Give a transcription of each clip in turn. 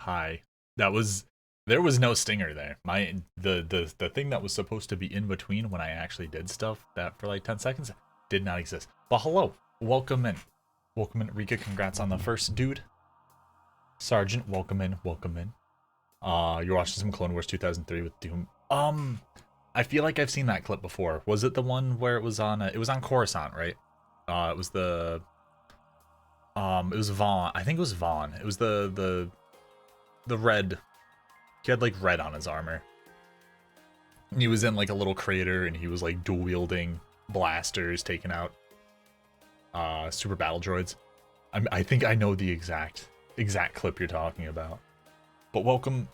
Hi. That was there was no stinger there. The thing that was supposed to be in between when I actually did stuff that for like 10 seconds did not exist. But hello. Welcome in. Welcome in, Rika. Congrats on the first dude. Sergeant, welcome in, welcome in. You're watching some Clone Wars 2003 with Doom. I feel like I've seen that clip before. Was it the one where it was on Coruscant, right? It was it was Vaughn. I think it was Vaughn. It was the red. He had like red on his armor. And he was in like a little crater and he was like dual wielding blasters, taking out super battle droids. I think I know the exact clip you're talking about. But welcome.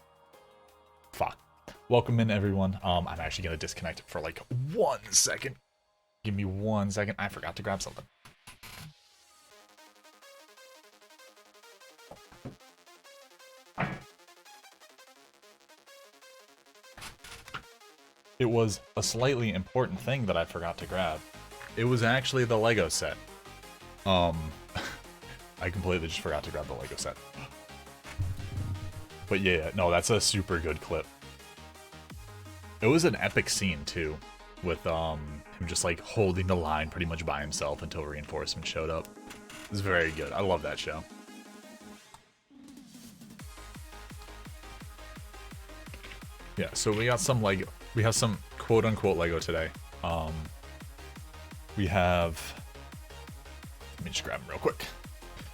Fuck. Welcome in, everyone. I'm actually gonna disconnect it for like 1 second. Give me 1 second. I forgot to grab something. It was a slightly important thing that I forgot to grab. It was actually the Lego set. I completely just forgot to grab the Lego set. But yeah, no, that's a super good clip. It was an epic scene too, with him just like holding the line pretty much by himself until reinforcements showed up. It was very good. I love that show. Yeah, so we got some Lego. We have some quote-unquote Lego today. We have... Let me just grab them real quick.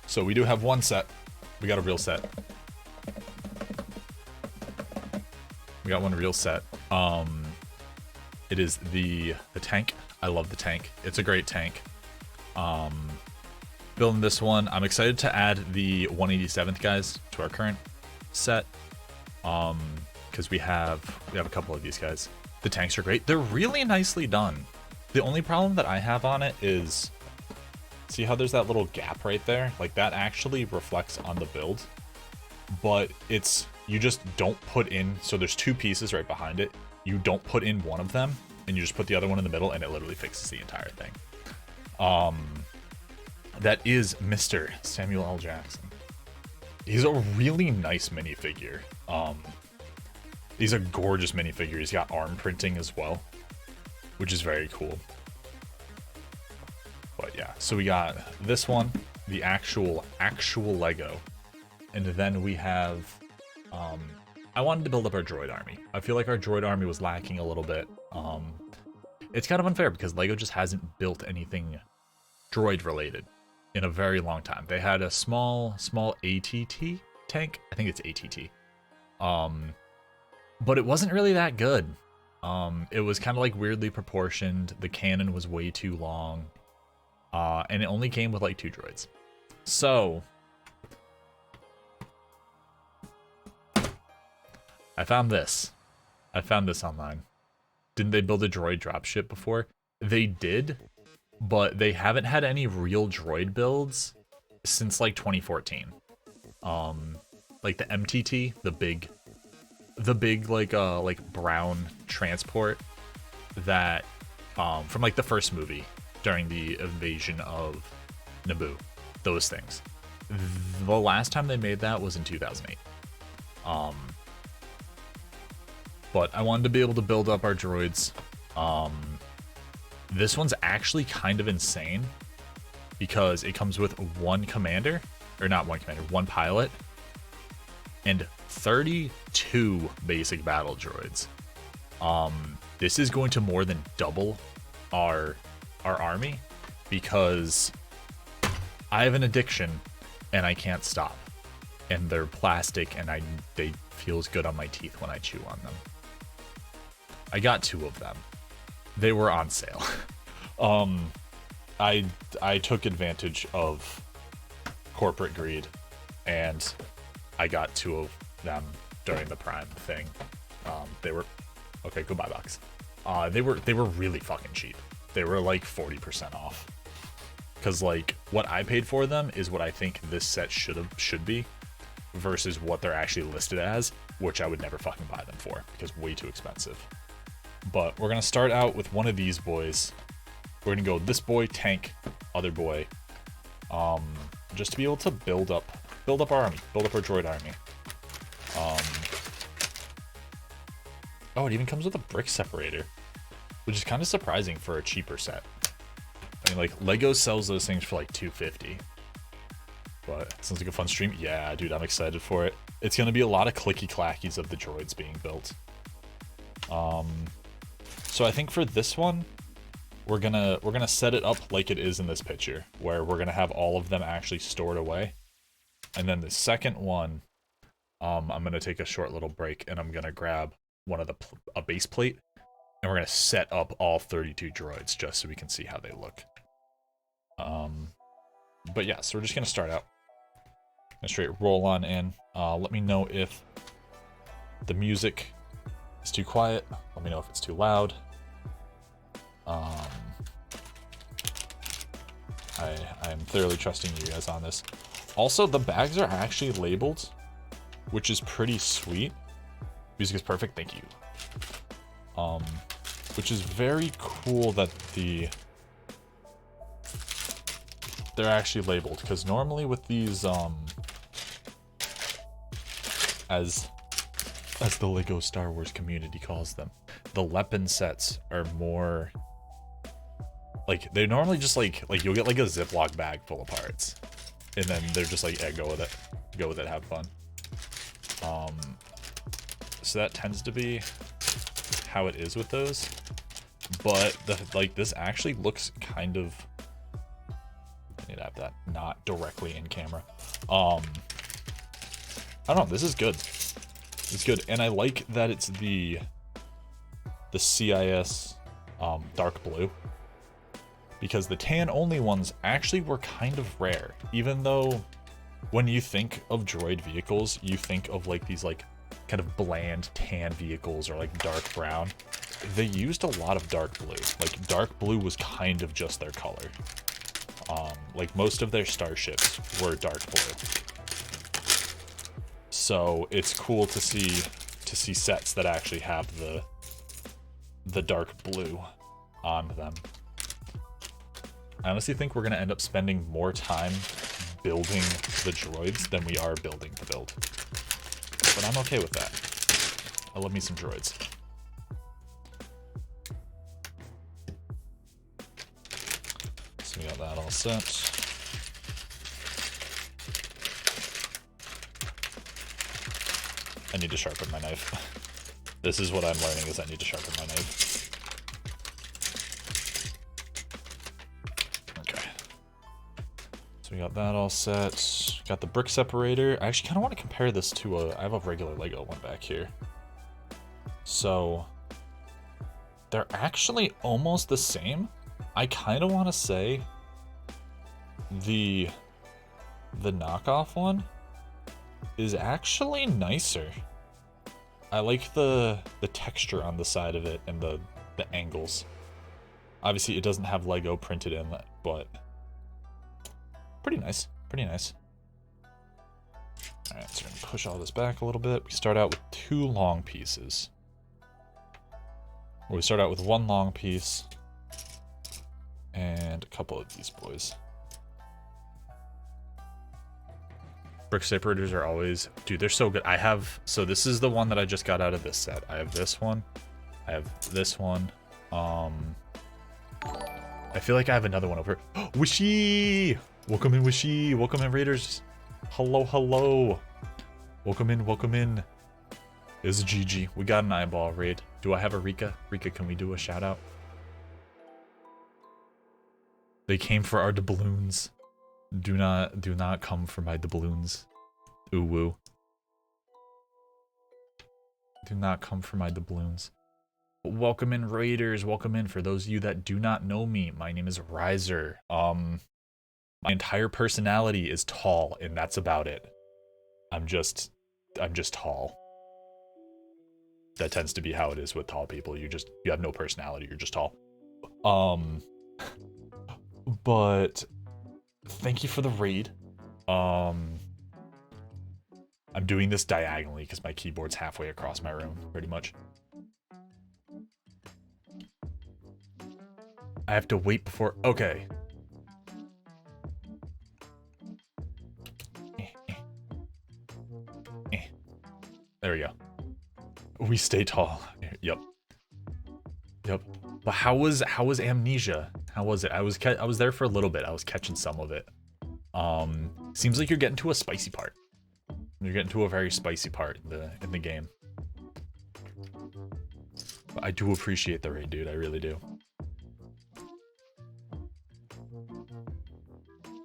So we do have one set. We got a real set. We got one real set. It is the tank. I love the tank. It's a great tank. Building this one. I'm excited to add the 187th guys to our current set. Because we have a couple of these guys. The tanks are great. They're really nicely done. The only problem that I have on it is, see how there's that little gap right there? Like that actually reflects on the build, but it's, you just don't put in, so there's two pieces right behind it. You don't put in one of them and you just put the other one in the middle and it literally fixes the entire thing. That is Mr. Samuel L. Jackson. He's a really nice minifigure. He's a gorgeous minifigure. He's got arm printing as well, which is very cool. But yeah, so we got this one, the actual Lego. And then we have, I wanted to build up our droid army. I feel like our droid army was lacking a little bit. It's kind of unfair because Lego just hasn't built anything droid related in a very long time. They had a small ATT tank. I think it's ATT. But it wasn't really that good. It was kind of like weirdly proportioned. The cannon was way too long. And it only came with like 2 droids. So I found this. Online. Didn't they build a droid dropship before? They did, but they haven't had any real droid builds since like 2014. Like the MTT, the big like brown transport that from like the first movie during the invasion of Naboo, those things. The last time they made that was in 2008. But I wanted to be able to build up our droids. This one's actually kind of insane because it comes with one commander, or not one commander, one pilot, and 32 basic battle droids. This is going to more than double our army because I have an addiction and I can't stop. And they're plastic and they feels good on my teeth when I chew on them. I got 2 of them. They were on sale. I took advantage of corporate greed and I got 2 of them during the Prime thing. They were okay, goodbye box. They were really fucking cheap. They were like 40% off. Cause like what I paid for them is what I think this set should be versus what they're actually listed as, which I would never fucking buy them for because way too expensive. But we're gonna start out with one of these boys. We're gonna go this boy, tank, other boy, just to be able to build up our army, build up our droid army. Oh, it even comes with a brick separator, which is kind of surprising for a cheaper set. I mean, like Lego sells those things for like $250. But it sounds like a fun stream. Yeah, dude, I'm excited for it. It's gonna be a lot of clicky clackies of the droids being built. So I think for this one, we're gonna set it up like it is in this picture, where we're gonna have all of them actually stored away. And then the second one, I'm gonna take a short little break and I'm gonna grab one of a base plate, and we're gonna set up all 32 droids just so we can see how they look. But yeah, so we're just gonna start out. Gonna straight roll on in. Let me know if the music is too quiet. Let me know if it's too loud. I'm thoroughly trusting you guys on this. Also, the bags are actually labeled, which is pretty sweet. Music is perfect, thank you. Which is very cool that they're actually labeled, because normally with these, as the Lego Star Wars community calls them, the weapon sets are more like, they're normally just like you'll get like a Ziploc bag full of parts, and then they're just like, yeah, go with it, have fun. So that tends to be how it is with those, but this actually looks kind of, I need to have that not directly in camera. I don't know, this is good. It's good, and I like that it's the CIS dark blue, because the tan only ones actually were kind of rare, even though when you think of droid vehicles, you think of like these like kind of bland tan vehicles or like dark brown. They used a lot of dark blue. Like dark blue was kind of just their color. Like most of their starships were dark blue. So it's cool to see sets that actually have the dark blue on them. I honestly think we're gonna end up spending more time building the droids than we are building the build. But I'm okay with that. I love me some droids. So we got that all set. I need to sharpen my knife. This is what I'm learning, is I need to sharpen my knife. Okay. So we got that all set. Got the brick separator. I actually kind of want to compare this to I have a regular Lego one back here. So they're actually almost the same. I kind of want to say the knockoff one is actually nicer. I like the texture on the side of it and the angles. Obviously it doesn't have Lego printed in it, but pretty nice, pretty nice. Alright, so we're gonna push all this back a little bit. We start out with 2 long pieces. Or we start out with 1 long piece and a couple of these boys. Brick separators are always, dude, they're so good. I have, so this is the one that I just got out of this set. I have this one. I have this one. I feel like I have another one over here. Wishy! Welcome in, Wishy. Welcome in, Raiders. Hello, hello. Welcome in, welcome in. It's GG. We got an eyeball raid. Do I have a Rika? Rika, can we do a shout out? They came for our doubloons. Do not come for my doubloons. Ooh woo. Do not come for my doubloons. Welcome in, Raiders. Welcome in. For those of you that do not know me, my name is Riser. My entire personality is tall, and that's about it. I'm just tall. That tends to be how it is with tall people. You have no personality. You're just tall. But thank you for the raid. I'm doing this diagonally because my keyboard's halfway across my room, pretty much. I have to wait before... Okay. There we go. We stay tall. Yep. Yep. But how was Amnesia? How was it? I was there for a little bit. I was catching some of it. Seems like you're getting to a spicy part. You're getting to a very spicy part in the game. But I do appreciate the raid, dude. I really do.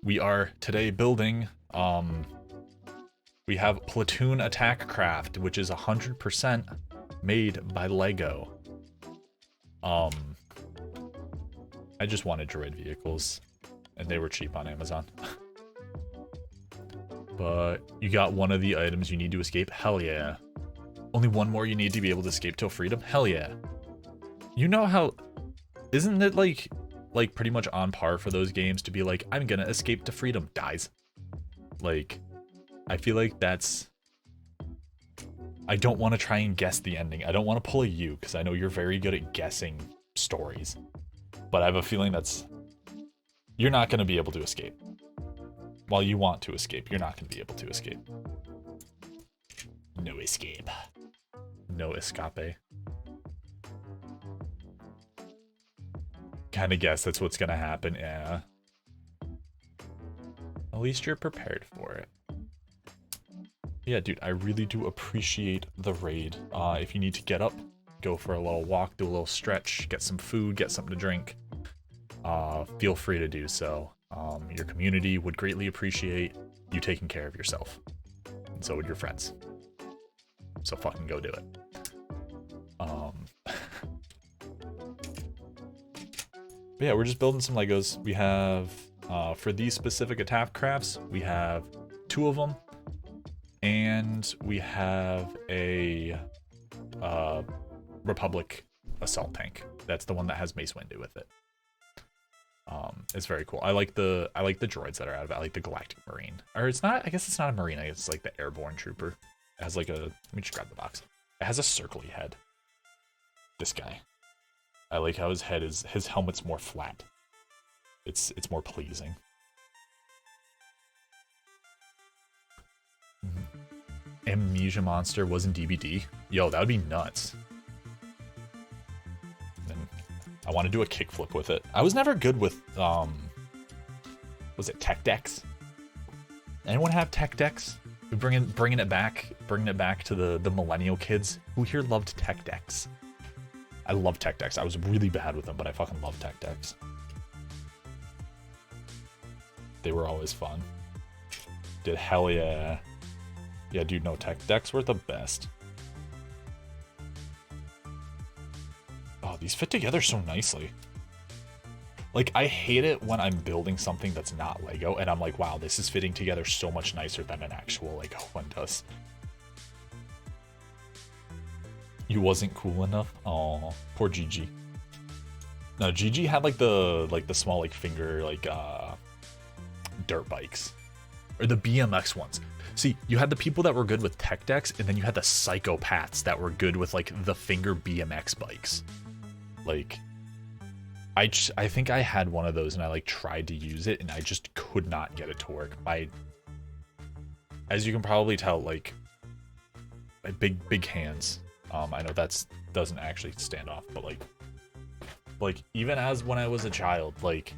We are today building, we have Platoon Attack Craft, which is 100% made by Lego. I just wanted droid vehicles, and they were cheap on Amazon. But you got one of the items you need to escape? Hell yeah. Only one more you need to be able to escape till freedom? Hell yeah. You know how... Isn't it like pretty much on par for those games to be like, I'm gonna escape to freedom, dies. Like, I feel like that's... I don't want to try and guess the ending. I don't want to pull a you, because I know you're very good at guessing stories. But I have a feeling that's... You're not going to be able to escape. While you want to escape, you're not going to be able to escape. No escape. No escape. Kind of guess that's what's going to happen, yeah. At least you're prepared for it. Yeah, dude, I really do appreciate the raid. If you need to get up, go for a little walk, do a little stretch, get some food, get something to drink, feel free to do so. Your community would greatly appreciate you taking care of yourself. And so would your friends. So fucking go do it. But yeah, we're just building some Legos. We have, for these specific attack crafts, we have 2 of them. And we have a Republic assault tank. That's the one that has Mace Windu with it. It's very cool. I like the droids that are out of it. I like the Galactic Marine. Or it's not, I guess it's not a Marine, I guess it's like the Airborne Trooper. It has like a, let me just grab the box. It has a circly head. This guy. I like how his head is, his helmet's more flat. It's more pleasing. Amnesia Monster was in DBD. Yo, that would be nuts. And I want to do a kickflip with it. I was never good with, was it tech decks? Anyone have tech decks? Bringing it back to the millennial kids. Who here loved tech decks? I love tech decks. I was really bad with them, but I fucking love tech decks. They were always fun. Did hell yeah. Yeah, dude, no, tech decks were the best. Oh, these fit together so nicely. Like, I hate it when I'm building something that's not Lego, and I'm like, wow, this is fitting together so much nicer than an actual Lego one does. You wasn't cool enough? Aw, poor Gigi. No, Gigi had like the small like finger dirt bikes. Or the BMX ones. See, you had the people that were good with tech decks, and then you had the psychopaths that were good with, like, the finger BMX bikes. Like, I think I had one of those, and I, like, tried to use it, and I just could not get it to work. as you can probably tell, like big hands. I know that's doesn't actually stand off, but like even as when I was a child, like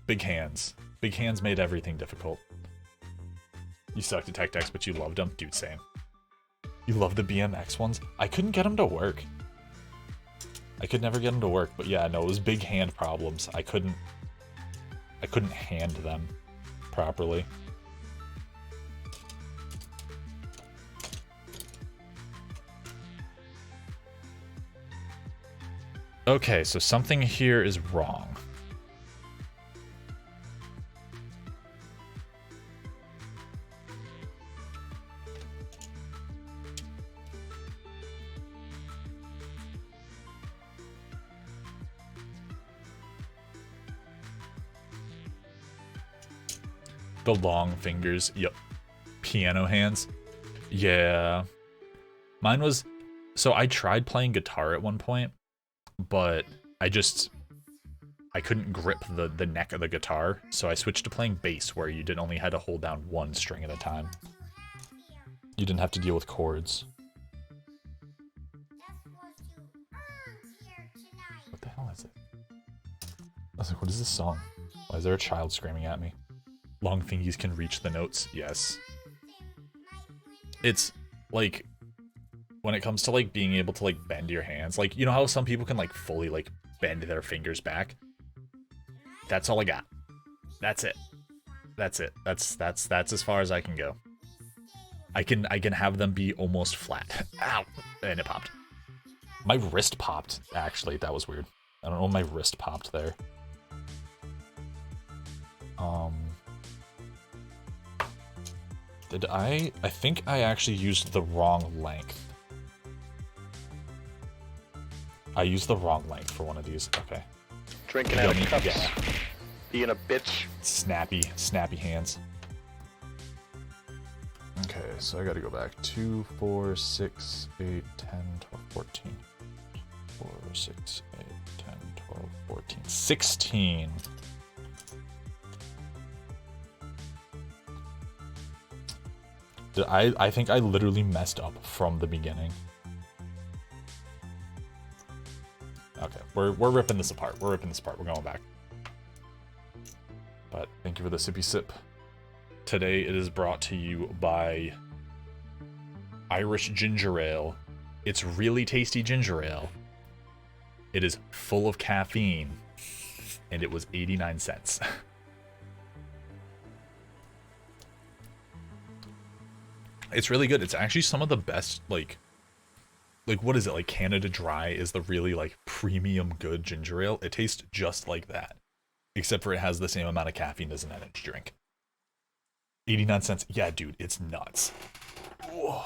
big hands. Big hands made everything difficult. You sucked at Tech Decks, but you loved them, dude. Same. You love the BMX ones? I couldn't get them to work. I could never get them to work, but yeah, no, it was big hand problems. I couldn't hand them properly. Okay, so something here is wrong. The long fingers. Yep. Piano hands. Yeah. Mine was... So I tried playing guitar at one point, but I couldn't grip the neck of the guitar, so I switched to playing bass, where you only had to hold down one string at a time. You didn't have to deal with chords. What the hell is it? I was like, what is this song? Why is there a child screaming at me? Long fingies can reach the notes. Yes. It's like when it comes to like being able to like bend your hands, like you know how some people can like fully like bend their fingers back? That's all I got. That's it. That's it. That's as far as I can go. I can have them be almost flat. Ow! And it popped. My wrist popped, actually. That was weird. I don't know, my wrist popped there. Did I think I actually used the wrong length. I used the wrong length for one of these. Okay. Drinking out of cups. Yeah. Being a bitch. Snappy hands. Okay, so I gotta go back. 2, 4, 6, 8, 10, 12, 14. 4, 6, 8, 10, 12, 14. 16. I think I literally messed up from the beginning. Okay, we're ripping this apart. We're going back. But thank you for the sippy sip. Today it is brought to you by Irish Ginger Ale. It's really tasty ginger ale. It is full of caffeine, and it was 89 cents. It's really good. It's actually some of the best, like what is it, like Canada Dry is the really like premium good ginger ale. It tastes just like that, except for it has the same amount of caffeine as an energy drink. 89 cents. Yeah, dude, it's nuts. Whoa.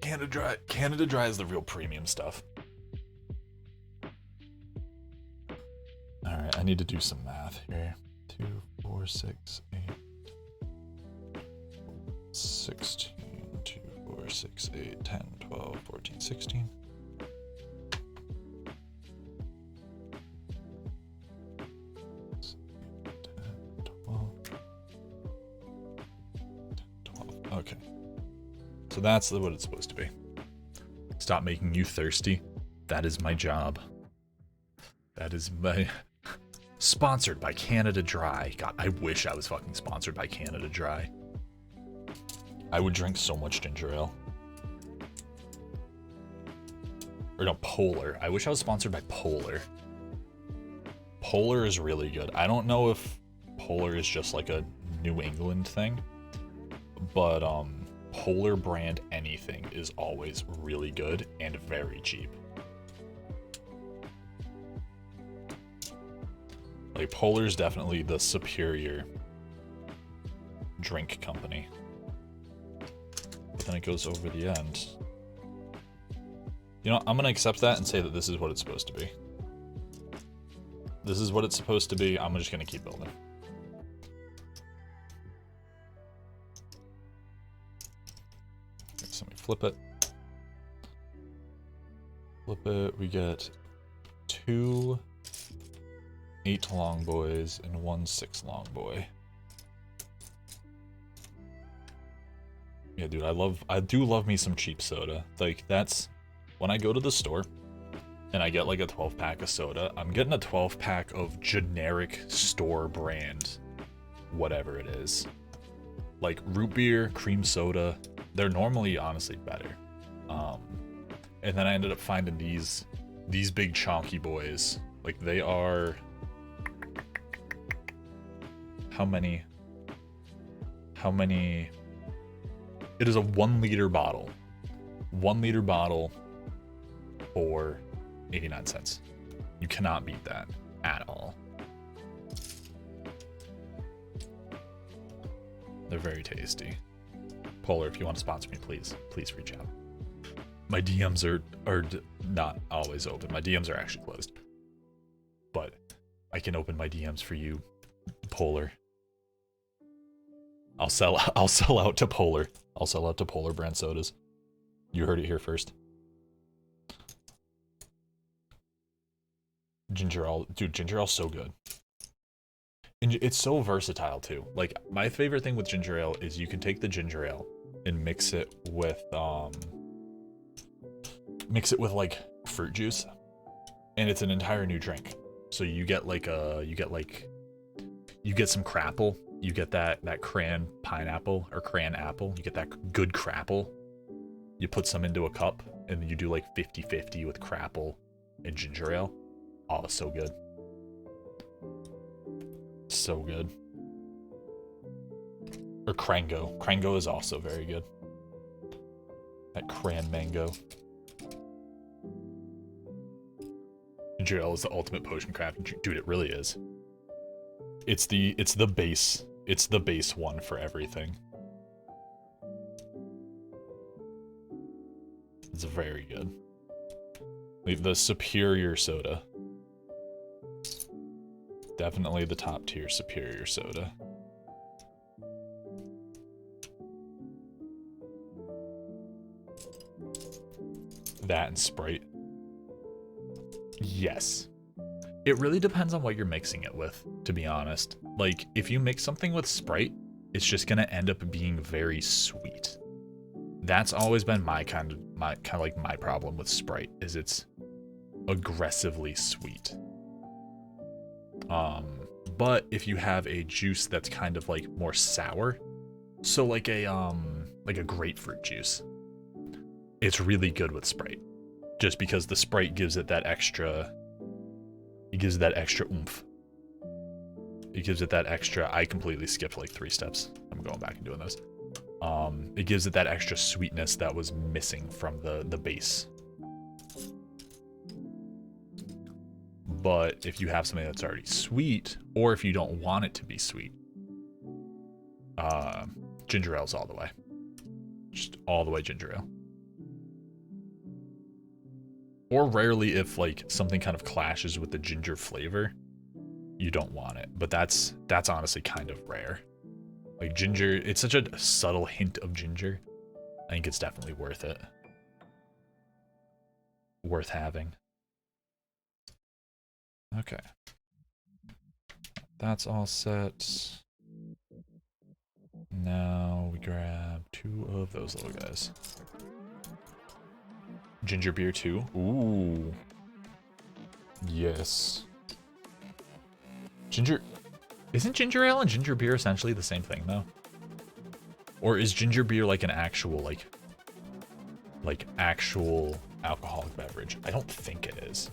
Canada Dry is the real premium stuff. Alright, I need to do some math here. 2, 4, 6, 8, 16, 2, 4, 6, 8, 10, 12, 14, 16. Okay. So that's what it's supposed to be. Stop making you thirsty. That is my job. That is my... Sponsored by Canada Dry. God, I wish I was fucking sponsored by Canada Dry. I would drink so much ginger ale. Or no, Polar. I wish I was sponsored by Polar. Polar is really good. I don't know if Polar is just like a New England thing, but Polar brand anything is always really good and very cheap. Like, Polar's definitely the superior drink company. But then it goes over the end. You know, I'm gonna accept that and say that this is what it's supposed to be. This is what it's supposed to be. I'm just gonna keep building. So let me flip it. Flip it. We get 2 8 long boys and 1 6 long boy. Yeah, dude, I do love me some cheap soda. Like, that's when I go to the store and I get like a 12-pack of soda, I'm getting a 12-pack of generic store brand, whatever it is. Like root beer, cream soda, they're normally honestly better. And then I ended up finding these big chonky boys. Like they are, how many? It is a 1 liter bottle. 1 liter bottle for 89 cents. You cannot beat that at all. They're very tasty. Polar, if you want to sponsor me, please reach out. My DMs are not always open. My DMs are actually closed. But I can open my DMs for you, Polar. I'll sell out to Polar. I'll sell out to Polar brand sodas. You heard it here first. Ginger ale, dude, ginger ale's so good. And it's so versatile too. Like my favorite thing with ginger ale is you can take the ginger ale and mix it with like fruit juice, and it's an entire new drink. So you get like you get some crapple, you get that cran pineapple or cran apple, you get that good crapple. You put some into a cup and then you do like 50-50 with crapple and ginger ale. Oh, it's so good. So good. Or Crango. Crango is also very good. That cran mango. Ginger ale is the ultimate potion crafting. Dude, it really is. It's the base. It's the base one for everything. It's very good. Like the superior soda. Definitely the top tier superior soda. That and Sprite. Yes. It really depends on what you're mixing it with, to be honest. Like, if you mix something with Sprite, it's just gonna end up being very sweet. That's always been my problem with Sprite, is it's aggressively sweet. But if you have a juice that's kind of like more sour, so like a grapefruit juice, it's really good with Sprite, just because the Sprite gives it that extra. It gives it that extra oomph. It gives it that extra. I completely skipped like 3 steps. I'm going back and doing those. It gives it that extra sweetness that was missing from the base. But if you have something that's already sweet, or if you don't want it to be sweet, ginger ale's all the way. Just all the way ginger ale. Or rarely, if like something kind of clashes with the ginger flavor, you don't want it. But that's honestly kind of rare. Like ginger, it's such a subtle hint of ginger. I think it's definitely worth it. Worth having. Okay. That's all set. Now we grab 2 of those little guys. Ginger beer too. Ooh. Yes. Isn't ginger ale and ginger beer essentially the same thing though? Or is ginger beer like an actual like actual alcoholic beverage? I don't think it is.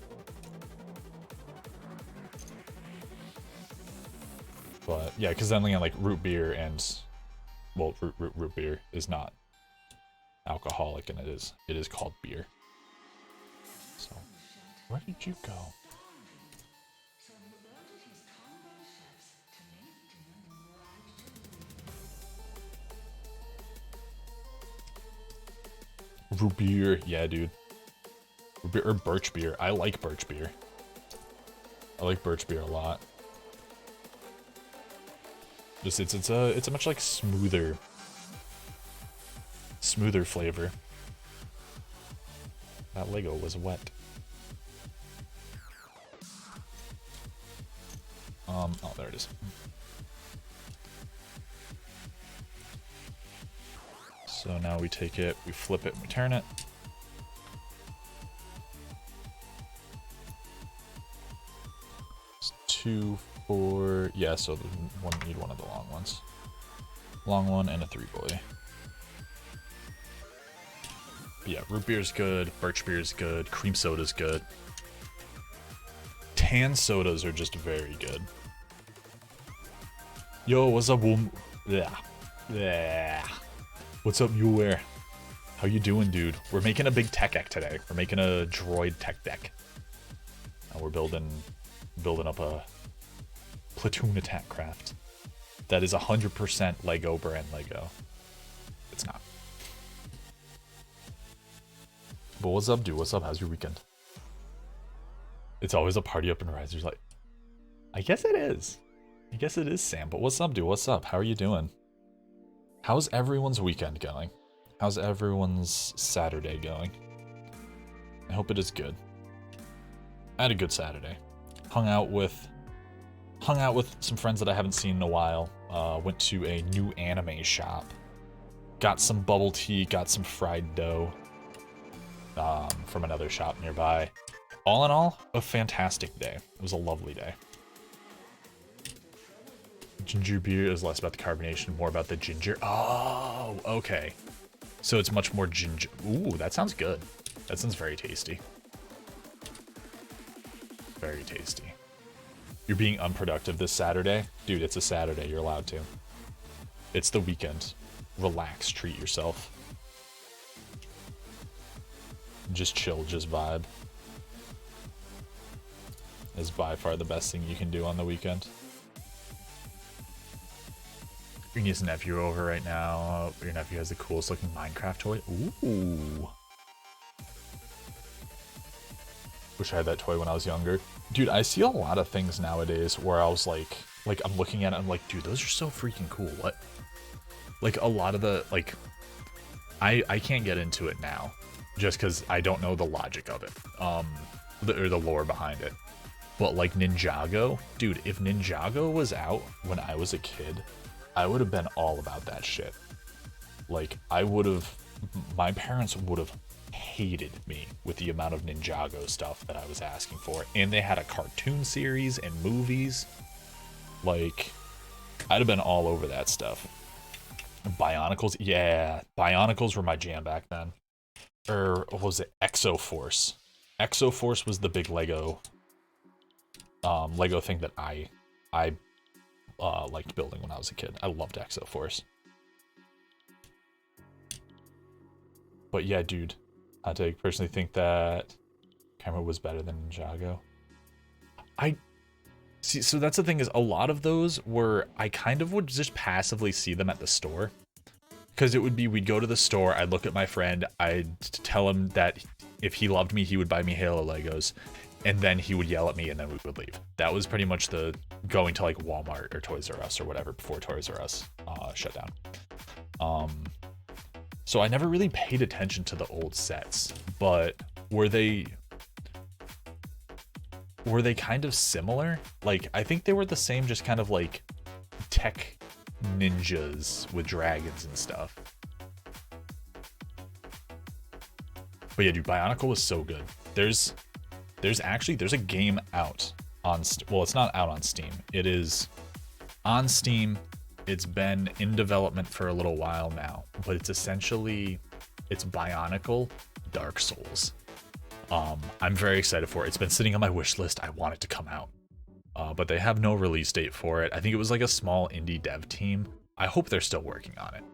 But yeah, because then again, like root beer and, well, root beer is not alcoholic, and it is called beer. So, where did you go? Root beer, yeah, dude. Root beer, or birch beer. I like birch beer. I like birch beer a lot. Just it's a much like smoother flavor. That Lego was wet. Oh, there it is. So now we take it, we flip it, and we turn it. It's 2, 4, yeah, so we need one of the long ones. Long one and a 3-boy. Yeah, root beer's good, birch beer's good, cream soda's good. Tan sodas are just very good. Yo, what's up, yeah. What's up, Muir? How you doing, dude? We're making a big tech deck today. We're making a droid tech deck. And we're building up a platoon attack craft. That is 100% Lego brand Lego. It's not. But what's up, dude? What's up? How's your weekend? It's always a party up in Riser's Light. I guess it is. I guess it is, Sam. But what's up, dude? What's up? How are you doing? How's everyone's weekend going? How's everyone's Saturday going? I hope it is good. I had a good Saturday. Hung out with some friends that I haven't seen in a while. Went to a new anime shop. Got some bubble tea, got some fried dough from another shop nearby. All in all, a fantastic day. It was a lovely day. Ginger beer is less about the carbonation, more about the ginger. Oh, okay. So it's much more ginger. Ooh, that sounds good. That sounds very tasty. Very tasty. You're being unproductive this Saturday? Dude, it's a Saturday. You're allowed to. It's the weekend. Relax. Treat yourself. Just chill. Just vibe. Is by far the best thing you can do on the weekend. Your niece and nephew are over right now. Your nephew has the coolest looking Minecraft toy. Ooh. Wish I had that toy when I was younger. Dude, I see a lot of things nowadays where I was like I'm looking at it, I'm like, dude, those are so freaking cool. What? Like a lot of the, like, I can't get into it now just because I don't know the logic of it. Or the lore behind it. But like Ninjago, dude, if Ninjago was out when I was a kid, I would have been all about that shit. Like, my parents would have hated me with the amount of Ninjago stuff that I was asking for. And they had a cartoon series and movies. Like, I'd have been all over that stuff. Bionicles, yeah, Bionicles were my jam back then. Or what was it? Exoforce. Exoforce was the big Lego thing that I liked building when I was a kid. I loved Exoforce. But yeah, dude, I personally think that Camera was better than Ninjago. I see, so that's the thing, is a lot of those were, I kind of would just passively see them at the store. Because it would be, we'd go to the store, I'd look at my friend, I'd tell him that if he loved me, he would buy me Halo Legos. And then he would yell at me and then we would leave. That was pretty much the going to like Walmart or Toys R Us or whatever before Toys R Us shut down. So I never really paid attention to the old sets, but were they kind of similar? Like, I think they were the same, just kind of like tech ninjas with dragons and stuff. But yeah, dude, Bionicle was so good. There's a game out on, well, it's not out on Steam. It is on Steam. It's been in development for a little while now, but it's essentially, it's Bionicle Dark Souls. I'm very excited for it. It's been sitting on my wish list. I want it to come out, but they have no release date for it. I think it was like a small indie dev team. I hope they're still working on it.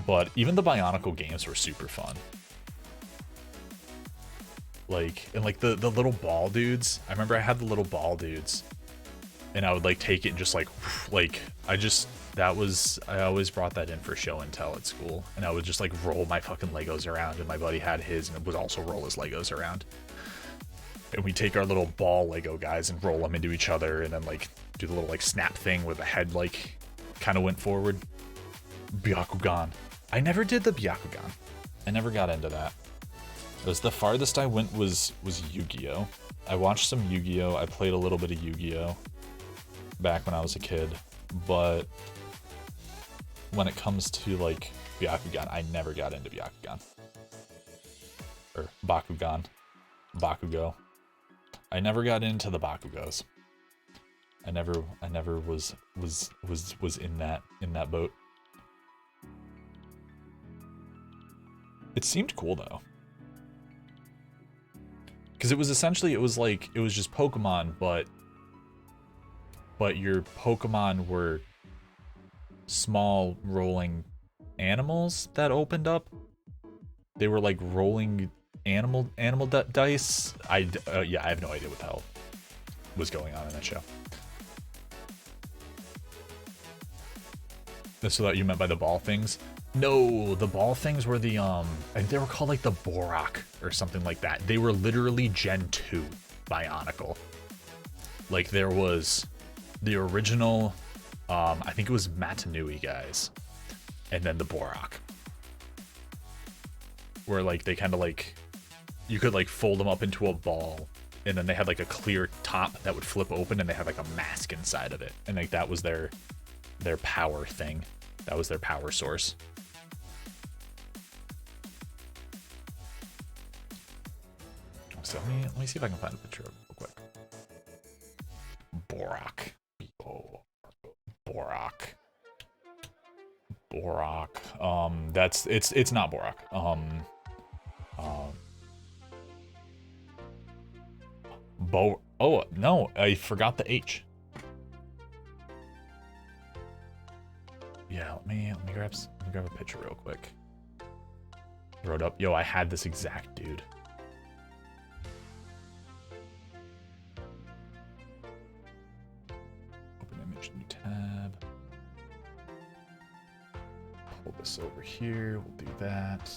But even the Bionicle games were super fun. Like, and like the little ball dudes. I remember I had the little ball dudes, and I would like take it and just like I always brought that in for show and tell at school, and I would just like roll my fucking Legos around, and my buddy had his and would also roll his Legos around, and we take our little ball Lego guys and roll them into each other, and then like do the little like snap thing where the head like kind of went forward. Byakugan. I never did the Byakugan. I never got into that. It was the farthest I went was Yu-Gi-Oh! I watched some Yu-Gi-Oh! I played a little bit of Yu-Gi-Oh! Back when I was a kid, but when it comes to like Byakugan, I never got into Byakugan. Or Bakugan. Bakugo. I never got into the Bakugos. I never was in that boat. It seemed cool though. Cause it was essentially it was just Pokemon, but your Pokemon were small rolling animals that opened up. They were like rolling animal dice. Yeah, I have no idea what the hell was going on in that show. That's what you meant by the ball things? No, the ball things were the I think they were called like the Borak or something like that. They were literally Gen 2 Bionicle. Like there was the original I think it was Matanui guys, and then the Borak. Where like they kind of like you could like fold them up into a ball, and then they had like a clear top that would flip open, and they had like a mask inside of it, and like that was their power thing. That was their power source. So let me see if I can find a picture of it real quick. Borak. Borak. Borak. It's not Borak. Oh no, I forgot the H. Yeah, let me grab a picture real quick. Wrote up. Yo, I had this exact dude. Open image, new tab. Pull this over here. We'll do that.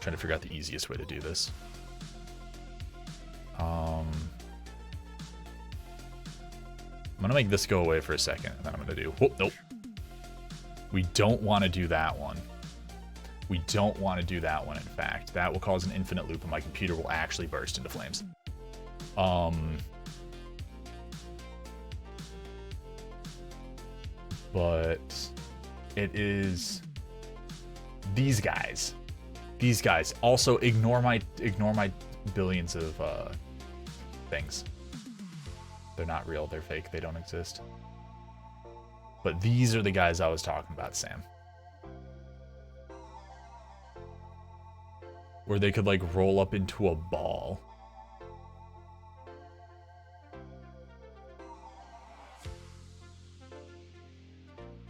Trying to figure out the easiest way to do this. I'm gonna make this go away for a second, and then I'm gonna do. Oh, nope. We don't want to do that one. We don't want to do that one. In fact, that will cause an infinite loop, and my computer will actually burst into flames. But it is these guys. These guys. Also, ignore my billions of things. They're not real. They're fake. They don't exist. But these are the guys I was talking about, Sam. Where they could like roll up into a ball.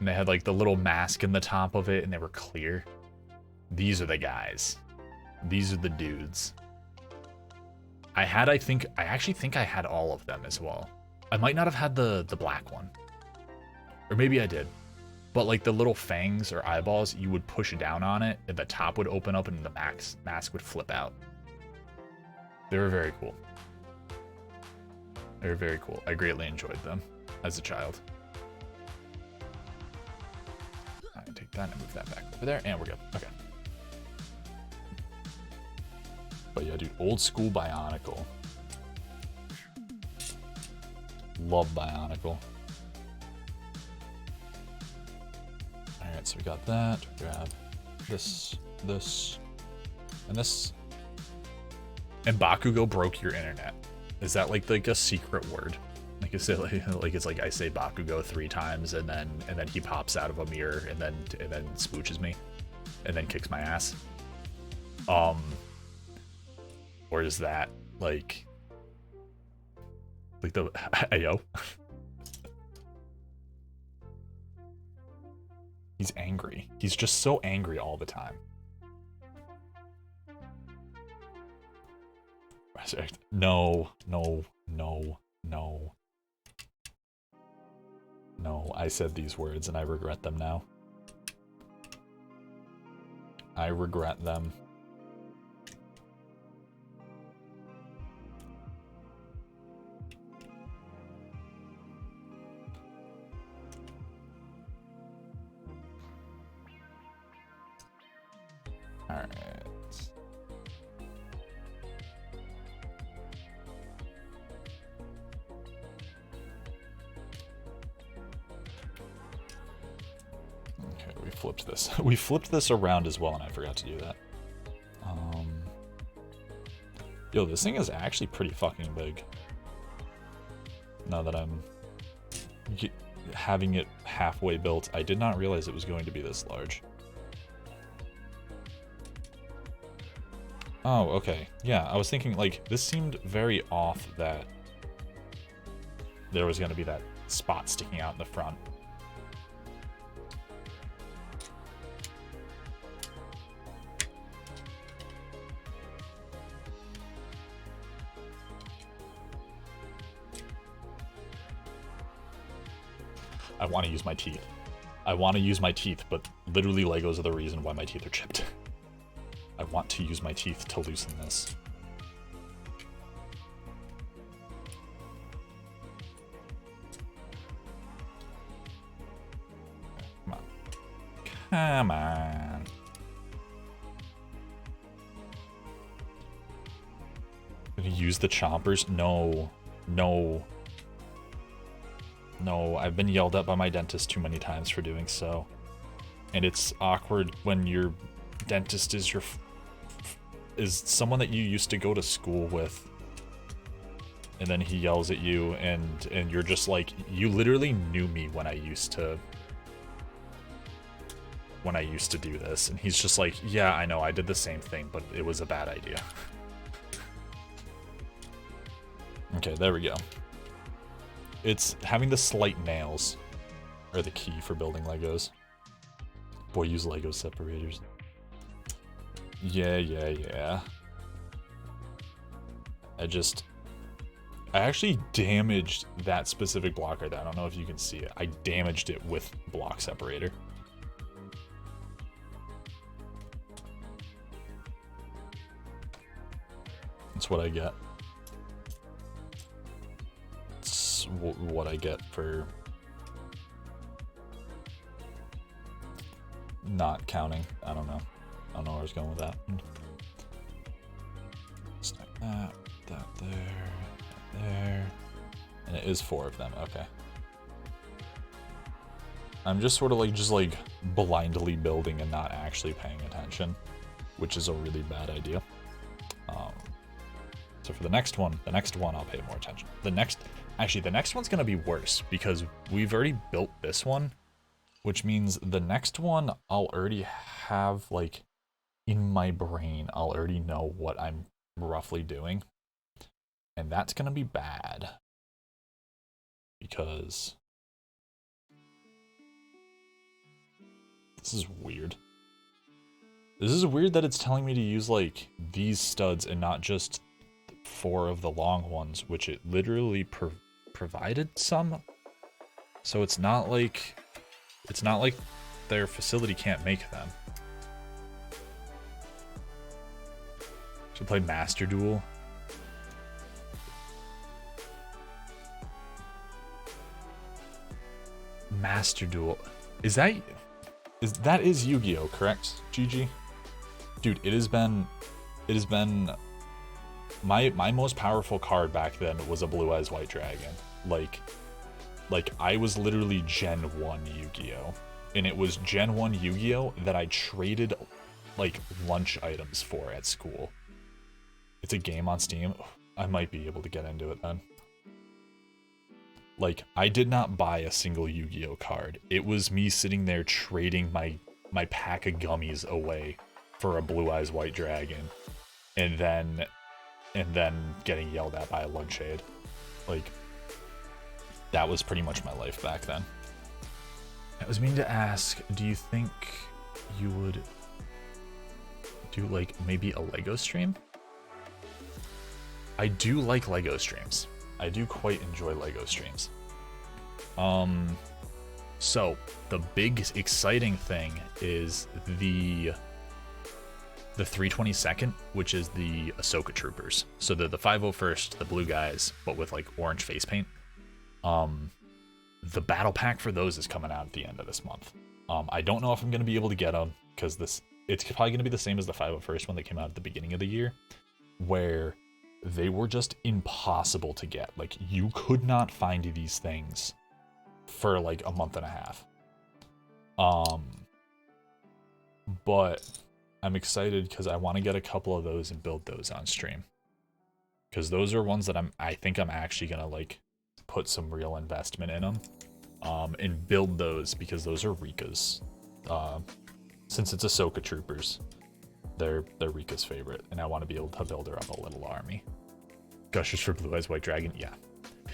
And they had like the little mask in the top of it, and they were clear. These are the guys. These are the dudes. I actually think I had all of them as well. I might not have had the black one. Or maybe I did. But like the little fangs or eyeballs, you would push down on it, and the top would open up, and the mask would flip out. They were very cool. They were very cool. I greatly enjoyed them as a child. I'm gonna take that and move that back over there, and we're good. Okay. But yeah, dude, old school Bionicle. Love Bionicle. Alright, so we got that. Grab this, and this. And Bakugo broke your internet. Is that like a secret word? Like I say, like it's like I say Bakugo 3 times, and then he pops out of a mirror, and then spooches me, and then kicks my ass. Or is that like the Ayo? He's angry. He's just so angry all the time. No. No, I said these words and I regret them now. I regret them. Alright. Okay, we flipped this. We flipped this around as well, and I forgot to do that. Yo, this thing is actually pretty fucking big. Now that I'm having it halfway built, I did not realize it was going to be this large. Oh, okay. Yeah, I was thinking, like, this seemed very off that there was going to be that spot sticking out in the front. I want to use my teeth. I want to use my teeth, but literally Legos are the reason why my teeth are chipped. I want to use my teeth to loosen this. Come on. Come on. Gonna use the chompers? No. No. No, I've been yelled at by my dentist too many times for doing so. And it's awkward when your dentist is is someone that you used to go to school with. And then he yells at you and you're just like, you literally knew me when I used to do this. And he's just like, yeah, I know, I did the same thing, but it was a bad idea. Okay, there we go. It's having the slight nails are the key for building Legos. Boy, use Lego separators. Yeah. I actually damaged that specific block right there. I don't know if you can see it. I damaged it with block separator. That's what I get. What I get for not counting. I don't know where I was going with that. Stack that there, and it is 4 of them. Okay. I'm just sort of like blindly building and not actually paying attention, which is a really bad idea. So for the next one I'll pay more attention. The next one's gonna be worse because we've already built this one, which means the next one I'll already have, like, in my brain, I'll already know what I'm roughly doing. And that's gonna be bad. Because this is weird. This is weird that it's telling me to use, like, these studs and not just 4 of the long ones, which it literally provided some. So it's not like their facility can't make them. Should play Master Duel. Master Duel. That is Yu-Gi-Oh, correct? GG? Dude, it has been my most powerful card back then was a Blue Eyes White Dragon. Like I was literally Gen 1 Yu-Gi-Oh! And it was Gen 1 Yu-Gi-Oh! That I traded, like, lunch items for at school. It's a game on Steam. I might be able to get into it then. Like, I did not buy a single Yu-Gi-Oh! Card. It was me sitting there trading my pack of gummies away for a Blue Eyes White Dragon. And then getting yelled at by a lunch aide. Like, that was pretty much my life back then. I was meaning to ask, do you think you would do, like, maybe a Lego stream? I do like Lego streams. I do quite enjoy Lego streams. So the big exciting thing is the 322nd, which is the Ahsoka Troopers. So they're the 501st, the blue guys, but with, like, orange face paint. The battle pack for those is coming out at the end of this month. I don't know if I'm going to be able to get them because it's probably going to be the same as the 501st one that came out at the beginning of the year, where they were just impossible to get. Like, you could not find these things for like a month and a half. But I'm excited because I want to get a couple of those and build those on stream, because those are ones that I think I'm actually gonna like put some real investment in them, and build those, because those are Rika's. Since it's Ahsoka troopers, they're Rika's favorite, and I want to be able to build her up a little army. Gushers for Blue Eyes White Dragon,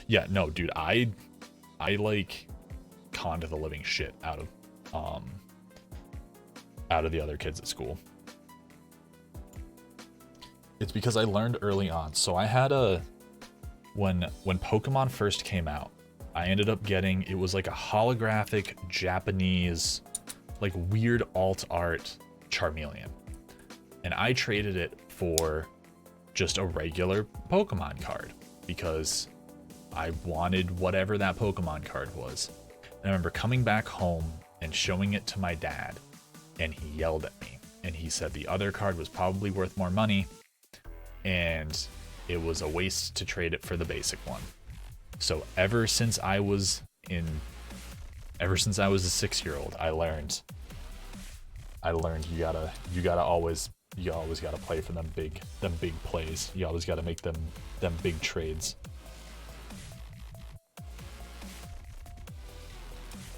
yeah. No, dude, I like conned the living shit out of the other kids at school. It's because I learned early on. So I had when Pokemon first came out, I ended up getting, it was like a holographic Japanese, like weird alt art Charmeleon. And I traded it for just a regular Pokemon card because I wanted whatever that Pokemon card was. And I remember coming back home and showing it to my dad, and he yelled at me. And he said the other card was probably worth more money, and it was a waste to trade it for the basic one. So ever since I was a 6-year-old, I learned you always gotta play for them big plays. You always gotta make them big trades.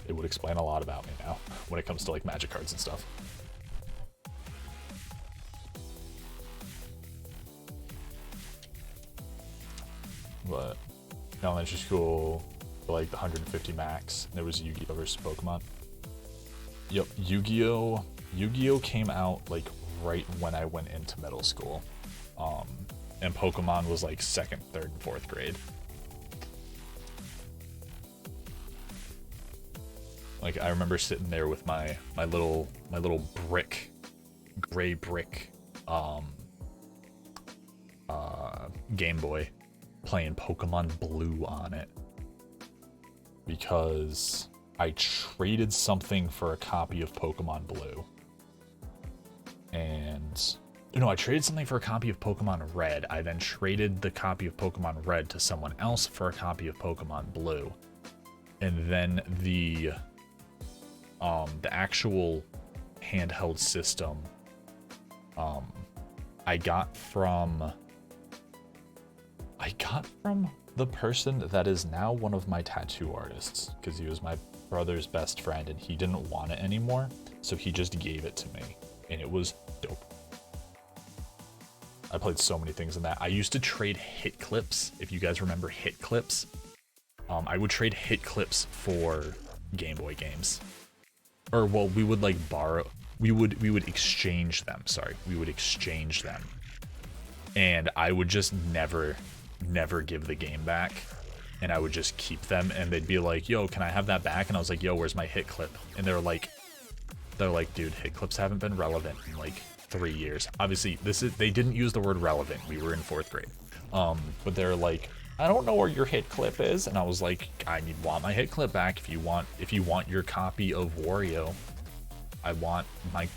It would explain a lot about me now when it comes to like magic cards and stuff. But in elementary school, for like the 150 max, there was Yu-Gi-Oh versus Pokemon. Yep, Yu-Gi-Oh came out like right when I went into middle school. And Pokemon was like 2nd, 3rd, and 4th grade. Like, I remember sitting there with my little gray brick Game Boy, playing Pokemon Blue on it, because I traded something for a copy of Pokemon Blue. And I traded something for a copy of Pokemon Red. I then traded the copy of Pokemon Red to someone else for a copy of Pokemon Blue. And then the actual handheld system, I got from the person that is now one of my tattoo artists, because he was my brother's best friend and he didn't want it anymore, so he just gave it to me, and it was dope. I played so many things in that. I used to trade hit clips, if you guys remember hit clips. I would trade hit clips for Game Boy games. Or, well, we would like borrow, we would exchange them, we would exchange them. And I would just never give the game back, and I would just keep them, and they'd be like, yo, can I have that back? And I was like, yo, where's my hit clip? And they're like, dude, hit clips haven't been relevant in like 3 years. Obviously, they didn't use the word relevant. We were in 4th grade. But they're like, I don't know where your hit clip is. And I was like, I want my hit clip back. If you want your copy of Wario, I want my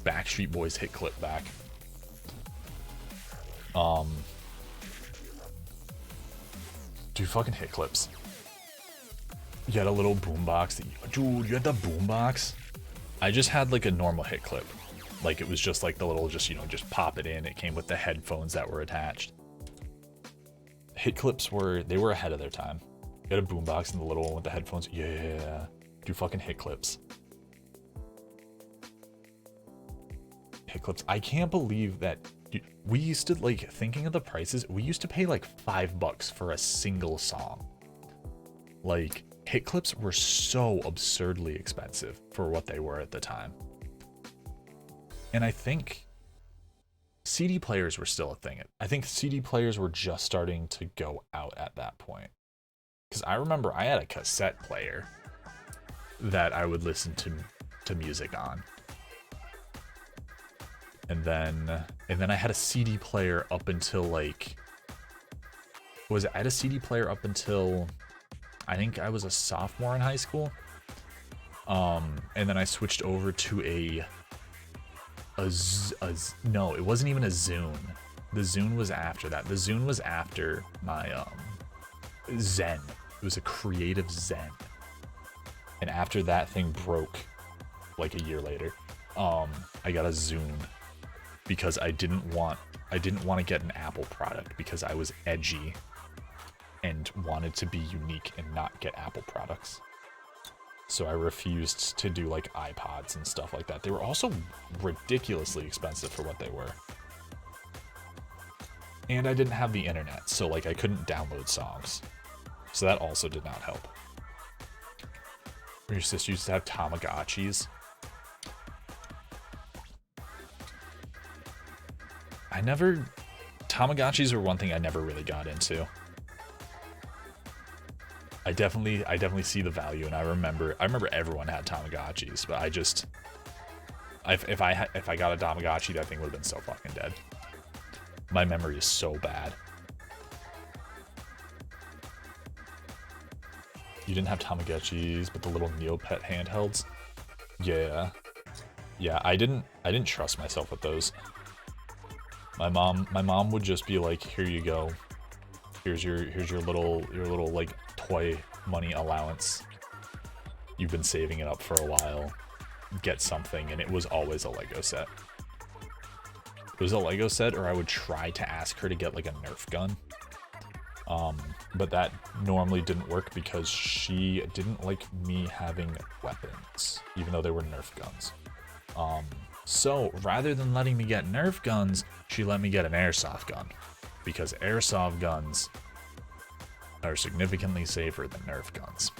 Backstreet Boys hit clip back. Dude, fucking hit clips. You had a little boombox. Dude, you had the boombox? I just had like a normal hit clip. Like, it was just like the little, just pop it in. It came with the headphones that were attached. Hit clips were ahead of their time. You had a boombox and the little one with the headphones. Yeah. Dude, fucking hit clips. Hit clips. I can't believe that. Dude, we used to, like, thinking of the prices, we used to pay like $5 for a single song. Like, hit clips were so absurdly expensive for what they were at the time. And I think CD players were still a thing. I think CD players were just starting to go out at that point. Because I remember I had a cassette player that I would listen to music on. And then I had a CD player up until like, I had a CD player up until I think I was a sophomore in high school. And then I switched over to no, it wasn't even a Zune. The Zune was after that. The Zune was after my Zen. It was a creative Zen. And after that thing broke, like a year later, I got a Zune because I didn't want to get an Apple product because I was edgy and wanted to be unique and not get Apple products. So I refused to do like iPods and stuff like that. They were also ridiculously expensive for what they were. And I didn't have the internet, so like I couldn't download songs. So that also did not help. Your sister used to have Tamagotchis. Tamagotchis were one thing I never really got into. I definitely see the value, and I remember everyone had Tamagotchis, but if I got a Tamagotchi, that thing would have been so fucking dead. My memory is so bad. You didn't have Tamagotchis, but the little Neopet handhelds? Yeah. Yeah, I didn't trust myself with those. My mom would just be like, "Here you go. Here's your little like toy money allowance. You've been saving it up for a while. Get something," and it was always a Lego set. It was a Lego set, or I would try to ask her to get like a Nerf gun. But that normally didn't work because she didn't like me having weapons, even though they were Nerf guns. So rather than letting me get Nerf guns, she let me get an airsoft gun, because airsoft guns are significantly safer than Nerf guns.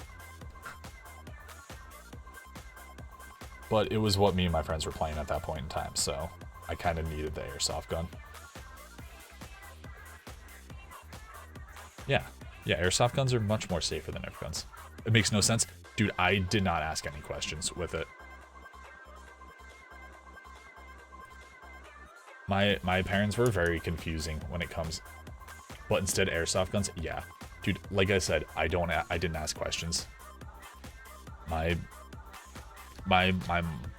But it was what me and my friends were playing at that point in time, so I kind of needed the airsoft gun. Yeah, airsoft guns are much more safer than Nerf guns. It makes no sense. Dude, I did not ask any questions with it. My parents were very confusing when it comes, but instead airsoft guns, yeah. Dude, like I said, I didn't ask questions. My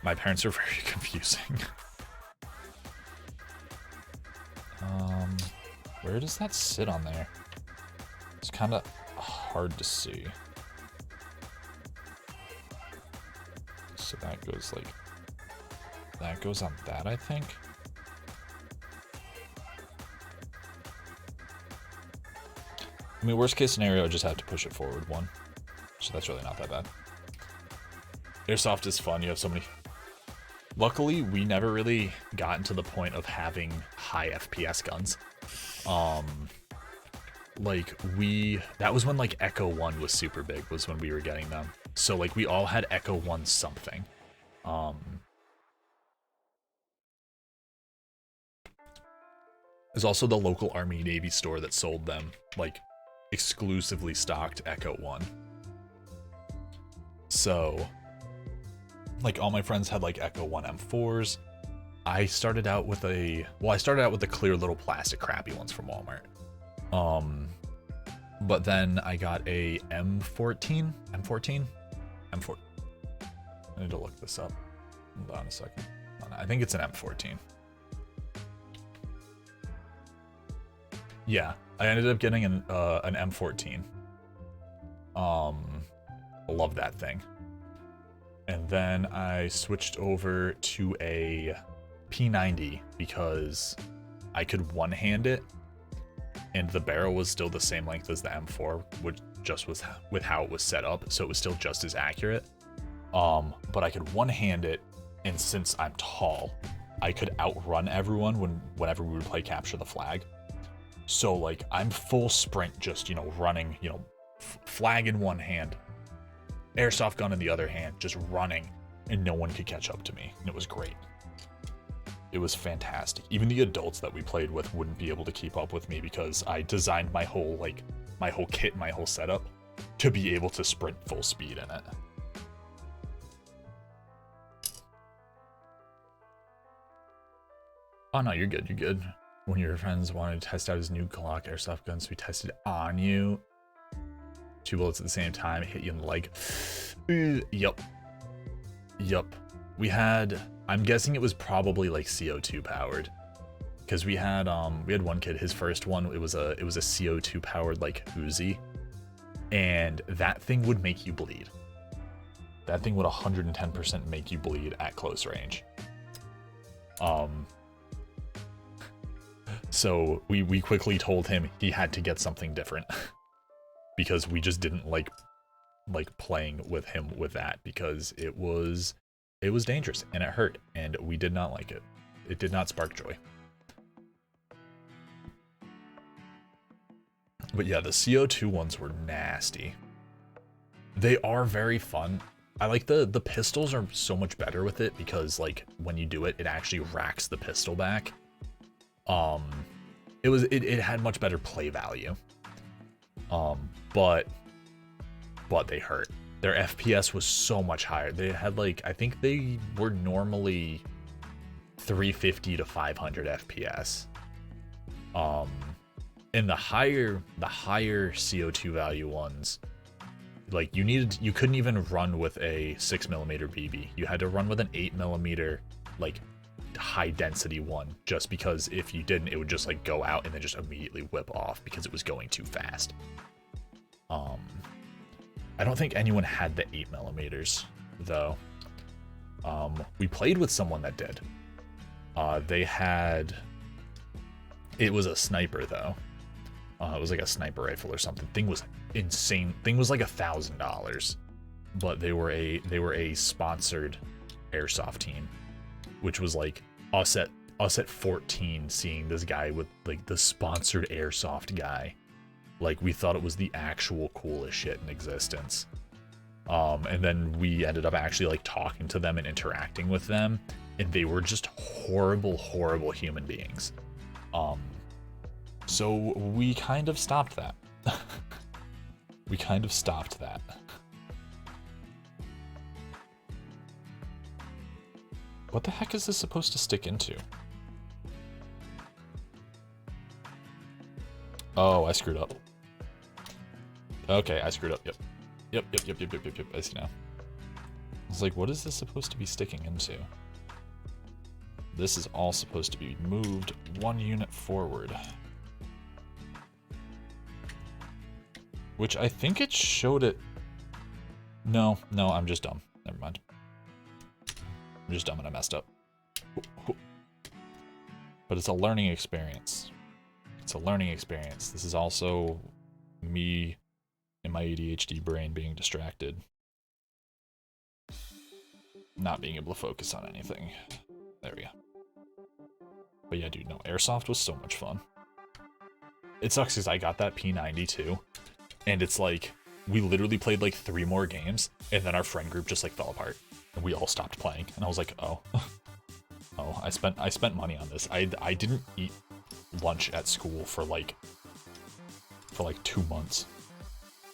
parents are very confusing. Where does that sit on there? It's kind of hard to see. So that goes like, that goes on that, I think. I mean, worst case scenario, I just have to push it forward one. So that's really not that bad. Airsoft is fun. You have so many. Luckily, we never really gotten to the point of having high FPS guns. Like that was when like Echo 1 was super big, was when we were getting them. So like we all had Echo 1 something. There's also the local Army Navy store that sold them, like exclusively stocked Echo 1. So like all my friends had like Echo 1 M4s. I started out with the clear little plastic crappy ones from Walmart. But then I got a M14. I need to look this up. Hold on a second. I think it's an M14. Yeah, I ended up getting an M14. I love that thing. And then I switched over to a P90 because I could one-hand it, and the barrel was still the same length as the M4, which just was with how it was set up, so it was still just as accurate. But I could one-hand it, and since I'm tall, I could outrun everyone whenever we would play Capture the Flag. So like I'm full sprint, just running, flag in one hand, airsoft gun in the other hand, just running, and no one could catch up to me, and it was great. It was fantastic. Even the adults that we played with wouldn't be able to keep up with me because I designed my whole kit, my whole setup to be able to sprint full speed in it. Oh no, you're good, you're good. One of your friends wanted to test out his new Glock airsoft gun, so we tested on you. 2 bullets at the same time, hit you in the leg. Yup. Yup. We had, I'm guessing it was probably like CO2 powered. Because we had one kid, his first one, it was a CO2 powered like Uzi. And that thing would make you bleed. That thing would 110% make you bleed at close range. So we quickly told him he had to get something different. Because we just didn't like playing with him with that, because it was dangerous and it hurt and we did not like it. It did not spark joy. But yeah, the CO2 ones were nasty. They are very fun. I like the pistols are so much better with it, because like when you do it, it actually racks the pistol back. It had much better play value. But they hurt. Their FPS was so much higher. They had like, I think they were normally 350 to 500 FPS. And the higher CO2 value ones, like you couldn't even run with a 6mm BB. You had to run with an 8mm like high density one, just because if you didn't, it would just like go out and then just immediately whip off because it was going too fast. I don't think anyone had the 8mm though. We played with someone that did. They had, it was a sniper though. It was like a sniper rifle or something. Thing was insane. Thing was like $1,000, but they were a sponsored airsoft team, which was like us at 14 seeing this guy with like the sponsored airsoft guy. Like we thought it was the actual coolest shit in existence. And then we ended up actually like talking to them and interacting with them, and they were just horrible human beings. So we kind of stopped that. We kind of stopped that. What the heck is this supposed to stick into? Oh, I screwed up. Okay, I screwed up. Yep. Yep. I see now. I was like, what is this supposed to be sticking into? This is all supposed to be moved 1 unit forward. Which I think it showed it. No, I'm just dumb. Never mind. I'm just dumb and I messed up. But it's a learning experience. It's a learning experience. This is also me and my ADHD brain being distracted. Not being able to focus on anything. There we go. But yeah, dude, no, airsoft was so much fun. It sucks because I got that P90 and it's like, we literally played like 3 more games, and then our friend group just like fell apart, and we all stopped playing. And I was like, oh, I spent money on this. I didn't eat lunch at school for like 2 months.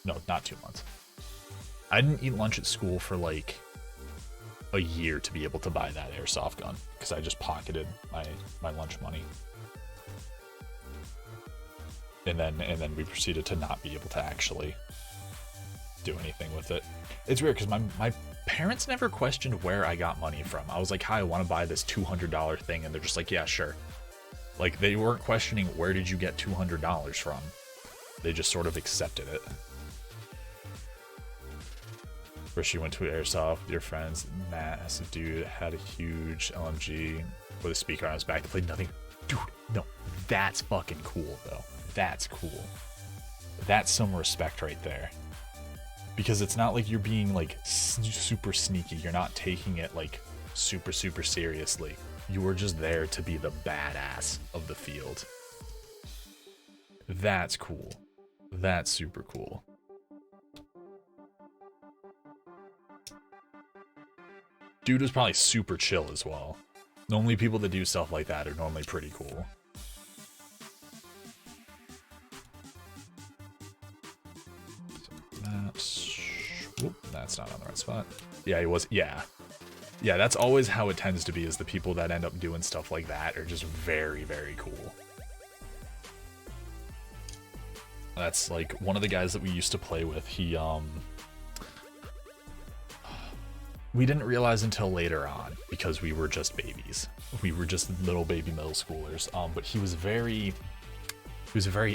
No, not 2 months. I didn't eat lunch at school for like a year to be able to buy that airsoft gun, because I just pocketed my lunch money. And then we proceeded to not be able to actually do anything with it. It's weird because my parents never questioned where I got money from. I was like, hi, I want to buy this $200 thing, and they're just like, yeah, sure. Like, they weren't questioning, where did you get $200 from? They just sort of accepted it. Where she went to airsoft with your friends. Massive dude had a huge LMG with a speaker on his back to play nothing. Dude, no, that's fucking cool though. That's cool. That's some respect right there. Because it's not like you're being like super sneaky. You're not taking it like super seriously. You were just there to be the badass of the field. That's cool. That's super cool. Dude was probably super chill as well. Normally people that do stuff like that are normally pretty cool. That's not on the right spot. Yeah, he was. Yeah, that's always how it tends to be, is the people that end up doing stuff like that are just very cool. That's like one of the guys that we used to play with. He we didn't realize until later on because we were just babies. We were just little baby middle schoolers. But he was very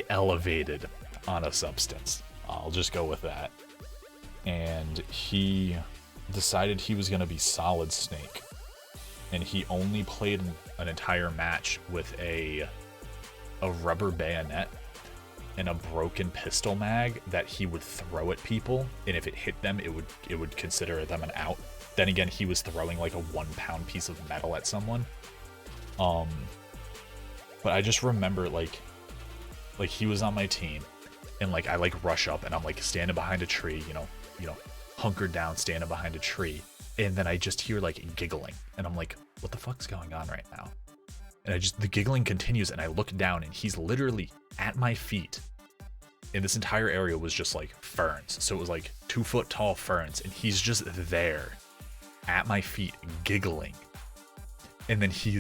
elevated on a substance. I'll just go with that. And he decided he was gonna be Solid Snake, and he only played an entire match with a rubber bayonet and a broken pistol mag that he would throw at people, and if it hit them, it would consider them an out. Then again, he was throwing like a 1 pound piece of metal at someone. But I just remember like he was on my team, and like I like rush up and I'm like standing behind a tree, you know, hunkered down, standing behind a tree, and then I just hear like giggling, and I'm like, what the fuck's going on right now? And the giggling continues, and I look down, and he's literally at my feet. And this entire area was just like ferns. So it was like 2 foot tall ferns, and he's just there at my feet giggling. And then he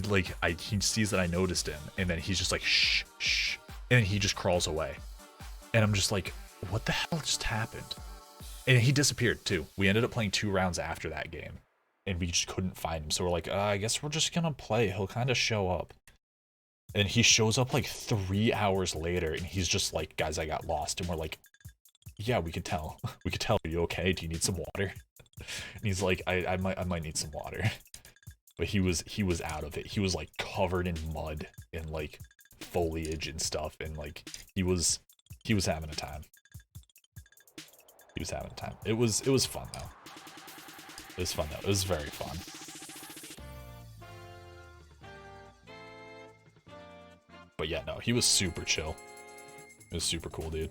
sees that I noticed him, and then he's just like, shh, shh. And then he just crawls away. And I'm just like, what the hell just happened? And he disappeared too. We ended up playing 2 rounds after that game, and we just couldn't find him. So we're like, I guess we're just gonna play. He'll kind of show up. And he shows up like 3 hours later, and he's just like, guys, I got lost. And we're like, yeah, we could tell. We could tell. Are you okay? Do you need some water? And he's like, I might need some water. But he was out of it. He was like covered in mud and like foliage and stuff, and like he was having a time. He was having a time. It was fun though. It was fun though. It was very fun. But yeah, no, he was super chill. It was super cool, dude.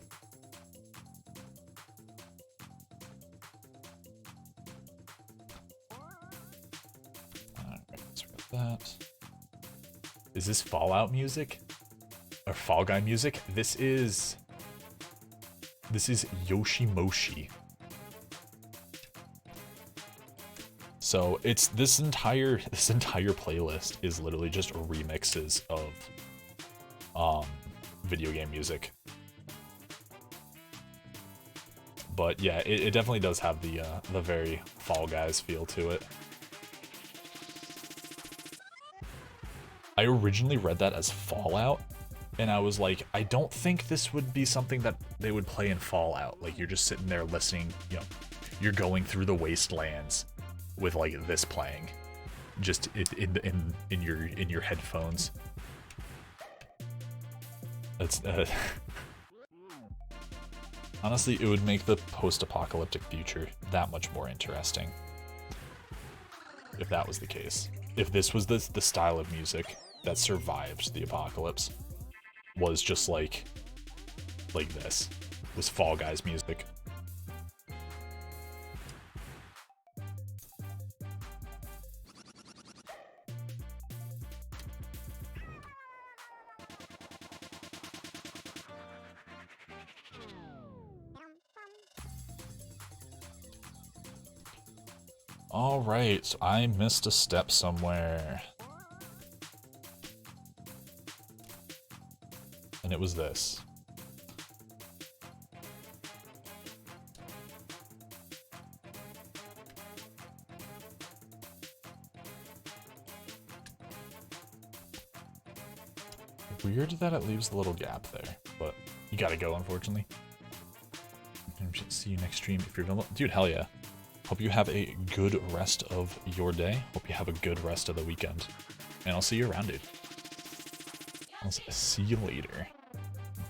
Alright, let's get that. Is this Fallout music? Or Fall Guy music? This is Yoshimoshi. So it's this entire playlist is literally just remixes of video game music. But yeah, it definitely does have the very Fall Guys feel to it. I originally read that as Fallout, and I was like, I don't think this would be something that they would play in Fallout. Like, you're just sitting there listening, you know, you're going through the wastelands with like this playing, just in your headphones. That's honestly, it would make the post-apocalyptic future that much more interesting if that was the case. If this was the style of music that survived the apocalypse, was just like this, was Fall Guys music. Alright, so I missed a step somewhere. And it was this. Weird that it leaves the little gap there, but you gotta go, unfortunately. See you next stream if you're available. Dude, hell yeah. Hope you have a good rest of your day. Hope you have a good rest of the weekend. And I'll see you around, dude. I'll see you later.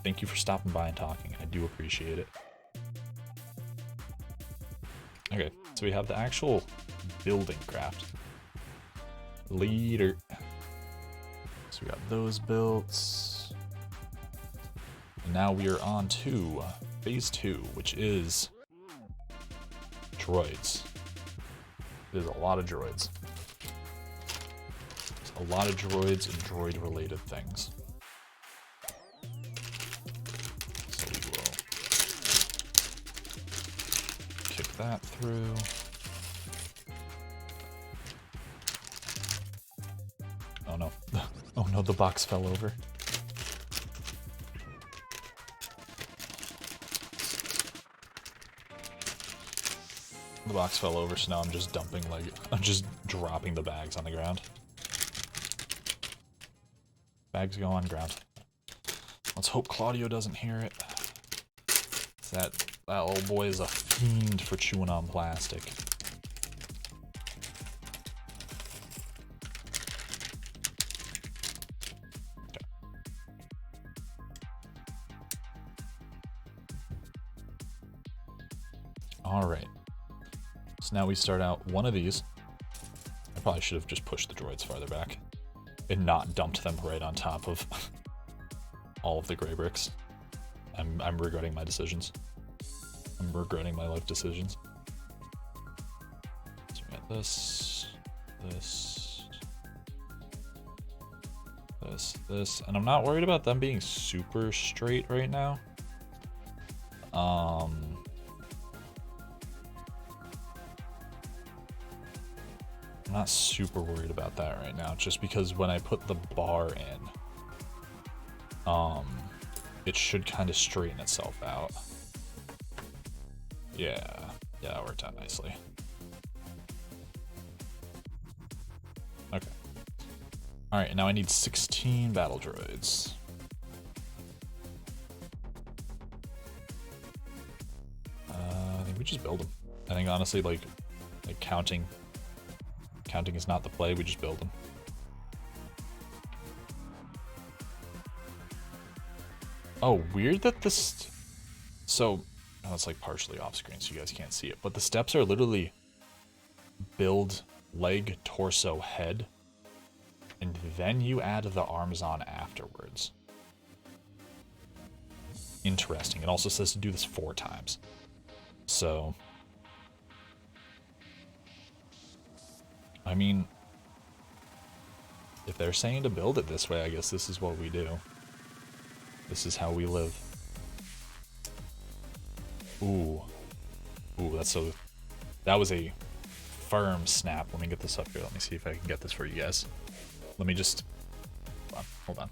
Thank you for stopping by and talking. I do appreciate it. Okay, so we have the actual building craft. Later. So we got those built. And now we are on to phase 2, which is droids. There's a lot of droids. There's a lot of droids and droid related things. So we will kick that through. Oh no. Oh no, the box fell over. The The box fell over, so now I'm just dumping, like, I'm just dropping the bags on the ground. Bags go on ground. Let's hope Claudio doesn't hear it. That little boy is a fiend for chewing on plastic. Okay. Alright. So now we start out one of these. I probably should have just pushed the droids farther back and not dumped them right on top of all of the gray bricks. I'm regretting my decisions. I'm regretting my life decisions. So we got this, this, and I'm not worried about them being super straight right now. I'm not super worried about that right now, just because when I put the bar in, it should kind of straighten itself out. Yeah, that worked out nicely. Okay. Alright, now I need 16 battle droids. I think we just build them. I think honestly, like counting is not the play, we just build them. Oh, weird that this... So, oh, it's like partially off screen so you guys can't see it, but the steps are literally build leg, torso, head, and then you add the arms on afterwards. Interesting. It also says to do this 4 times. So, I mean, if they're saying to build it this way, I guess this is what we do. This is how we live. Ooh. Ooh, that's so... That was a firm snap. Let me get this up here. Let me see if I can get this for you guys. Let me just... Hold on.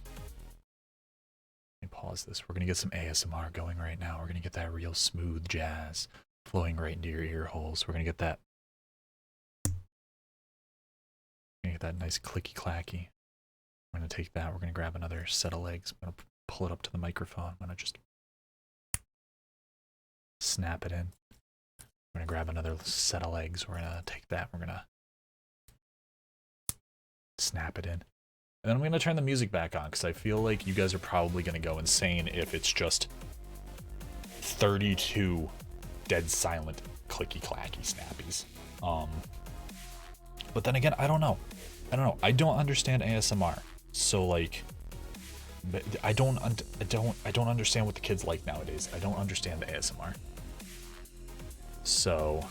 Let me pause this. We're gonna get some ASMR going right now. We're gonna get that real smooth jazz flowing right into your ear holes. We're gonna get that... nice clicky clacky. I'm gonna take that. We're gonna grab another set of legs. I'm gonna pull it up to the microphone. I'm gonna just snap it in. We're gonna grab another set of legs. We're gonna take that. We're gonna snap it in. And then I'm gonna turn the music back on because I feel like you guys are probably gonna go insane if it's just 32 dead silent clicky clacky snappies. But then again, I don't know. I don't understand ASMR. So like, I don't understand what the kids like nowadays. I don't understand the ASMR. So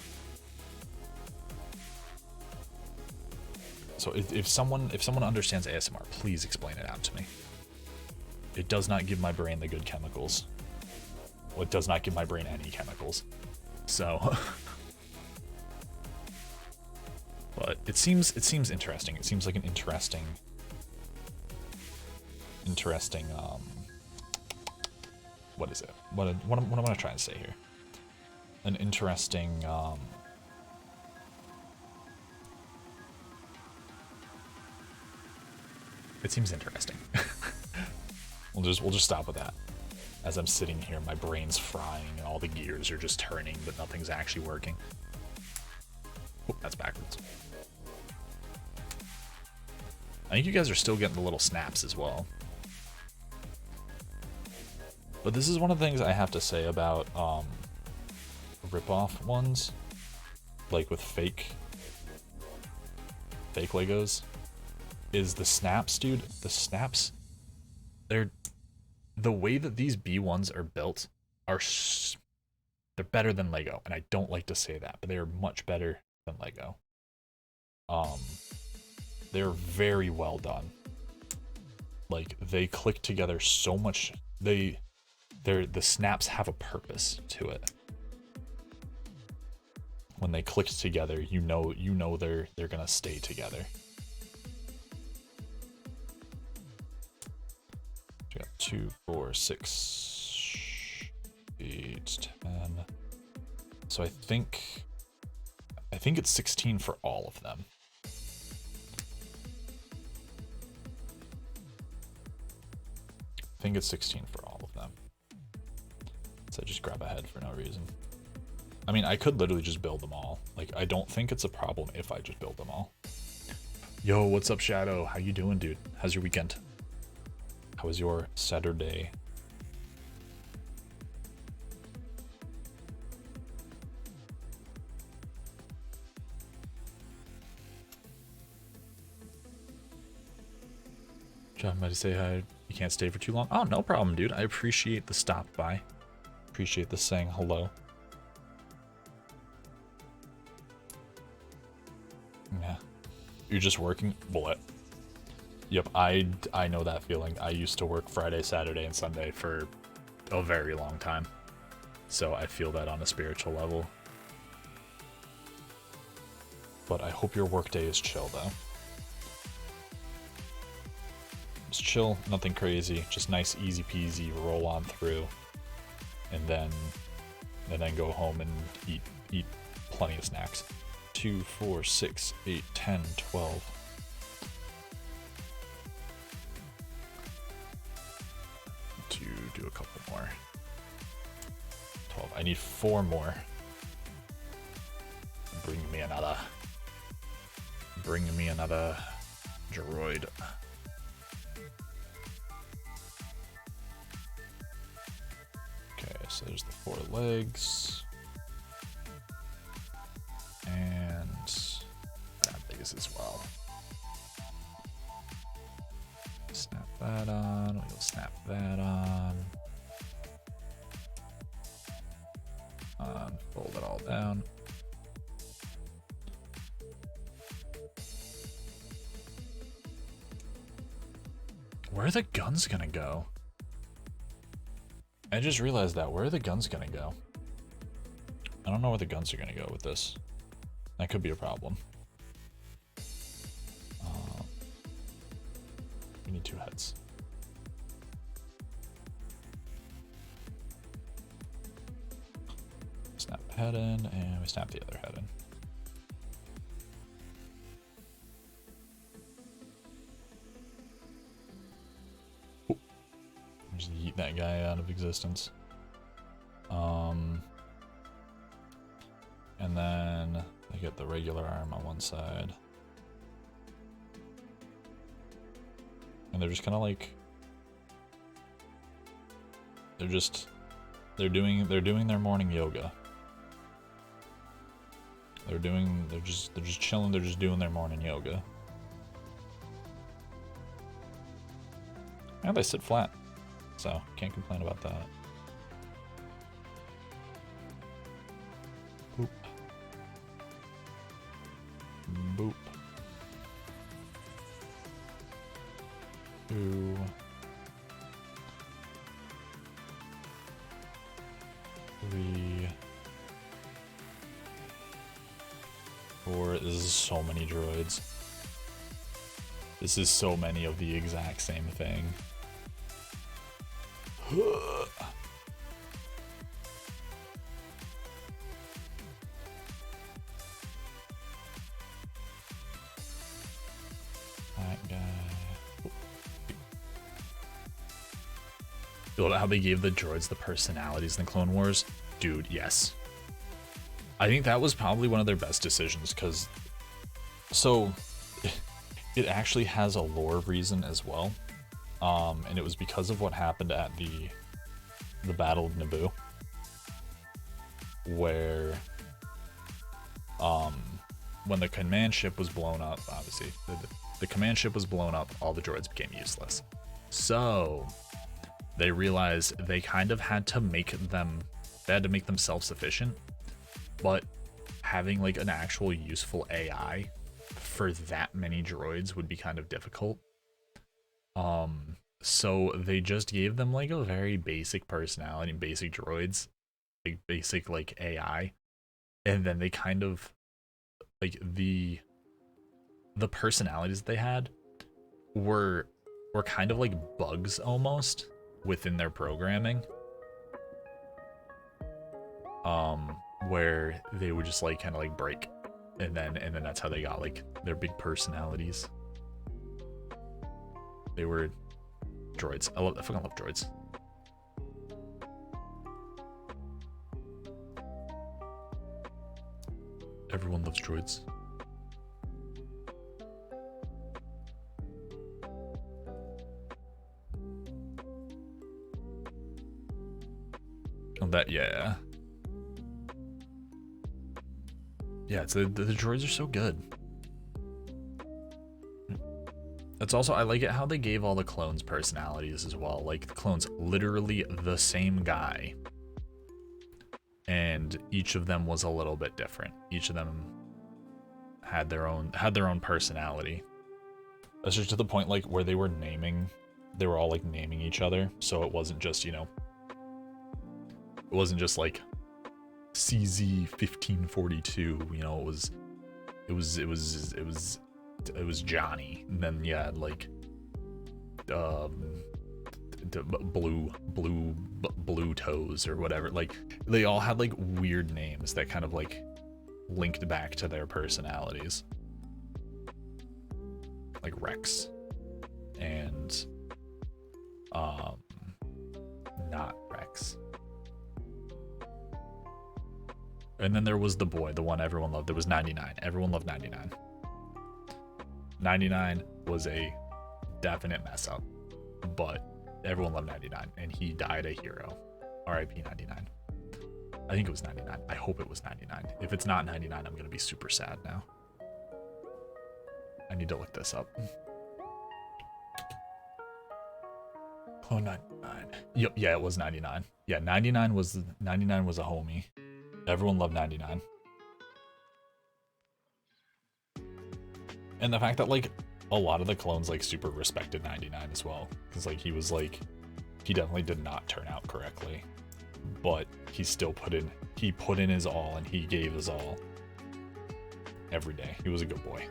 if someone understands ASMR, please explain it out to me. It does not give my brain the good chemicals. Well, it does not give my brain any chemicals. So but it seems interesting. It seems like an interesting what is it? What am I trying to say here? An interesting it seems interesting. we'll just stop with that. As I'm sitting here, my brain's frying and all the gears are just turning, but nothing's actually working. Oh, that's backwards. I think you guys are still getting the little snaps as well. But this is one of the things I have to say about rip-off ones, like with fake Legos, is the snaps, dude. The snaps, the way that these B1s are built they're better than Lego, and I don't like to say that, but they are much better than Lego. They're very well done. Like, they click together so much. The snaps have a purpose to it. When they click together, you know they're gonna stay together. We got 2, 4, 6, 8, 10. So I think think it's 16 for all of them. I think it's 16 for all of them. So just grab a head for no reason. I mean, I could literally just build them all. Like, I don't think it's a problem if I just build them all. Yo, what's up, Shadow? How you doing, dude? How's your weekend? How was your Saturday? John, might say hi. You can't stay for too long. Oh, no problem, dude. I appreciate the stop by. Appreciate the saying hello. Yeah. You're just working? Bullet. Yep, I know that feeling. I used to work Friday, Saturday, and Sunday for a very long time. So I feel that on a spiritual level. But I hope your workday is chill, though. Just chill, nothing crazy, just nice, easy peasy, roll on through, and then go home and eat plenty of snacks. 2, 4, 6, 8, 10, 12. To do a couple more. 12. I need 4 more. Bring me another droid. So there's the 4 legs. And that base as well. Snap that on. We'll snap that on. Fold it all down. Where are the guns gonna go? I just realized that. Where are the guns gonna go? I don't know where the guns are gonna go with this. That could be a problem. We need 2 heads. Snap head in, and we snap the other head in. Just yeet that guy out of existence. And then I get the regular arm on one side. And they're just kind of like they're doing their morning yoga. They're just chilling, they're just doing their morning yoga. And they sit flat. So can't complain about that. Boop. Boop. 2. 3. 4. This is so many droids. This is so many of the exact same thing. That guy. Feel about how they gave the droids the personalities in the Clone Wars? Dude, yes. I think that was probably one of their best decisions, because so it actually has a lore reason as well. And it was because of what happened at the Battle of Naboo, where when the command ship was blown up, obviously the command ship was blown up, all the droids became useless. So they realized they kind of had to make them self-sufficient, but having like an actual useful AI for that many droids would be kind of difficult. So they just gave them like a very basic personality and basic droids, like basic like AI, and then they kind of like the personalities they had were kind of like bugs almost within their programming, where they would just like kind of like break and then that's how they got like their big personalities. They were droids. I fucking love droids. Everyone loves droids. Oh, that, yeah. Yeah, it's the droids are so good. It's also, I like it how they gave all the clones personalities as well. Like, the clones, literally the same guy. And each of them was a little bit different. Each of them had their own personality. That's just to the point, like, where they were all, like, naming each other. So it wasn't just, you know, it wasn't just, like, CZ1542, you know, it was Johnny, and then yeah, like blue toes or whatever. Like they all had like weird names that kind of like linked back to their personalities, like Rex and not Rex. And then there was the boy, the one everyone loved. There was 99. Everyone loved 99. 99 was a definite mess up, but everyone loved 99, and he died a hero. R.I.P. 99. I think it was 99. I hope it was 99. If it's not 99, I'm gonna be super sad now. I need to look this up. Oh, 99. Yep, yeah, it was 99. Yeah, 99 was a homie. Everyone loved 99. And the fact that like a lot of the clones like super respected 99 as well, because like he definitely did not turn out correctly, but he put in his all, and he gave his all every day. He was a good boy.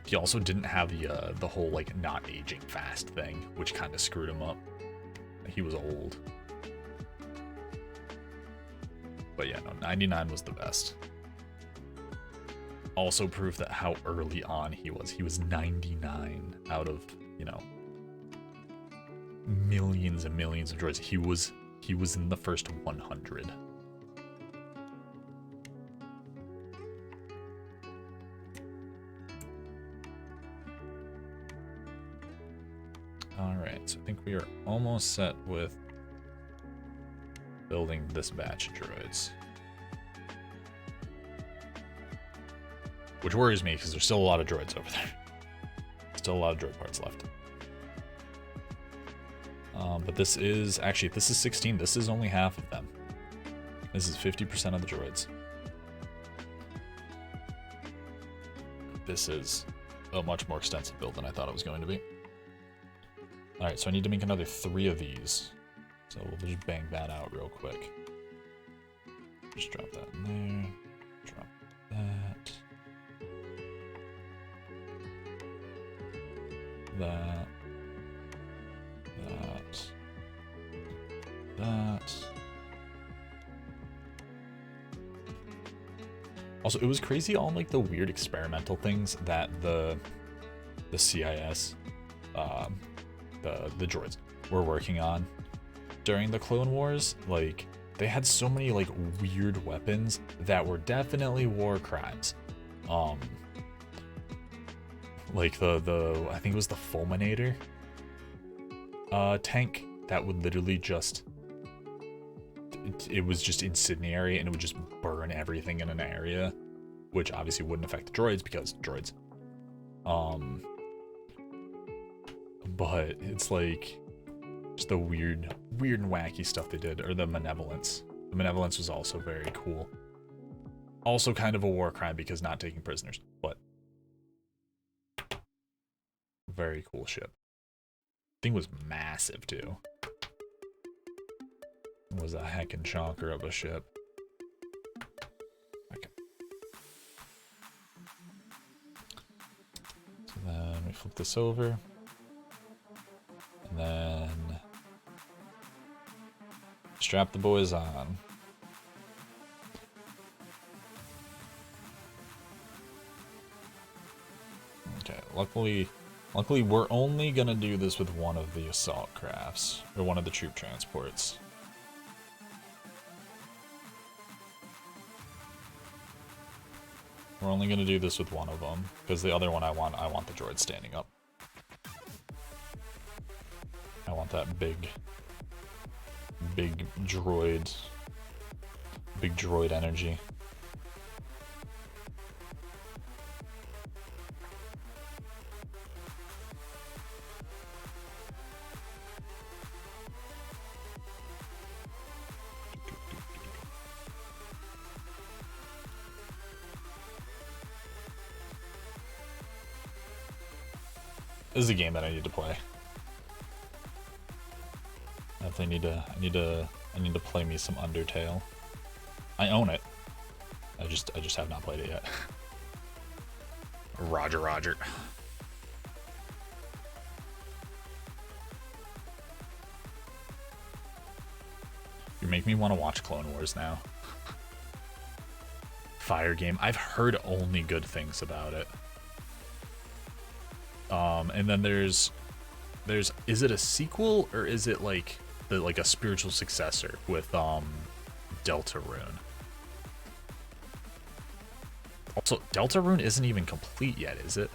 He also didn't have the whole like not aging fast thing, which kind of screwed him up. He was old. But yeah, no, 99 was the best. Also proof that how early on he was. He was 99 out of, you know, millions and millions of droids. He was in the first 100. Alright, so I think we are almost set with building this batch of droids. Which worries me, because there's still a lot of droids over there. Still a lot of droid parts left. But this is, actually, if this is 16, this is only half of them. This is 50% of the droids. This is a much more extensive build than I thought it was going to be. Alright, so I need to make another 3 of these. So we'll just bang that out real quick. Just drop that in there. Drop that. That. Also, it was crazy all like the weird experimental things that the CIS, the droids were working on during the Clone Wars. Like, they had so many like weird weapons that were definitely war crimes. Like the I think it was the Fulminator tank that would literally just, it was just incendiary, and it would just burn everything in an area, which obviously wouldn't affect the droids because droids. But it's like just the weird and wacky stuff they did. Or the Malevolence. The Malevolence was also very cool. Also kind of a war crime because not taking prisoners, but very cool ship. Thing was massive too. It was a heckin' chonker of a ship. Okay. So then we flip this over. And then strap the boys on. Okay, luckily we're only gonna do this with one of the assault crafts, or one of the troop transports. We're only gonna do this with one of them, because the other one I want the droid standing up. I want that big droid energy. This is a game that I need to play. I need to play me some Undertale. I own it. I just have not played it yet. Roger. You make me want to watch Clone Wars now. Fire game. I've heard only good things about it. And then there's is it a sequel or is it like a spiritual successor with Deltarune? Also, Deltarune isn't even complete yet, is it?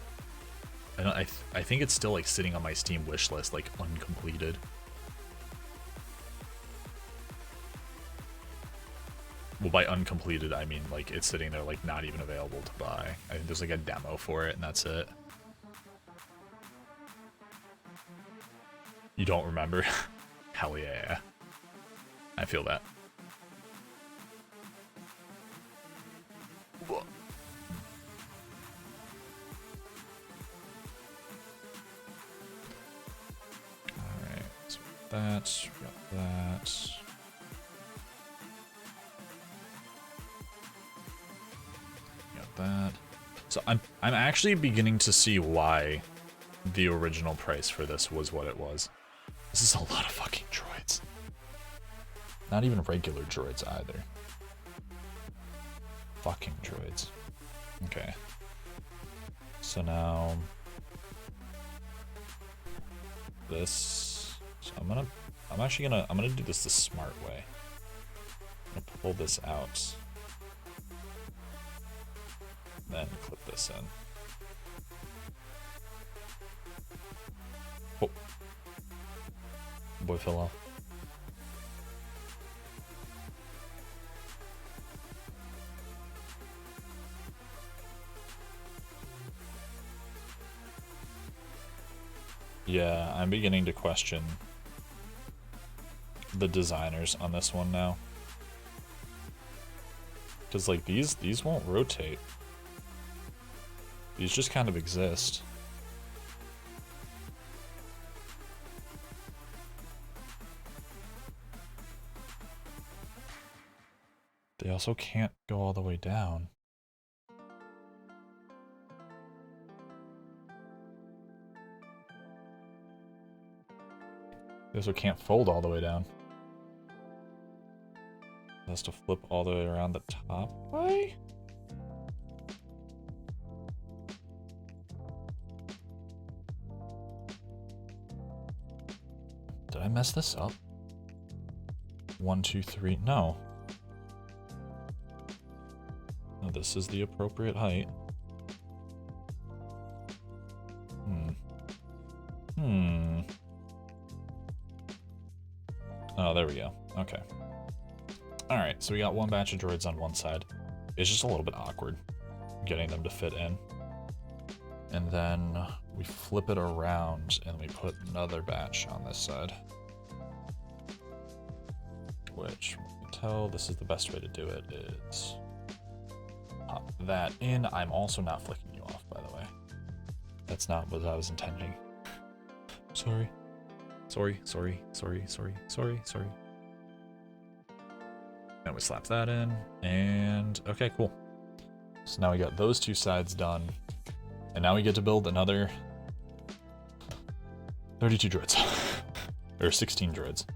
I think it's still like sitting on my Steam wish list, like uncompleted. Well, by uncompleted, I mean like it's sitting there like not even available to buy. I think there's like a demo for it and that's it. You don't remember? Hell yeah. I feel that. Alright, so we got that. Got that. So I'm actually beginning to see why the original price for this was what it was. This is a lot of fucking droids. Not even regular droids either. Fucking droids. Okay. So now this. So I'm gonna do this the smart way. I'm gonna pull this out. Then clip this in. Oh. Boy fell off. Yeah, I'm beginning to question the designers on this one now. Because like these won't rotate. These just kind of exist. They also can't go all the way down. They also can't fold all the way down. It has to flip all the way around the top way? Did I mess this up? 1, 2, 3. No. No, this is the appropriate height. Oh, there we go. Okay. Alright, so we got one batch of droids on one side. It's just a little bit awkward getting them to fit in. And then we flip it around and we put another batch on this side. Which, we can tell this is the best way to do it is pop that in. I'm also not flicking you off, by the way. That's not what I was intending. Sorry. Sorry. Then we slap that in, and okay, cool. So now we got those two sides done, and now we get to build another 32 droids, or 16 droids.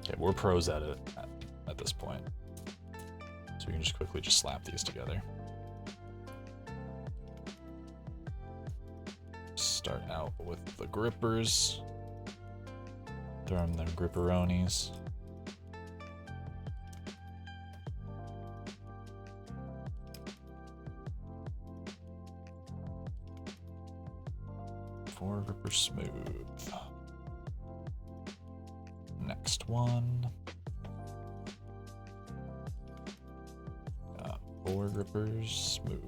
Okay, we're pros at it at this point. So we can just quickly slap these together. Start out with the grippers. Throw them their gripperonis. Four gripper smooth. Next one. Got four grippers smooth.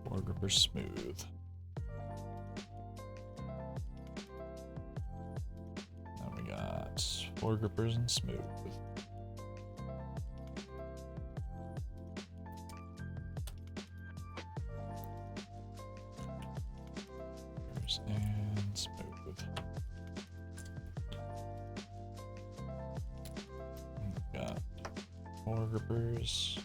Four grippers smooth. Then we got four grippers and smooth. And smooth. Got four grippers.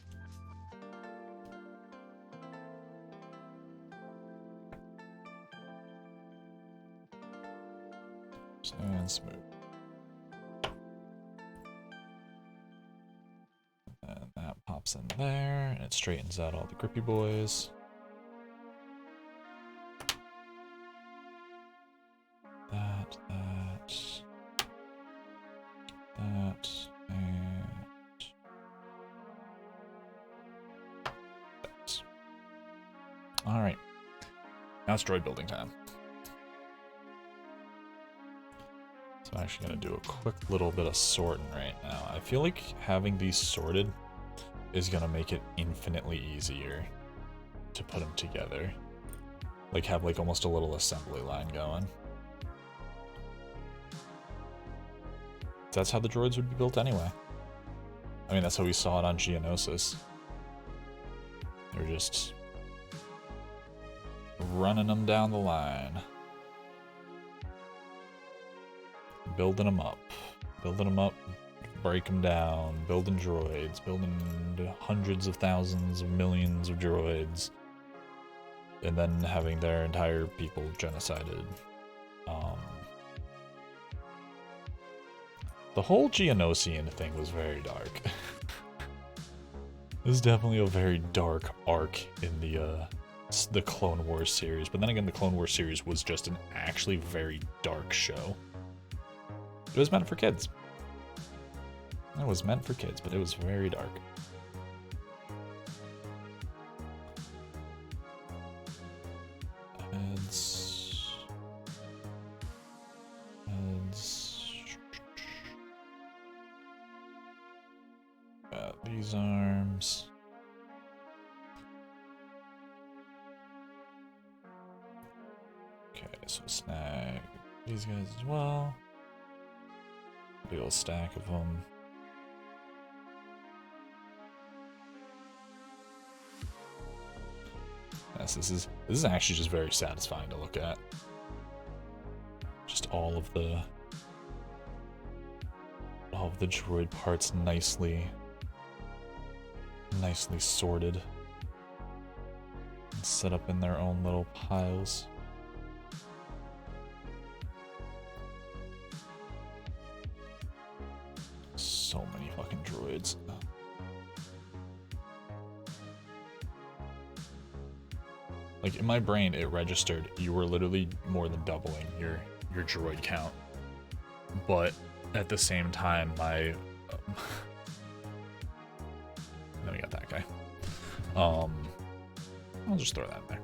And smooth. And that pops in there, and it straightens out all the grippy boys. That, and that. Alright. Now it's droid building time. So I'm actually going to do a quick little bit of sorting right now. I feel like having these sorted is going to make it infinitely easier to put them together. Like have like almost a little assembly line going. That's how the droids would be built anyway. I mean, that's how we saw it on Geonosis. They're just running them down the line. Building them up, break them down, building droids, building hundreds of thousands of millions of droids, and then having their entire people genocided. The whole Geonosian thing was very dark. This is definitely a very dark arc in the Clone Wars series, but then again, the Clone Wars series was just an actually very dark show. It was meant for kids. It was meant for kids, but it was very dark. Heads. Got these arms. Okay, so snag these guys as well. Big old stack of them. Yes, this is actually just very satisfying to look at. Just all of the droid parts nicely sorted and set up in their own little piles. So many fucking droids. Like in my brain, it registered you were literally more than doubling your droid count, but at the same time, my then we got that guy. I'll just throw that in there.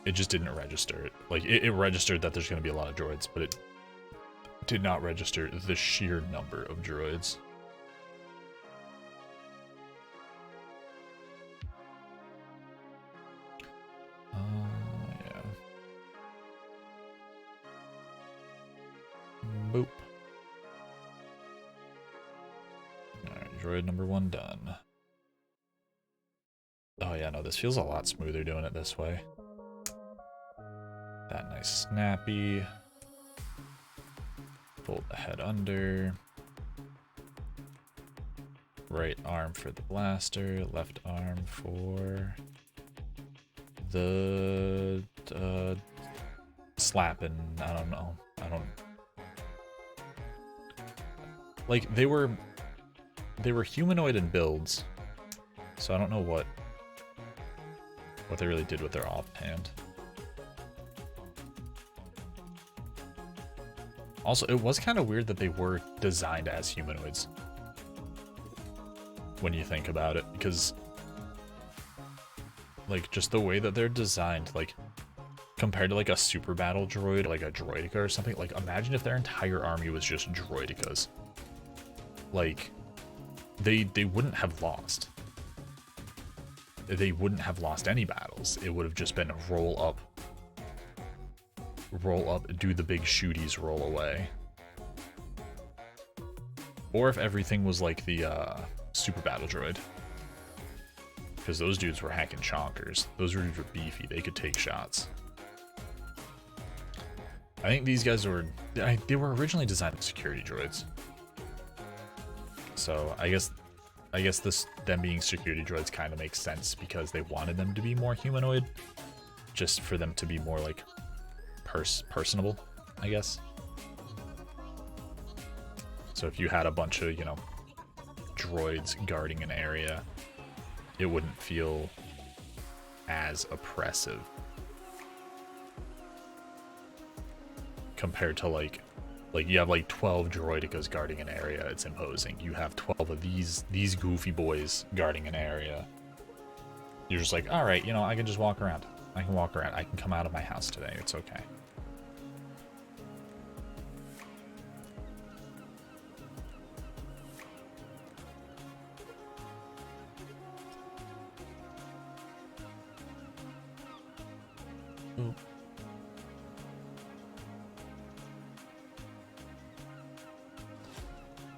It just didn't register it. Like it registered that there's gonna be a lot of droids, but it did not register the sheer number of droids. Yeah. Boop. Alright, droid number 1 done. Oh yeah, no, this feels a lot smoother doing it this way. That nice snappy. Fold the head under. Right arm for the blaster, left arm for the slapping. I don't know. Like they were humanoid in builds, So I don't know what they really did with their offhand. Also, it was kind of weird that they were designed as humanoids. When you think about it, because like just the way that they're designed, like compared to like a super battle droid, like a droideka or something, like imagine if their entire army was just droidekas. Like they wouldn't have lost. They wouldn't have lost any battles. It would have just been roll up, do the big shooties, roll away. Or if everything was like the super battle droid. Because those dudes were hacking chonkers. Those dudes were beefy. They could take shots. I think these guys were... they were originally designed as security droids. So I guess them being security droids kind of makes sense because they wanted them to be more humanoid. Just for them to be more like personable, I guess. So if you had a bunch of, you know, droids guarding an area, it wouldn't feel as oppressive compared to like you have like 12 droidekas guarding an area. It's imposing. You have 12 of these goofy boys guarding an area. You're just like, all right, you know, I can just walk around. I can walk around. I can come out of my house today. It's okay. Ooh.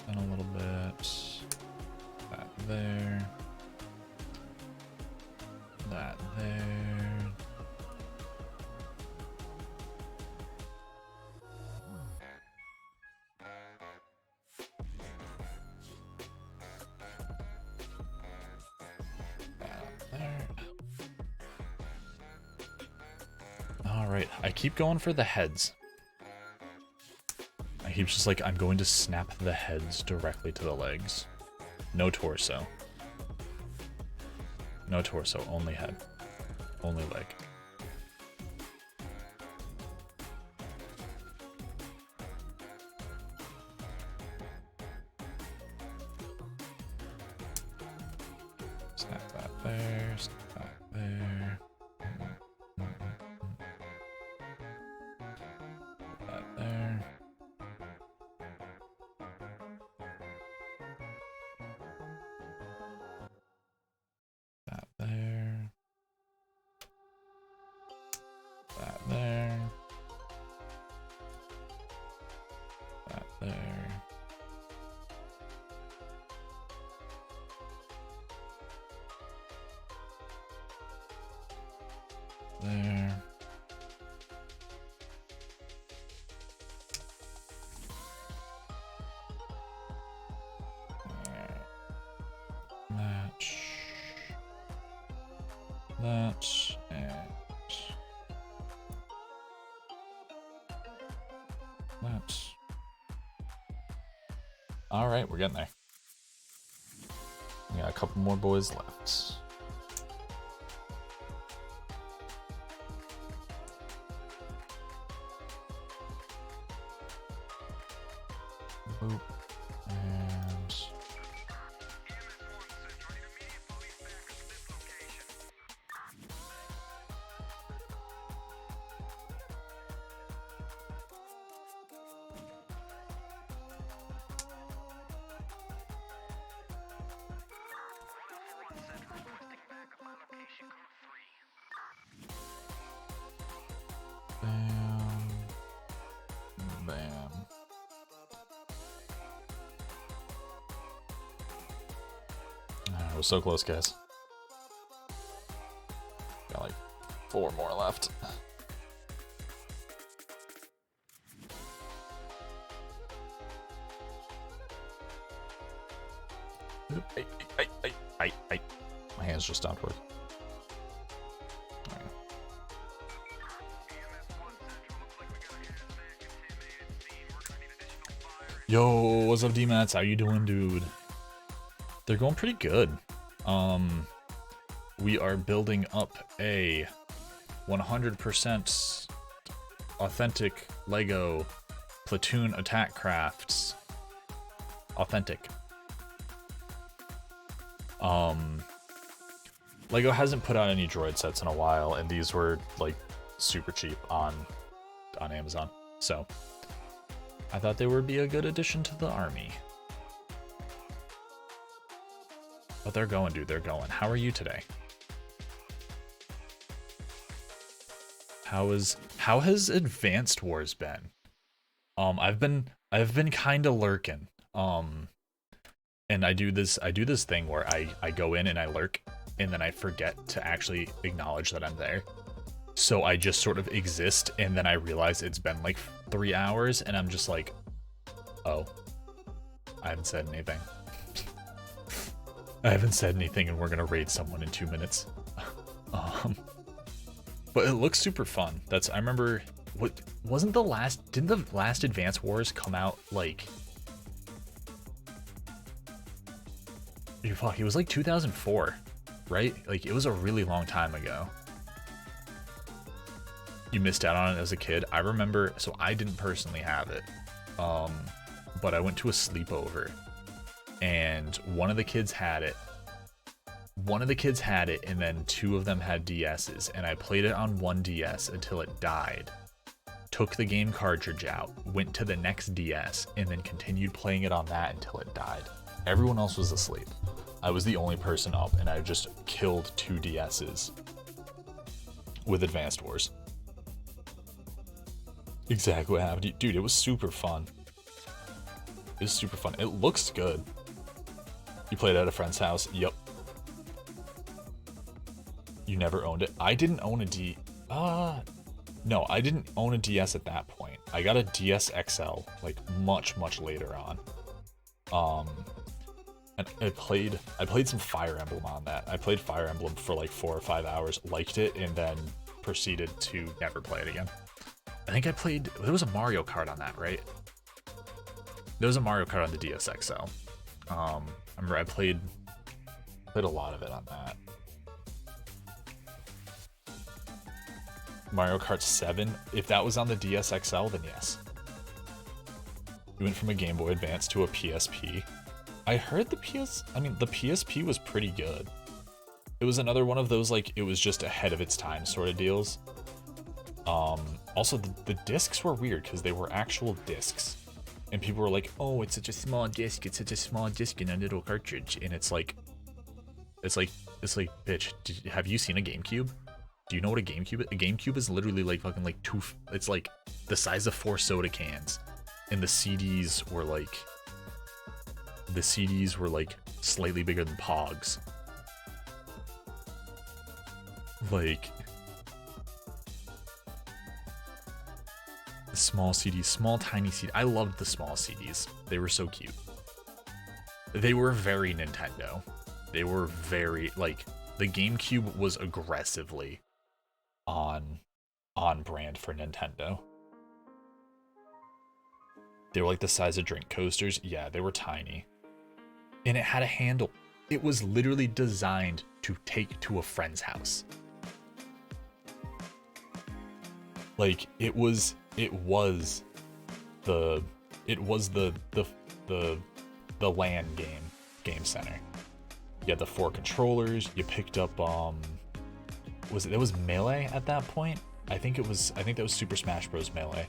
And a little bit. That there. That there. That there. Alright, I keep going for the heads. I keep just like, I'm going to snap the heads directly to the legs. No torso. No torso, only head. Only leg. Snap that there, snap that there. That there. That there. That there. That there. There. Match. That and that. All right, we're getting there. We got a couple more boys left. Boop. And bam. Bam. Alright, we're so close, guys. Got like 4 more left. Ay. My hands just stopped working. Alright. Yo, what's up, D-Mats? How you doing, dude? They're going pretty good. We are building up a 100% authentic Lego platoon attack crafts. Authentic. Lego hasn't put out any droid sets in a while, and these were like super cheap on Amazon. So I thought they would be a good addition to the army. But they're going, dude. They're going. How are you today? How has Advanced Wars been? I've been kind of lurking. And I do this thing where I go in and I lurk, and then I forget to actually acknowledge that I'm there. So I just sort of exist, and then I realize it's been like 3 hours, and I'm just like, oh, I haven't said anything. I haven't said anything, and we're gonna raid someone in 2 minutes. But it looks super fun. I remember, didn't the last Advance Wars come out like, fuck, it was like 2004, right? Like, it was a really long time ago. You missed out on it as a kid. I remember, so I didn't personally have it, but I went to a sleepover, and one of the kids had it, and then 2 of them had DSs, and I played it on one DS until it died, took the game cartridge out, went to the next DS, and then continued playing it on that until it died. Everyone else was asleep. I was the only person up, and I just killed 2 DSs with Advanced Wars. Exactly what happened. Dude, it was super fun. It was super fun. It looks good. You played at a friend's house? Yep. You never owned it? I didn't own a no, I didn't own a DS at that point. I got a DS XL, like, much, much later on. And I played some Fire Emblem on that. I played Fire Emblem for like 4 or 5 hours, liked it, and then proceeded to never play it again. I think there was a Mario Kart on that, right? There was a Mario Kart on the DS XL. I remember I played a lot of it on that. Mario Kart 7, if that was on the DS XL, then yes. We went from a Game Boy Advance to a PSP. I heard the PSP was pretty good. It was another one of those, like, it was just ahead of its time sort of deals. Also, the discs were weird because they were actual discs. And people were like, oh, it's such a small disc, in a little cartridge. And it's like, bitch, have you seen a GameCube? Do you know what a GameCube is? A GameCube is literally like fucking like it's like the size of 4 soda cans. And the CDs were like slightly bigger than Pogs. Like, small CDs, small tiny CDs. I loved the small CDs. They were so cute. They were very Nintendo. They were very, like, the GameCube was aggressively on brand for Nintendo. They were like the size of drink coasters. Yeah, they were tiny. And it had a handle. It was literally designed to take to a friend's house. Like, it was the LAN game center. You had the 4 controllers. You picked up that was Melee at that point? I think that was Super Smash Bros. Melee.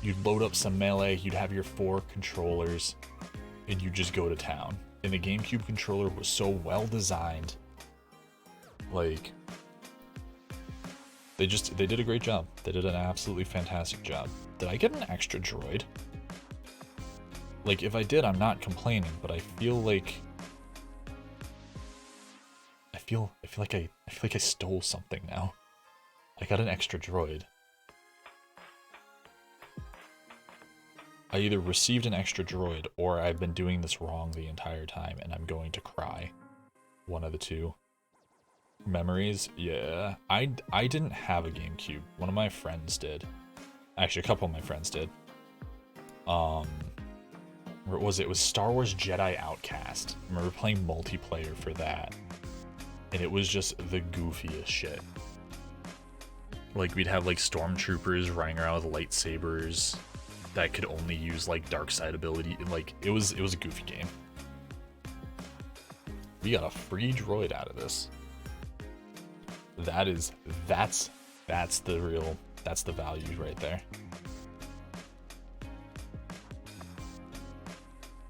You'd load up some Melee, you'd have your 4 controllers, and you just go to town. And the GameCube controller was so well designed. Like, they did a great job. They did an absolutely fantastic job. Did I get an extra droid? Like, if I did, I'm not complaining, but I feel like I stole something now. I got an extra droid. I either received an extra droid or I've been doing this wrong the entire time and I'm going to cry. One of the two. Memories? Yeah. I didn't have a GameCube. One of my friends did. Actually, a couple of my friends did. Or was it? It was Star Wars Jedi Outcast. I remember playing multiplayer for that. And it was just the goofiest shit. Like, we'd have, like, stormtroopers running around with lightsabers that could only use, like, dark side ability. Like, it was a goofy game. We got a free droid out of this. That's the value right there.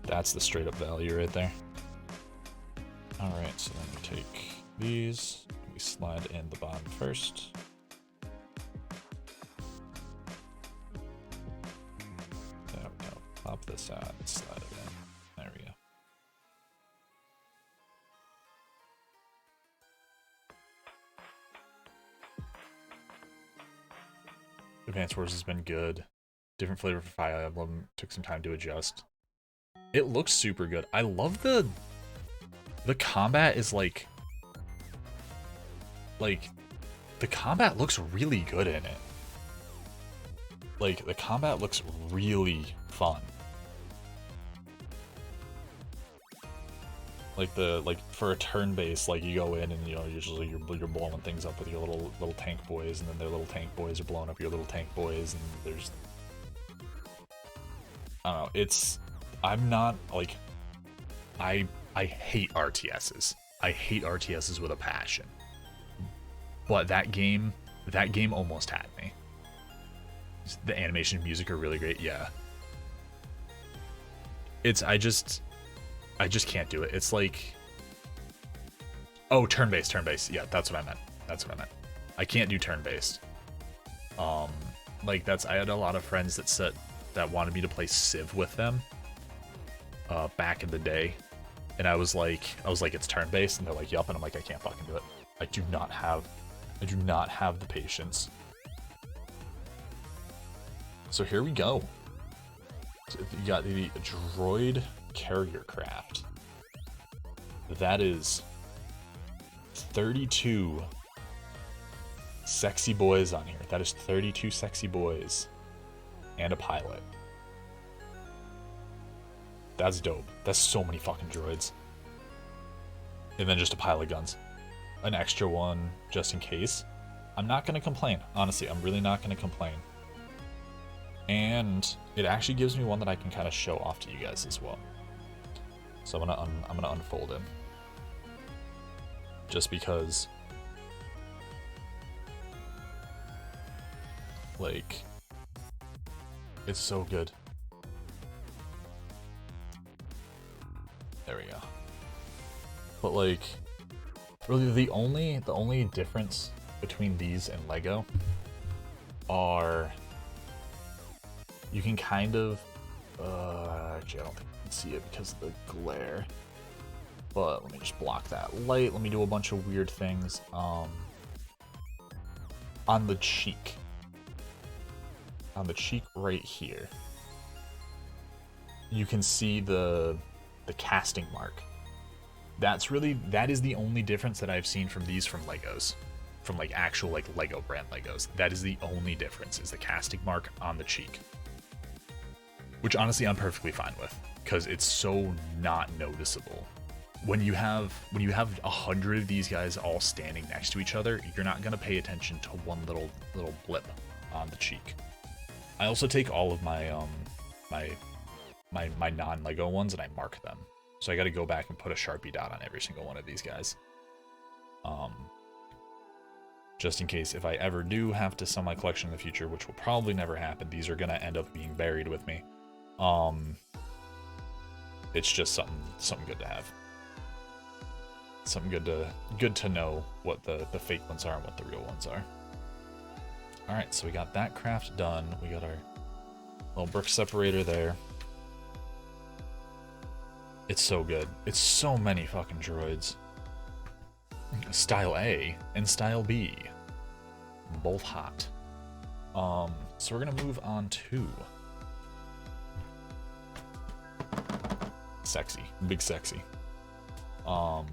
That's the straight up value right there. Alright, so then we take these, we slide in the bottom first. There we go. Pop this out and slide it in. There we go. Advance Wars has been good. Different flavor for Fire Emblem. Took some time to adjust. It looks super good. I love the combat is like the combat looks really good in it. Like, the combat looks really fun. Like for a turn-based, like, you go in and, you know, usually you're blowing things up with your little tank boys, and then their little tank boys are blowing up your little tank boys, and there's, I don't know, I'm not, like, I hate RTSs. I hate RTSs with a passion. But that game almost had me. The animation and music are really great, yeah. I just can't do it. It's like, oh, turn-based. Yeah, that's what I meant. I can't do turn-based. Like, I had a lot of friends that wanted me to play Civ with them back in the day, and I was like, it's turn-based, and they're like, yup, and I'm like, I can't fucking do it. I do not have the patience. So here we go. So you got the droid carrier craft. That is 32 sexy boys on here. That is 32 sexy boys and a pilot. That's dope. That's so many fucking droids. And then just a pile of guns. An extra one just in case. I'm not gonna complain. Honestly, I'm really not gonna complain. And it actually gives me one that I can kind of show off to you guys as well. So I'm gonna unfold him. Just because, like, it's so good. There we go. But, like, really the only difference between these and Lego are, you can kind of, actually I don't think you can see it because of the glare, but let me just block that light. Let me do a bunch of weird things. On the cheek right here, you can see the casting mark. That is the only difference that I've seen from these from Legos, from like actual like Lego brand Legos. That is the only difference, is the casting mark on the cheek. Which honestly I'm perfectly fine with, because it's so not noticeable. When you have 100 of these guys all standing next to each other, you're not gonna pay attention to one little blip on the cheek. I also take all of my my non-Lego ones and I mark them. So I got to go back and put a Sharpie dot on every single one of these guys. Just in case if I ever do have to sell my collection in the future, which will probably never happen, these are going to end up being buried with me. It's just something good to have. Something good to know what the fake ones are and what the real ones are. Alright, so we got that craft done. We got our little brick separator there. It's so good. It's so many fucking droids. Style A and Style B. Both hot. So we're gonna move on to sexy. Big sexy. I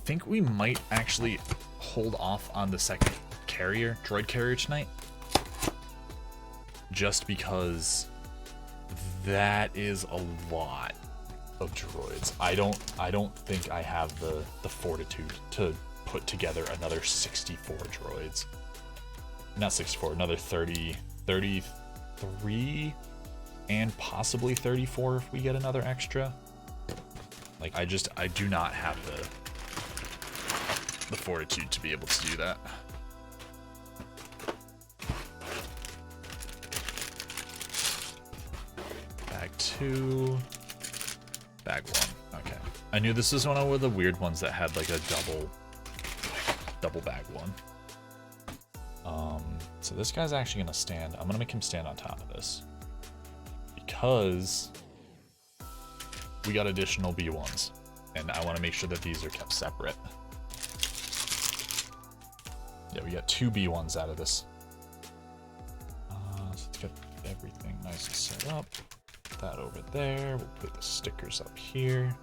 think we might actually hold off on the second droid carrier tonight. just because that is a lot of droids. I don't think I have the fortitude to put together another 64 droids. Not 64, another 30, 33, and possibly 34 if we get another extra. Like, I do not have the fortitude to be able to do that. Bag 2, bag 1. Okay. I knew this was one of the weird ones that had like a double bag one. So this guy's actually gonna stand. I'm gonna make him stand on top of this because we got additional B1s, and I want to make sure that these are kept separate. Yeah, we got 2 B1s out of this. So let's get everything nice and set up. Put that over there. We'll put the stickers up here.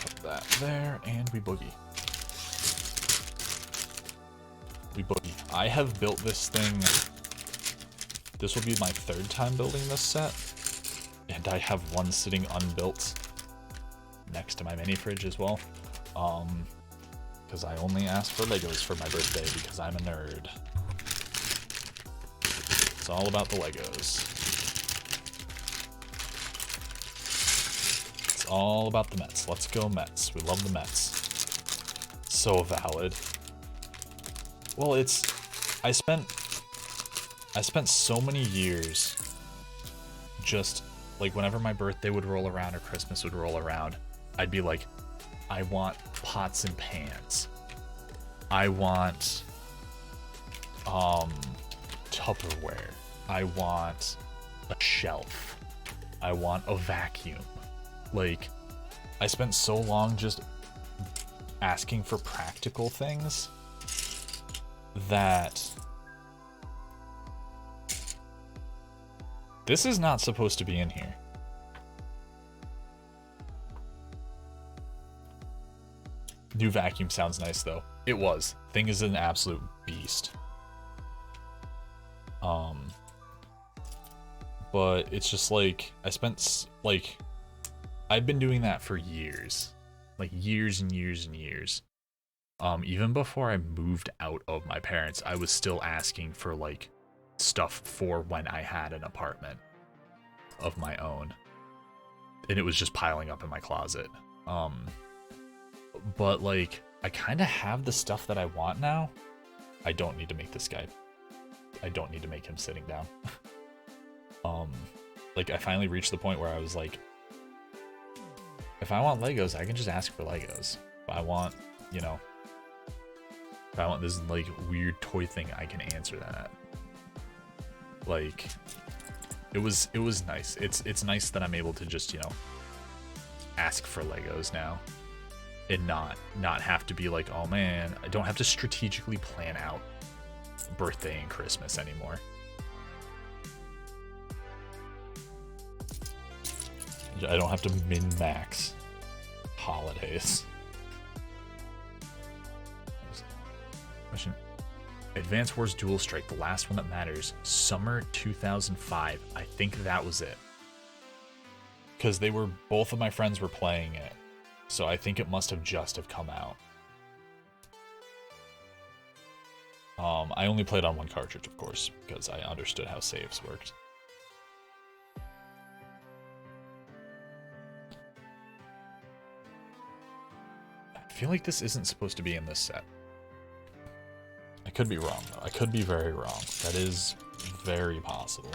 Put that there, and we boogie. We boogie. I have built this thing. This will be my 3rd time building this set, and I have one sitting unbuilt next to my mini fridge as well. Because I only asked for Legos for my birthday because I'm a nerd. It's all about the Legos. It's all about the Mets. Let's go Mets. We love the Mets. So valid. Well, I spent so many years just like whenever my birthday would roll around or Christmas would roll around, I'd be like, I want pots and pans. I want Tupperware. I want a shelf. I want a vacuum. Like, I spent so long just asking for practical things that this is not supposed to be in here. New vacuum sounds nice though. It was. Thing is an absolute beast. But it's just like I've been doing that for years. Like years and years and years. Even before I moved out of my parents, I was still asking for like stuff for when I had an apartment of my own. And it was just piling up in my closet. But like I kind of have the stuff that I want now. I don't need to make this guy. I don't need to make him sitting down. Like I finally reached the point where I was like, if I want Legos, I can just ask for Legos. If I want, you know, if I want this like weird toy thing, I can answer that. Like, it was nice. It's nice that I'm able to just, you know, ask for Legos now, and not have to be like, oh man, I don't have to strategically plan out birthday and Christmas anymore. I don't have to min-max holidays. Question. Advance Wars Dual Strike, the last one that matters. Summer 2005. I think that was it. Because both of my friends were playing it. So I think it must have just have come out. I only played on one cartridge, of course, because I understood how saves worked. I feel like this isn't supposed to be in this set. I could be wrong, though. I could be very wrong. That is very possible.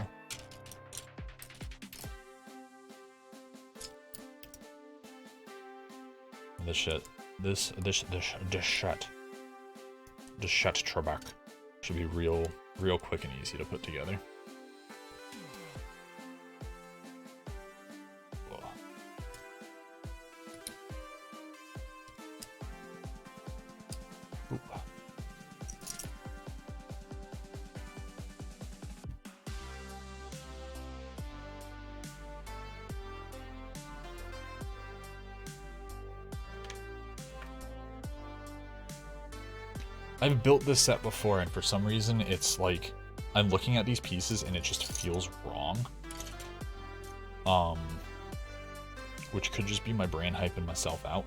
This shit Trebek should be real quick and easy to put together. Oop. I've built this set before, and for some reason it's like I'm looking at these pieces and it just feels wrong. Which could just be my brain hyping myself out.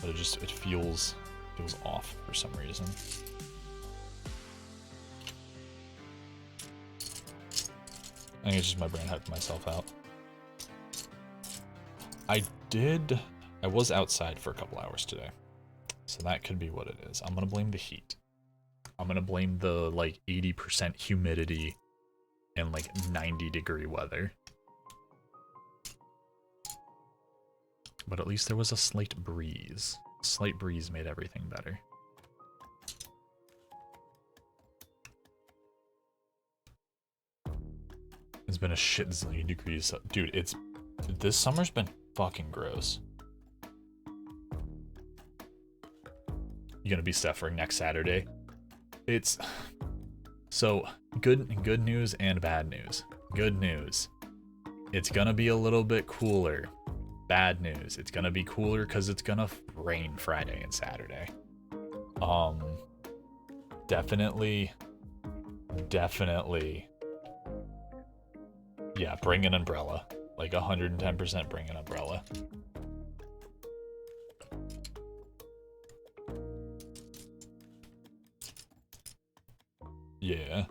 But it feels off for some reason. I think it's just my brain hyping myself out. I was outside for a couple hours today. So that could be what it is. I'm gonna blame the heat. I'm gonna blame the like 80% humidity and like 90-degree weather. But at least there was a slight breeze. A slight breeze made everything better. It's been a shit zillion degrees. Dude, this summer's been fucking gross. You gonna be suffering next Saturday? So good news and bad news. Good news, it's gonna be a little bit cooler. Bad news, it's gonna be cooler because it's gonna rain Friday and Saturday. Definitely. Yeah, bring an umbrella. Like 110% bring an umbrella. Yeah.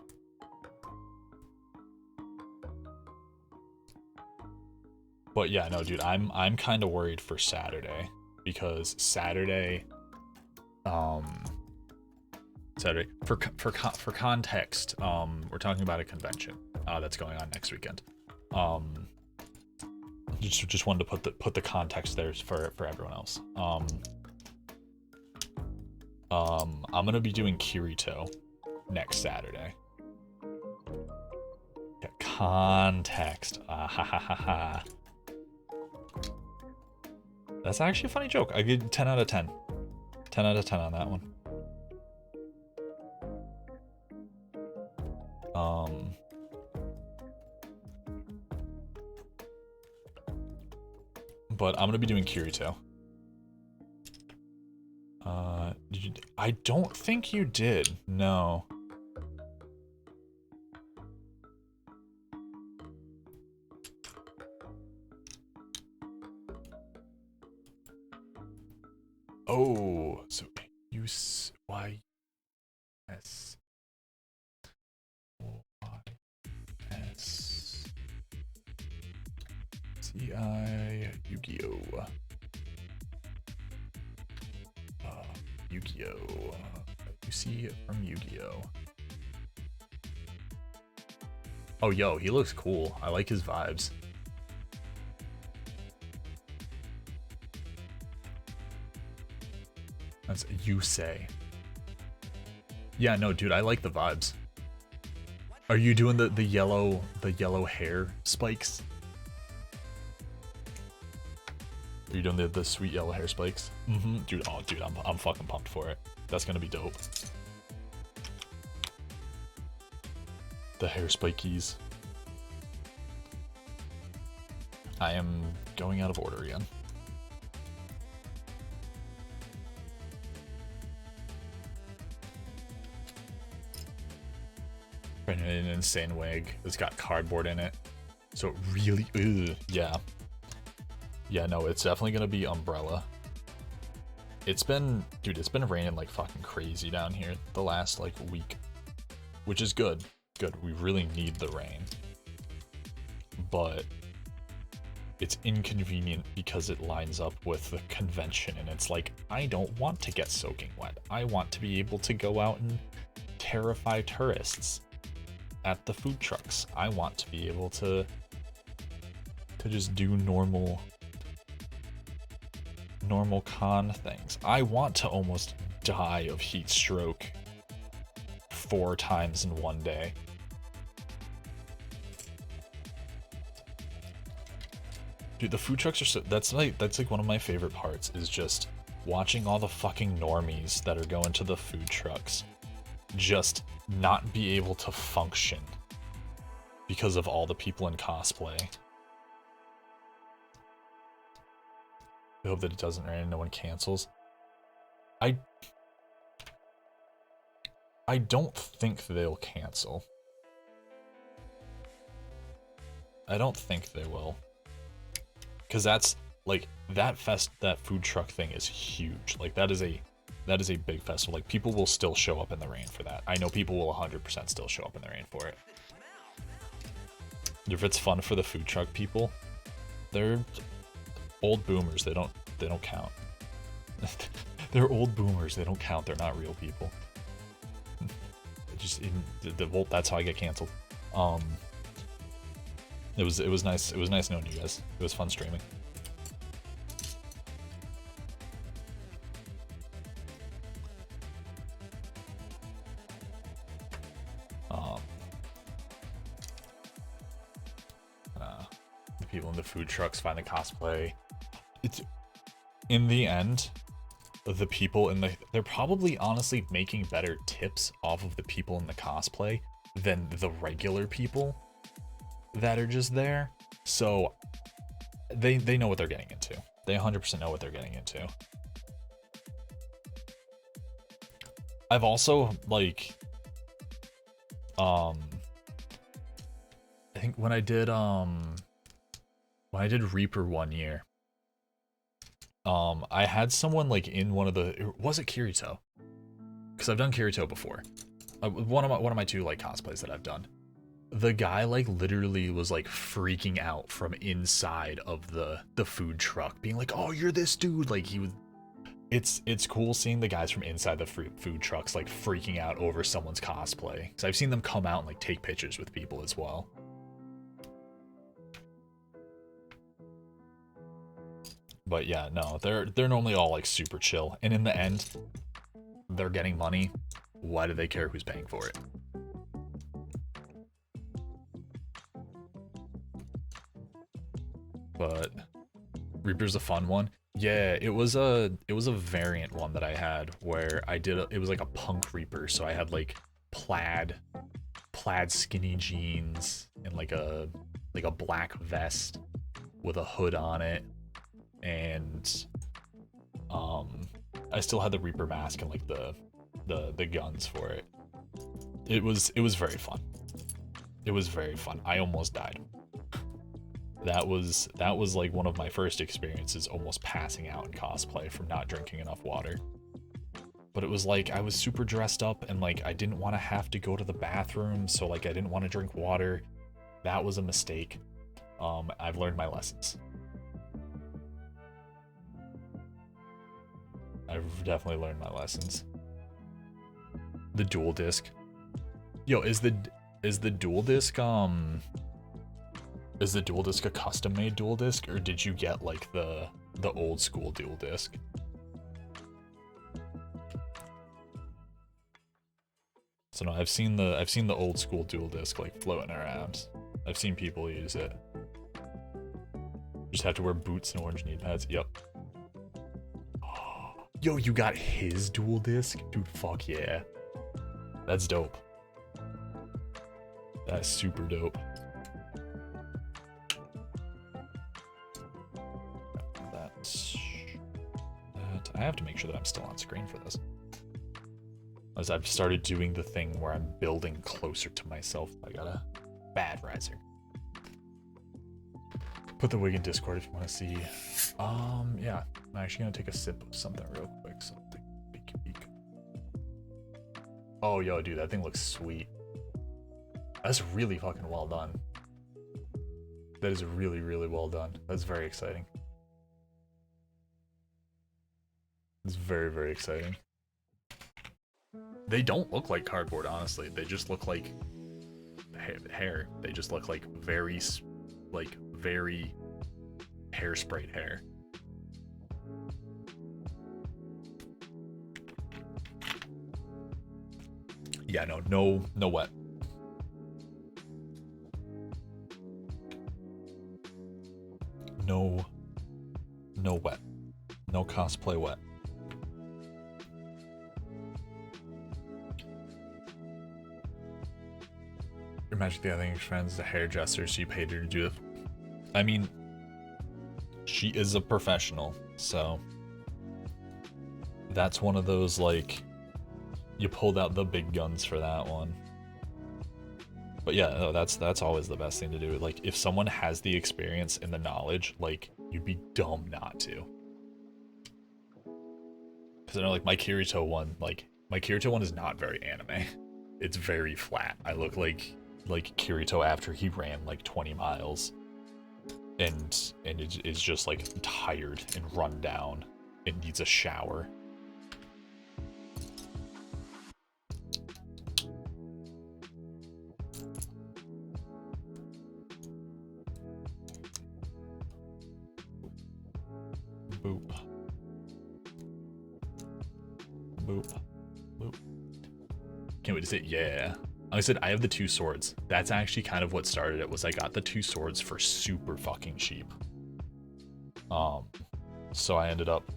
But yeah, no, dude, I'm kind of worried for Saturday because Saturday for context, we're talking about a convention that's going on next weekend. Just wanted to put the context there for everyone else. I'm gonna be doing Kirito next Saturday. Yeah, context. Ha ha ha ha. That's actually a funny joke. I give 10 out of 10. 10 out of 10 on that one. But I'm gonna be doing Kirito. I don't think you did. No. Oh, so use Y S CI Yu-Gi-Oh. Yu-Gi-Oh. You see it from Yu-Gi-Oh. Oh, yo, he looks cool. I like his vibes. That's Yusei. Yeah, no, dude, I like the vibes. Are you doing the yellow hair spikes? Are you doing the sweet yellow hair spikes? Mm-hmm. Dude, oh, dude, I'm fucking pumped for it. That's gonna be dope. The hair spikies. I am going out of order again. An insane wig. It's got cardboard in it. So it really, yeah. Yeah, no, it's definitely gonna be umbrella. It's been raining like fucking crazy down here the last like week, which is good. Good, we really need the rain. But it's inconvenient because it lines up with the convention and it's like, I don't want to get soaking wet. I want to be able to go out and terrify tourists at the food trucks. I want to be able to just do normal con things. I want to almost die of heat stroke 4 times in one day. Dude, the food trucks are so, that's like one of my favorite parts is just watching all the fucking normies that are going to the food trucks just not be able to function because of all the people in cosplay. I hope that it doesn't rain and no one cancels. I don't think they'll cancel. I don't think they will. Because that's, like, that food truck thing is huge. Like, that is a big festival. Like, people will still show up in the rain for that. I know people will 100% still show up in the rain for it. If it's fun for the food truck people, they're old boomers. They don't count. They're old boomers. They don't count. They're not real people. Well, that's how I get canceled. It was nice. It was nice knowing you guys. It was fun streaming. The people in the food trucks find the cosplay. It's in the end, the people in they're probably honestly making better tips off of the people in the cosplay than the regular people that are just there. So they know what they're getting into. They 100% know what they're getting into. I've also, like, I think when I did Reaper one year, I had someone, like, in one of the, was it Kirito? Because I've done Kirito before. One of my two, like, cosplays that I've done. The guy, like, literally was, like, freaking out from inside of the food truck, being like, "Oh, you're this dude!" Like, he was. It's cool seeing the guys from inside the food trucks, like, freaking out over someone's cosplay. Because I've seen them come out and, like, take pictures with people as well. But yeah, no, they're normally all, like, super chill, and in the end, they're getting money. Why do they care who's paying for it? But Reaper's a fun one. Yeah, it was a variant one that I had where I did it was like a punk Reaper, so I had, like, plaid skinny jeans and like a black vest with a hood on it, and I still had the Reaper mask and, like, the guns for it. It was very fun. It was very fun. I almost died. That was like one of my first experiences almost passing out in cosplay from not drinking enough water. But it was like I was super dressed up and, like, I didn't want to have to go to the bathroom, so, like, I didn't want to drink water. That was a mistake. I've learned my lessons. I've definitely learned my lessons. The dual disc. Yo, is the dual disc is the dual disc a custom made dual disc, or did you get, like, the old school dual disc? So no, I've seen the old school dual disc, like, floating around. I've seen people use it. Just have to wear boots and orange knee pads. Yep. Yo, you got his dual disc? Dude, fuck yeah. That's dope. That's super dope. I have to make sure that I'm still on screen for this, as I've started doing the thing where I'm building closer to myself. I got a bad riser. Put the wig in Discord if you want to see. Yeah, I'm actually gonna take a sip of something real quick. Something peek. Oh, yo, dude, that thing looks sweet. That's really fucking well done. That is really, really well done. That's very exciting. It's very, very exciting. They don't look like cardboard, honestly. They just look like hair. They just look like very hairsprayed hair. Yeah, no wet. No wet. No cosplay wet. Imagine the other friend's a hairdresser, so you paid her to do it. I mean, she is a professional, so that's one of those, like, You pulled out the big guns for that one. But yeah, no, that's always the best thing to do. Like, if someone has the experience and the knowledge, like, you'd be dumb not to. Because I know, like, my Kirito one is not very anime. It's very flat. I look like Kirito after he ran like 20 miles. And it is just like tired and run down. It needs a shower. Boop. Boop. Boop. Can't wait to say, yeah. Like I said, I have the 2 swords. That's actually kind of what started it, was I got the 2 swords for super fucking cheap. So I ended up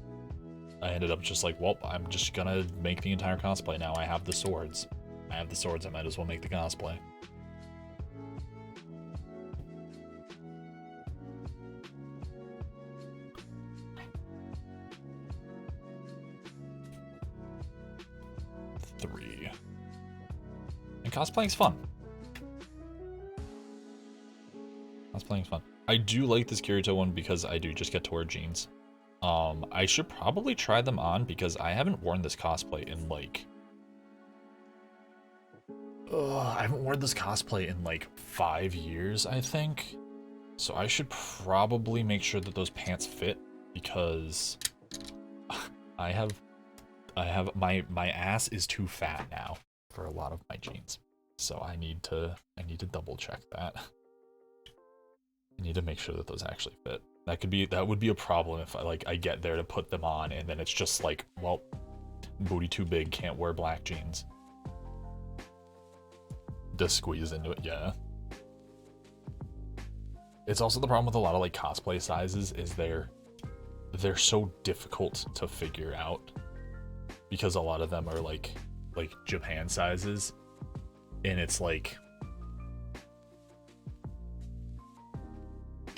just like, well, I'm just gonna make the entire cosplay now. I have the swords. I might as well make the cosplay. Three. And cosplaying's fun. Cosplaying's fun. I do like this Kirito one because I do just get to wear jeans. I should probably try them on because I haven't worn this cosplay in like... I haven't worn this cosplay in like 5 years, I think. So I should probably make sure that those pants fit because I have my ass is too fat now for a lot of my jeans. So I need to double check that. I need to make sure that those actually fit. That would be a problem if I get there to put them on and then it's just like, well, booty too big, can't wear black jeans. Just squeeze into it, yeah. It's also the problem with a lot of like cosplay sizes is they're so difficult to figure out because a lot of them are like Japan sizes, and it's like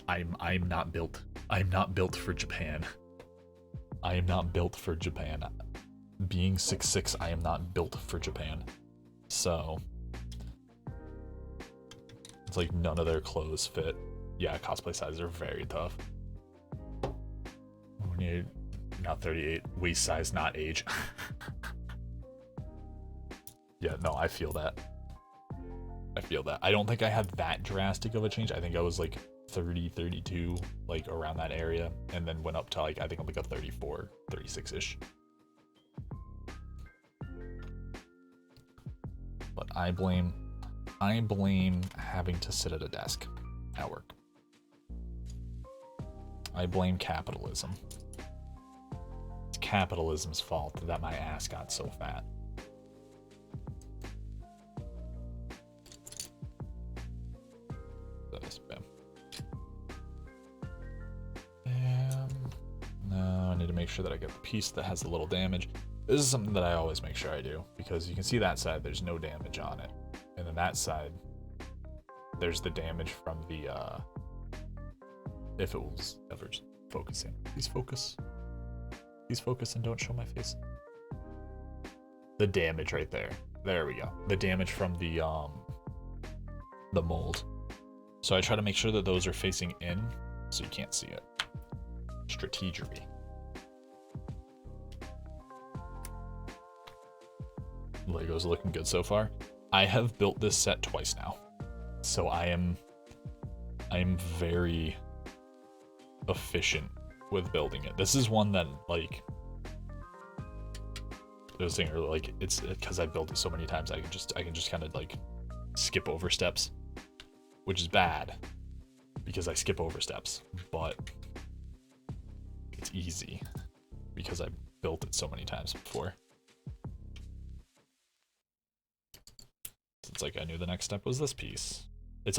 I'm not built for Japan. I am not built for Japan. Being 6'6", I am not built for Japan. So it's like none of their clothes fit. Yeah, cosplay sizes are very tough. We need not 38, waist size, not age. Yeah, no, I feel that. I don't think I had that drastic of a change. I think I was like 30, 32, like around that area, and then went up to like, I think I'm like a 34, 36-ish. But I blame having to sit at a desk at work. I blame capitalism. It's capitalism's fault that my ass got so fat. Bam. No, I need to make sure that I get the piece that has a little damage. This is something that I always make sure I do, because you can see that side, there's no damage on it. And then that side, there's the damage from the, if it was ever focusing. Please focus. Please focus and don't show my face. The damage right there. There we go. The damage from the mold. So I try to make sure that those are facing in, so you can't see it. Strategery. Lego's looking good so far. I have built this set twice now, so I am very efficient with building it. This is one that like those things are like, it's because I built it so many times. I can just kind of like skip over steps, which is bad because I skip over steps, but it's easy because I built it so many times before. It's like I knew the next step was this piece. It's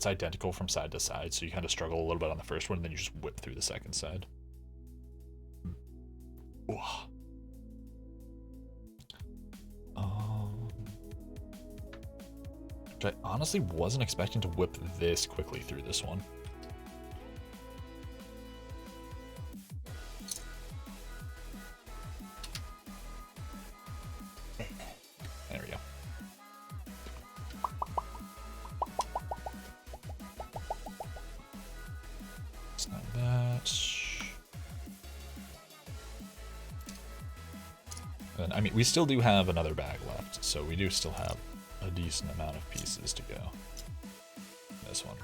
identical from side to side, so you kind of struggle a little bit on the first one, and then you just whip through the second side. Which I honestly wasn't expecting to whip this quickly through this one. I mean, we still do have another bag left, so we do still have a decent amount of pieces to go. This one.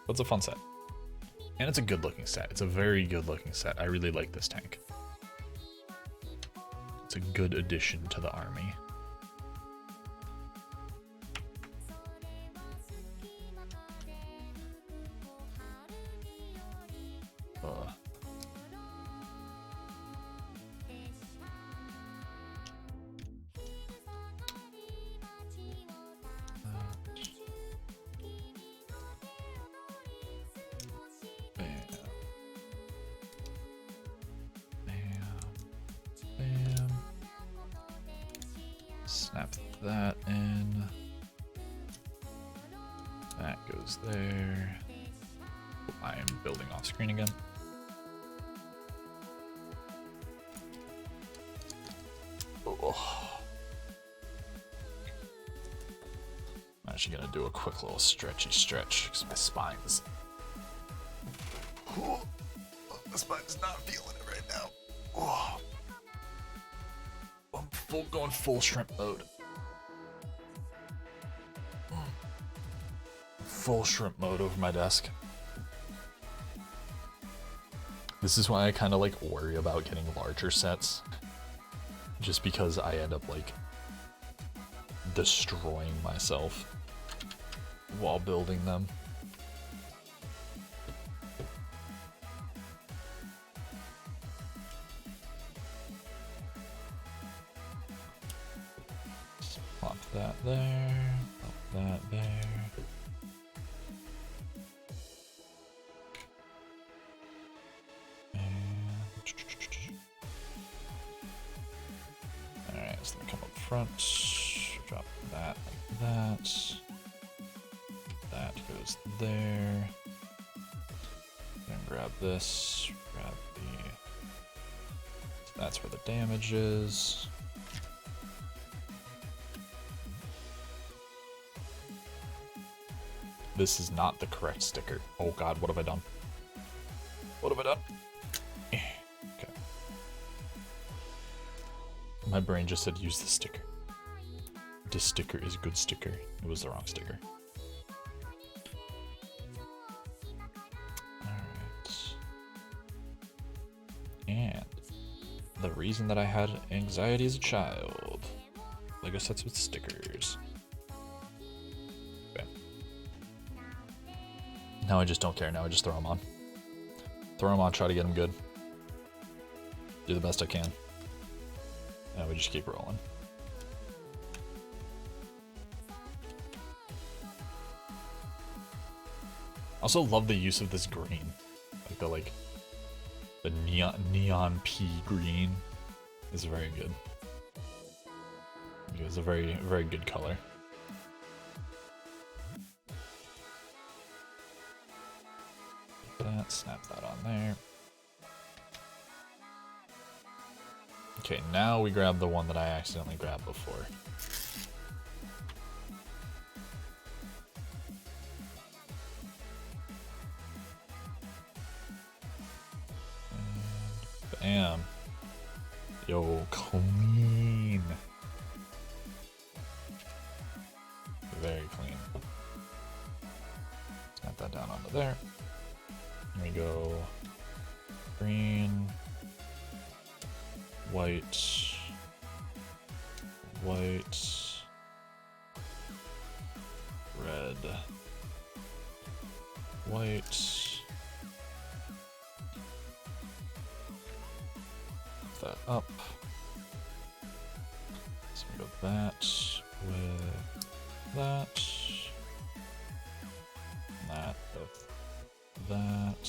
But it's a fun set. And it's a good looking set. It's a very good looking set. I really like this tank. It's a good addition to the army. Snap that in. That goes there. I am building off screen again. Oh. I'm actually gonna do a quick little stretchy stretch because my spine's. Oh, my spine's not feeling it right now. Oh. I'm going full shrimp mode. Full shrimp mode over my desk. This is why I kind of like worry about getting larger sets. Just because I end up like destroying myself while building them. Plop that there, plop that there. Alright, so then come up front, drop that like that. That goes there. Then grab this, grab the... That's where the damage is. This is not the correct sticker. Oh god, what have I done? What have I done? Okay. My brain just said use the sticker. This sticker is a good sticker. It was the wrong sticker. Alright. And the reason that I had anxiety as a child. Lego sets with stickers. Okay. Now I just don't care. Now I just throw them on. Throw them on, try to get them good. Do the best I can. And we just keep rolling. Also love the use of this green. Like the neon pea green is very good. It's a very, very good color. That, snap that on there. Okay, now we grab the one that I accidentally grabbed before. And bam. Yo, clean. Very clean. Snap that down onto there. Here we go. Green. White. White. Red. White. That up. So we go that with that. That with that.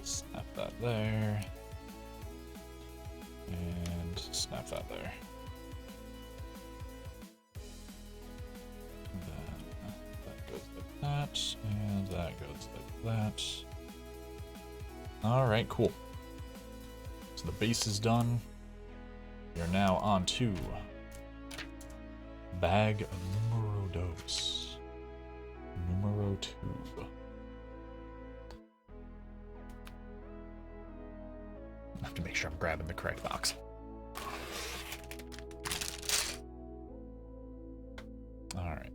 Snap that there. And snap that there. That goes like that, and that goes like that. Alright, cool. So the base is done. We are now on to Bag numero dos. Numero 2. I have to make sure I'm grabbing the correct box. Alright.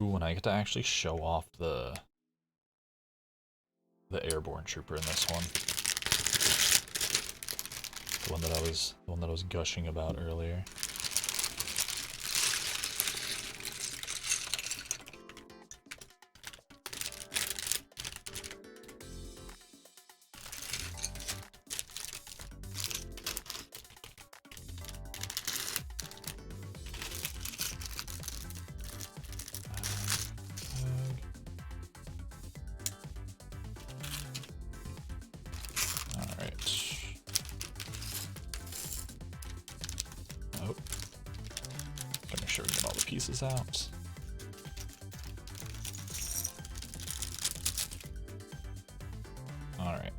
Ooh, and I get to actually show off the airborne trooper in this one. The one that I was gushing about earlier. Pieces out. All right.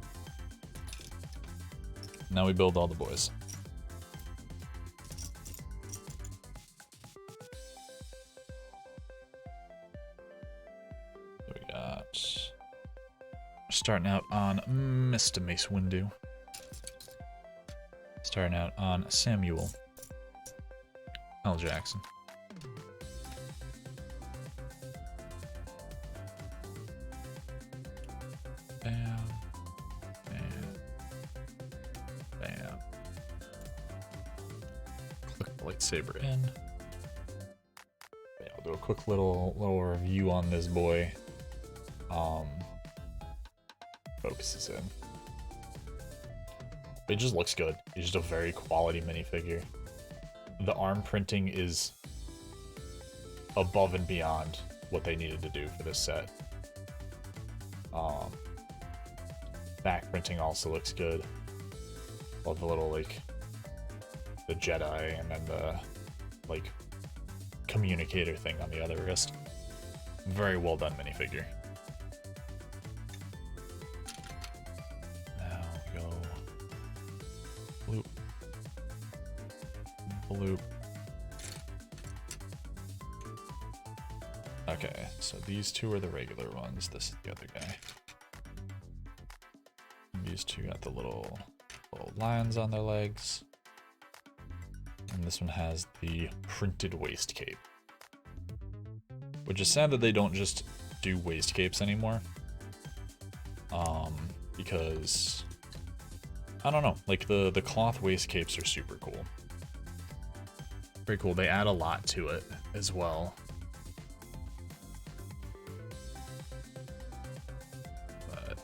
Now we build all the boys. So we got starting out on Mr. Mace Windu. Starting out on Samuel L. Jackson. Saber in. Yeah, I'll do a quick little review on this boy. Focuses in. It just looks good. It's just a very quality minifigure. The arm printing is above and beyond what they needed to do for this set. Back printing also looks good. Love the little the Jedi and then the communicator thing on the other wrist. Very well done minifigure. Now we go bloop. Bloop. Okay, so these two are the regular ones. This is the other guy. And these two got the little lines on their legs. And this one has the printed waist cape. Which is sad that they don't just do waist capes anymore. Because I don't know, the cloth waist capes are super cool. Very cool. They add a lot to it as well. But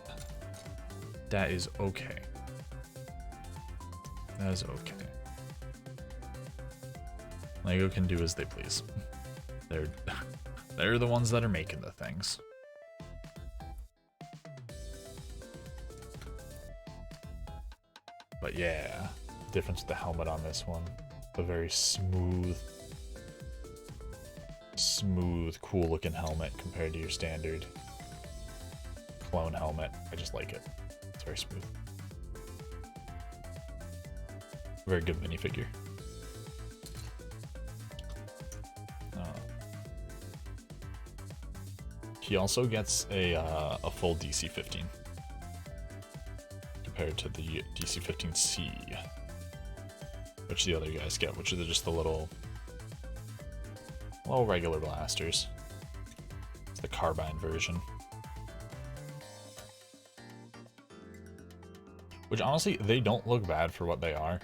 that is okay. That is okay. LEGO can do as they please. They're the ones that are making the things. But yeah, difference with the helmet on this one. A very smooth, cool looking helmet compared to your standard clone helmet. I just like it. It's very smooth. Very good minifigure. He also gets a full DC-15 compared to the DC-15C, which the other guys get, which are just the little regular blasters. It's the carbine version. Which honestly, they don't look bad for what they are.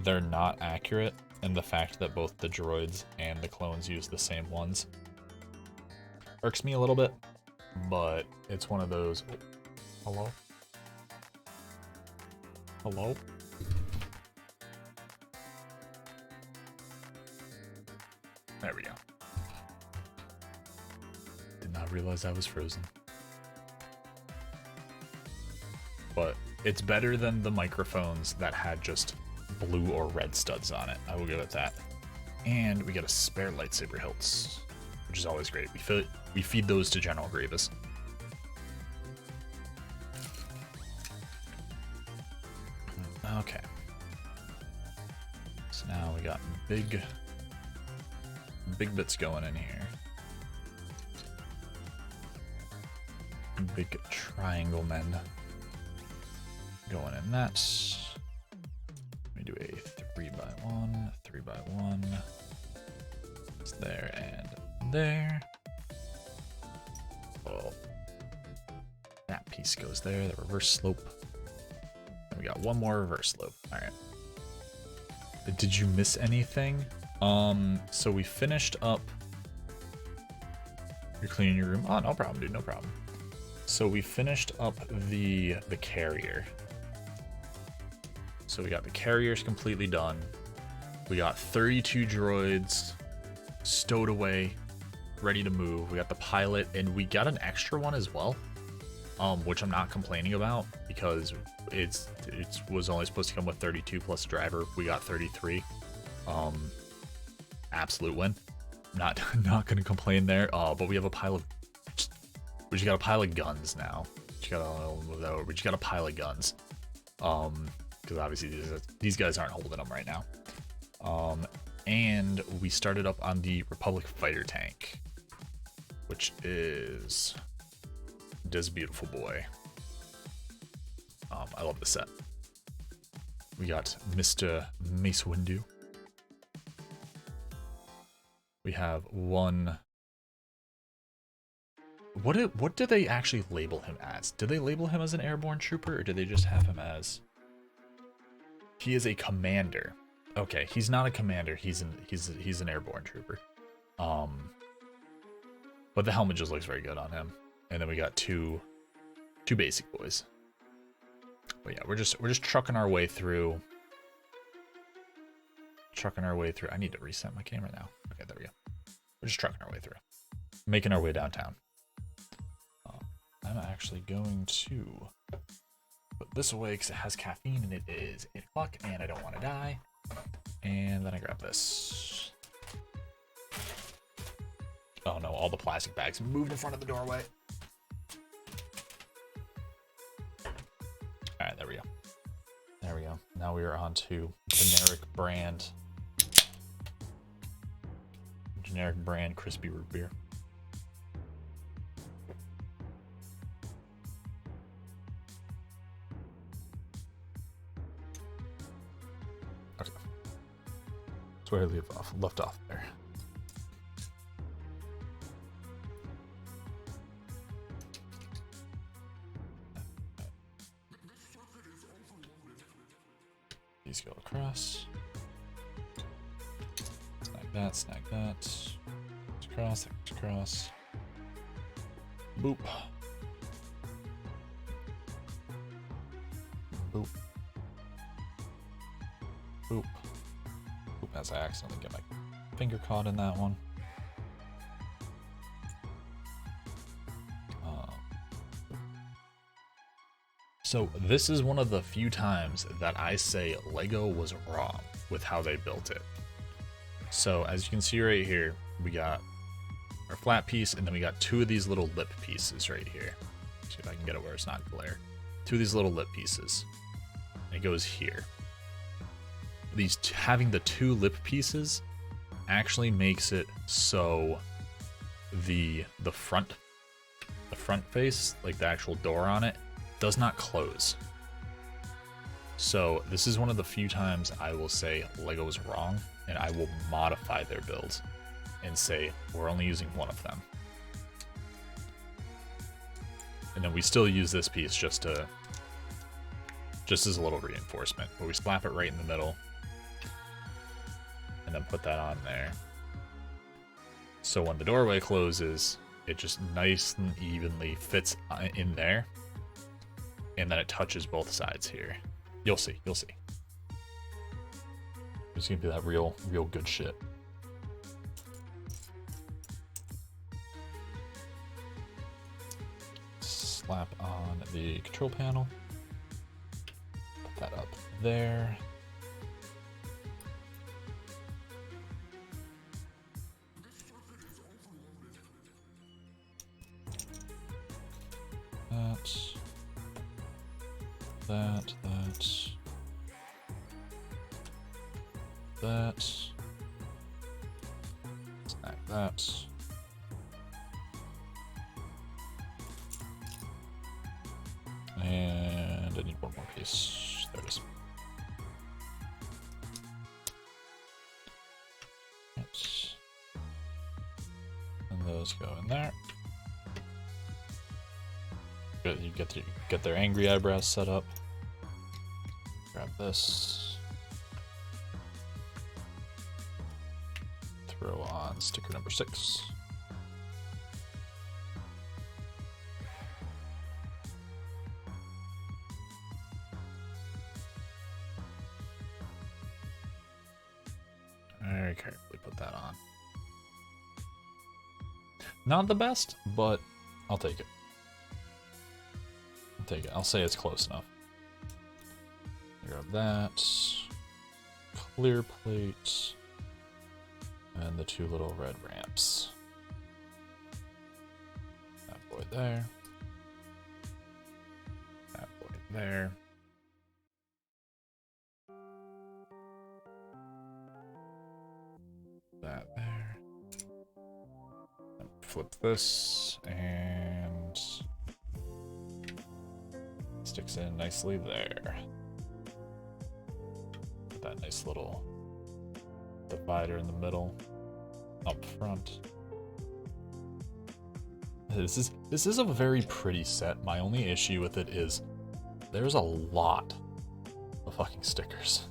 They're not accurate, and the fact that both the droids and the clones use the same ones irks me a little bit, but it's one of those. Hello? Hello? There we go. Did not realize I was frozen. But it's better than the microphones that had just blue or red studs on it. I will give it that. And we get a spare lightsaber hilts, which is always great. We feed those to General Grievous. Okay. So now we got big bits going in here. Big triangle men going in that. Let me do a 3x1, 3x1. It's there and there. Oh, that piece goes there. The reverse slope. And we got one more reverse slope. All right. Did you miss anything? So we finished up. You're cleaning your room? Oh, no problem, dude. No problem. So we finished up the carrier. So we got the carriers completely done. We got 32 droids stowed away, ready to move. We got the pilot, and we got an extra one as well, which I'm not complaining about because it was only supposed to come with 32 plus driver. We got 33. Absolute win. Not gonna complain there. But we have a pile of. We just got a pile of guns now. We just got a pile of guns. Because obviously these guys aren't holding them right now. And we started up on the Republic fighter tank, which is this beautiful boy. I love the set. We got Mr. Mace Windu. We have one. What do they actually label him as? Do they label him as an airborne trooper, or do they just have him as? He is a commander. Okay, he's not a commander. He's an airborne trooper. But the helmet just looks very good on him. And then we got two basic boys. But yeah, we're just trucking our way through. I need to reset my camera now. Okay, there we go. We're just trucking our way through, making our way downtown. I'm actually going to put this away because it has caffeine and it is 8 o'clock and I don't want to die. And then I grab this. Oh no, all the plastic bags moved in front of the doorway. All right, there we go. There we go. Now we are on to generic brand crispy root beer. Okay. That's where I left off there. These go across. Snag that. Across, across. Boop. Boop. Boop. Boop, as I accidentally get my finger caught in that one. So this is one of the few times that I say Lego was wrong with how they built it. So as you can see right here, we got our flat piece, and then we got two of these little lip pieces right here. See if I can get it where it's not glare. Two of these little lip pieces. And it goes here. Having the two lip pieces actually makes it so the front face, like the actual door on it, does not close. So this is one of the few times I will say Lego is wrong, and I will modify their build and say we're only using one of them. And then we still use this piece just as a little reinforcement, but we slap it right in the middle and then put that on there. So when the doorway closes, it just nice and evenly fits in there. And then it touches both sides here. You'll see. It's gonna be that real good shit. Slap on the control panel. Put that up there. that. Snack that. And I need one more piece. There it is. Right. And those go in there. Good, you get their angry eyebrows set up. Grab this. Throw on sticker number 6. Very carefully put that on. Not the best, but I'll take it. I'll take it. I'll say it's close enough. Grab that. Clear plate. And the 2 little red ramps. That boy there. That boy there. That there. And flip this and sticks in nicely there. Put that nice little divider in the middle, up front. This is a very pretty set. My only issue with it is there's a lot of fucking stickers.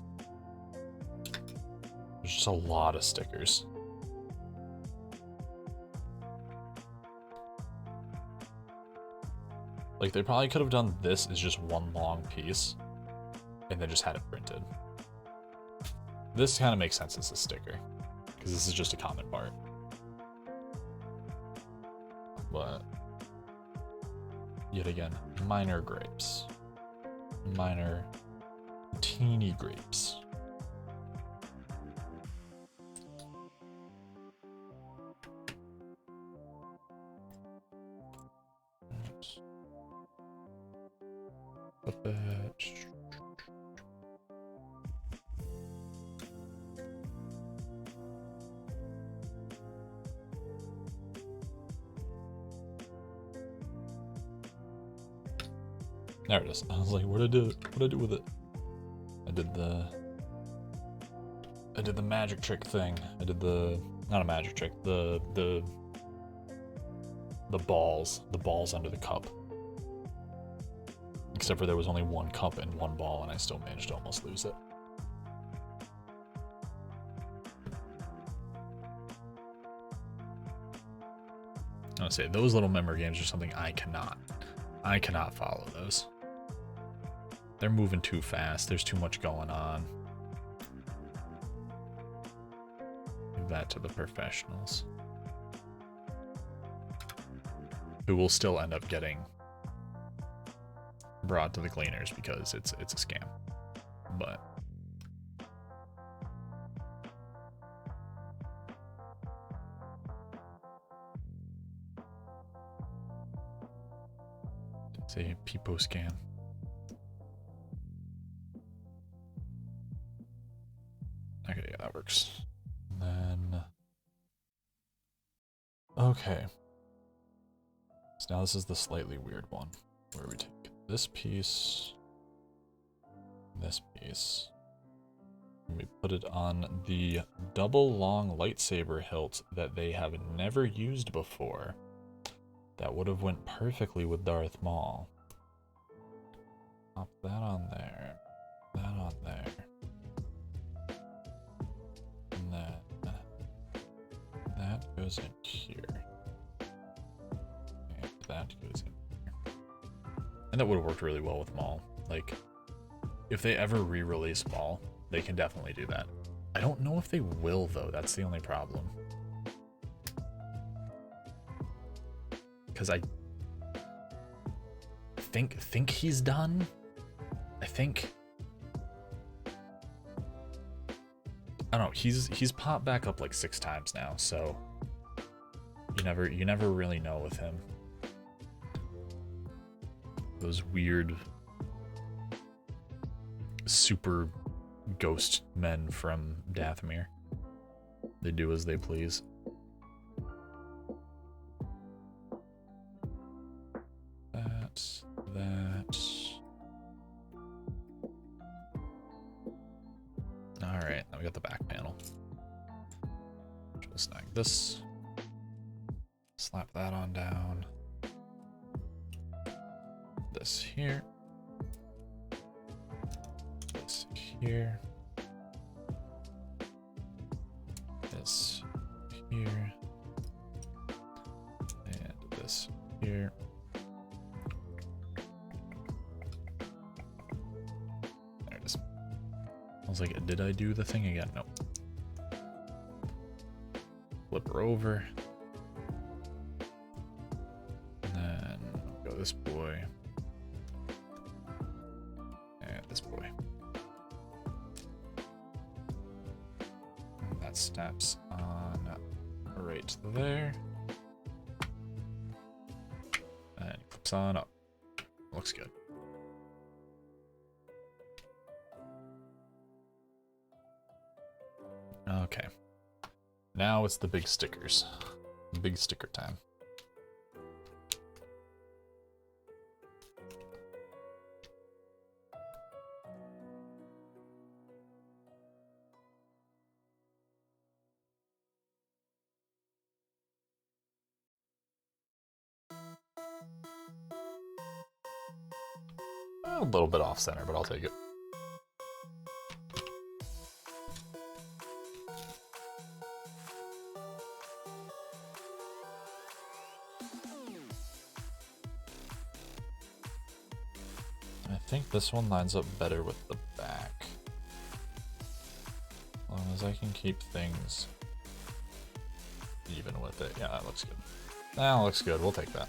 There's just a lot of stickers. Like, they probably could have done this as just one long piece and then just had it printed. This kind of makes sense as a sticker because this is just a common part. But yet again, minor grapes. Minor, teeny grapes. Flip it. There it is. I was like, what did I do with it? I did the magic trick thing. I did the, not a magic trick, the balls under the cup. Except for there was only one cup and one ball, and I still managed to almost lose it. I would say those little memory games are something I cannot follow those. They're moving too fast. There's too much going on. Leave that to the professionals, who will still end up getting brought to the cleaners because it's a scam. But it's a peepo scam. Okay, yeah, that works. And then okay, so now this is the slightly weird one where we take this piece, and we put it on the double long lightsaber hilt that they have never used before. That would have went perfectly with Darth Maul. Pop that on there, that on there, and then that goes in here, and that goes in. And that would have worked really well with Maul. Like, if they ever re-release Maul, they can definitely do that. I don't know if they will, though. That's the only problem. Because I think he's done. I think... I don't know. He's popped back up like 6 times now, so you never really know with him. Those weird super ghost men from Dathomir. They do as they please. That. Alright, now we got the back panel. Just snag this. Slap that on down. This here. This here. This here. And this here. There it is. I was like, did I do the thing again? Nope. Flip her over. And then go this boy. And this boy. And that snaps on right there. And clips on up. Looks good. Okay. Now it's the big stickers. Big sticker time. A little bit off center, but I'll take it. I think this one lines up better with the back. As long as I can keep things even with it. Yeah, that looks good. That looks good. We'll take that.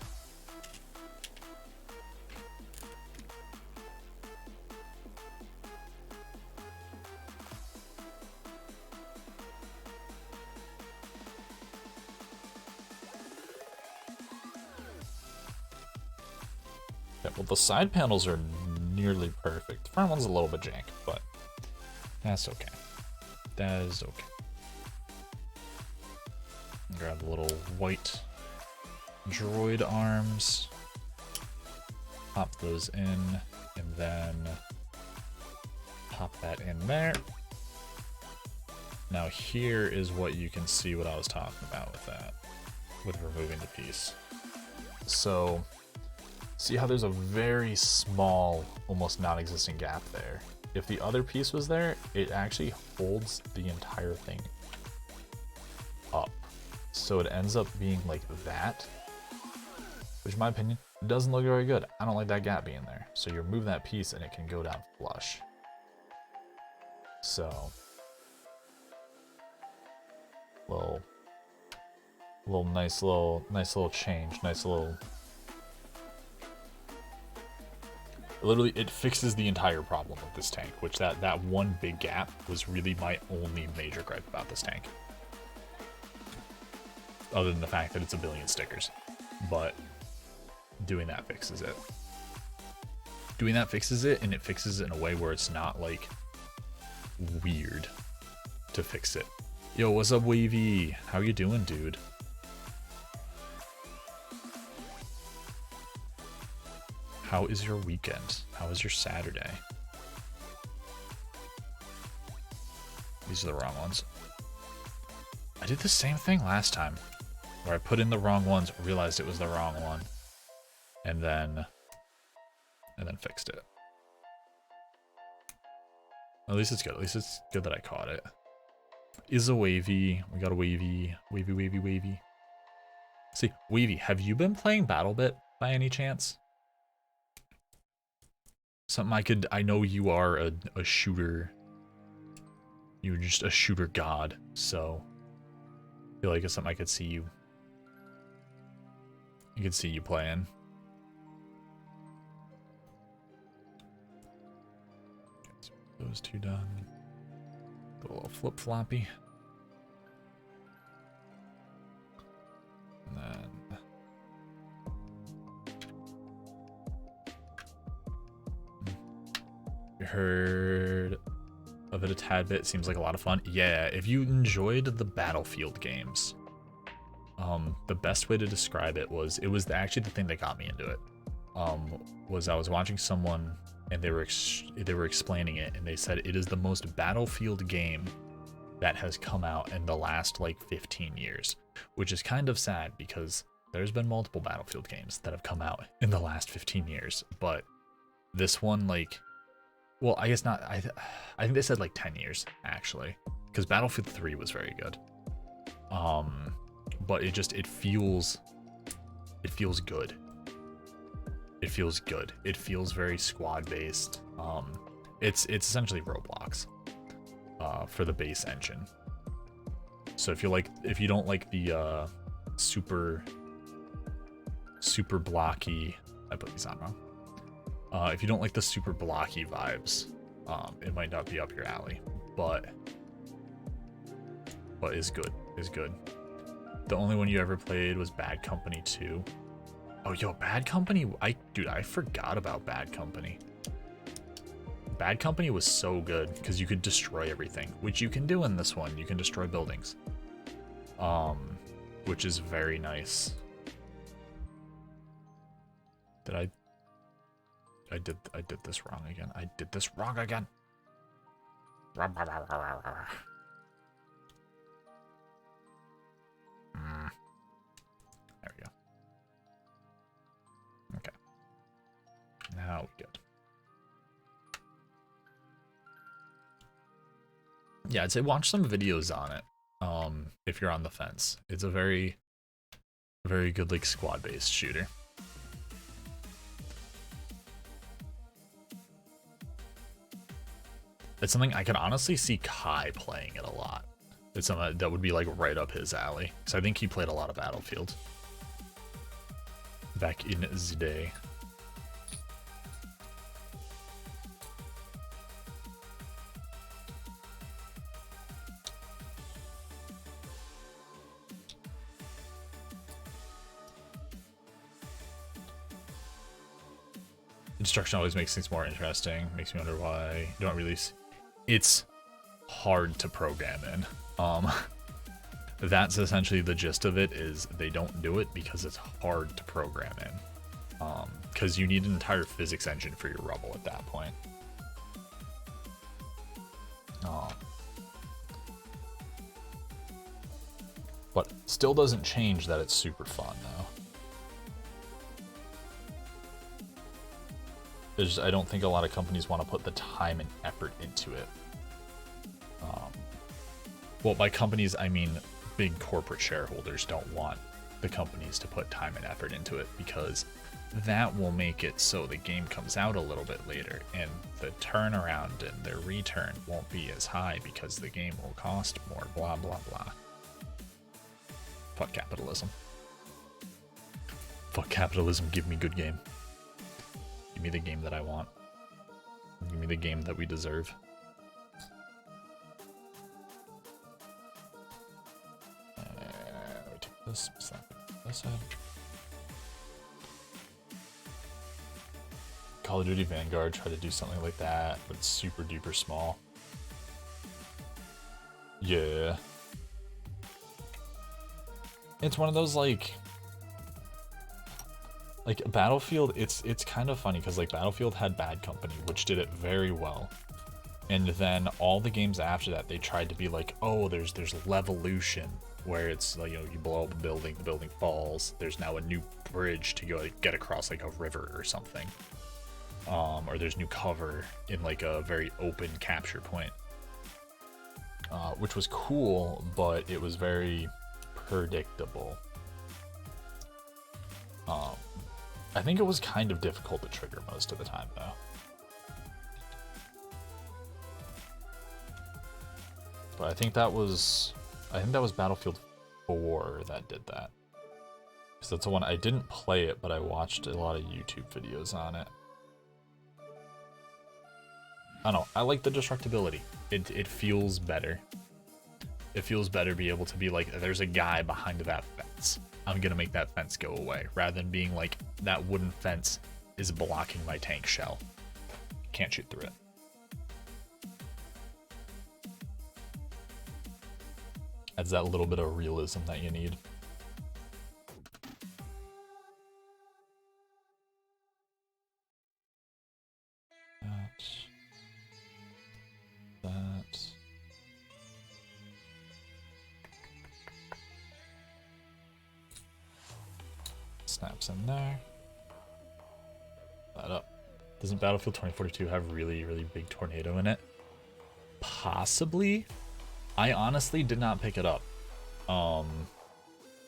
Okay, well, the side panels are nearly perfect. The front one's a little bit jank, but that's okay. That is okay. Grab the little white droid arms, pop those in, and then pop that in there. Now here is what you can see what I was talking about with that, with removing the piece. So see how there's a very small, almost non-existent gap there? If the other piece was there, it actually holds the entire thing up. So it ends up being like that, which in my opinion, doesn't look very good. I don't like that gap being there. So you remove that piece and it can go down flush. So, nice little change, nice little. Literally, it fixes the entire problem of this tank, which that one big gap was really my only major gripe about this tank. Other than the fact that it's a billion stickers. But doing that fixes it. Doing that fixes it, and it fixes it in a way where it's not, like, weird to fix it. Yo, what's up, Wavy? How you doing, dude? How is your weekend? How is your Saturday? These are the wrong ones. I did the same thing last time, where I put in the wrong ones, realized it was the wrong one, and then fixed it. At least it's good. At least it's good that I caught it. Is a Wavy. We got a Wavy. Wavy. See, Wavy, have you been playing BattleBit by any chance? Something I know you are a shooter. You're just a shooter god, so I feel like it's something I could see you. I could see you playing. Those two done. A little flip floppy. And then you heard of it a tad bit. Seems like a lot of fun. Yeah, if you enjoyed the Battlefield games, the best way to describe it was actually the thing that got me into it. Was I was watching someone and they were explaining it, and they said it is the most Battlefield game that has come out in the last like 15 years, which is kind of sad because there's been multiple Battlefield games that have come out in the last 15 years, but this one, like, well, I guess not. I think they said like 10 years actually, because Battlefield 3 was very good. But it feels good. It feels good. It feels very squad based. It's essentially Roblox, for the base engine. So if you don't like the super blocky, I put these on wrong. If you don't like the super blocky vibes, it might not be up your alley, but is good. Is good. The only one you ever played was Bad Company 2. Oh, yo, Bad Company. Dude, I forgot about Bad Company. Bad Company was so good because you could destroy everything, which you can do in this one. You can destroy buildings, which is very nice. I did this wrong again. I did this wrong again. There we go. Okay. Now we good. Yeah, I'd say watch some videos on it. If you're on the fence. It's a very, very good like squad-based shooter. It's something I could honestly see Kai playing it a lot. It's something that would be like right up his alley, because I think he played a lot of Battlefield back in the day. Instruction always makes things more interesting. Makes me wonder why you don't release. It's hard to program in. That's essentially the gist of it, is they don't do it because it's hard to program in. Because you need an entire physics engine for your Rubble at that point. But still doesn't change that it's super fun though. I don't think a lot of companies want to put the time and effort into it. Well, by companies, I mean big corporate shareholders don't want the companies to put time and effort into it, because that will make it so the game comes out a little bit later and the turnaround and their return won't be as high because the game will cost more, blah, blah, blah. Fuck capitalism. Fuck capitalism, give me good game. Give me the game that I want. Give me the game that we deserve. We take this side. Call of Duty Vanguard tried to do something like that, but it's super duper small. Yeah. It's one of those like Battlefield, it's kind of funny because like Battlefield had Bad Company, which did it very well. And then all the games after that, they tried to be like, oh, there's Levolution, where it's like, you know, you blow up a building, the building falls. There's now a new bridge to go like, get across like a river or something. Or there's new cover in like a very open capture point. Which was cool, but it was very predictable. I think it was kind of difficult to trigger most of the time though. But I think that was Battlefield 4 that did that. Because that's the one, I didn't play it, but I watched a lot of YouTube videos on it. I don't know, I like the destructibility. It feels better. It feels better to be able to be like, there's a guy behind that fence. I'm gonna make that fence go away, rather than being like, that wooden fence is blocking my tank shell. Can't shoot through it. Adds that little bit of realism that you need. That. Snaps in there. That up. Doesn't Battlefield 2042 have really big tornado in it? Possibly. I honestly did not pick it up.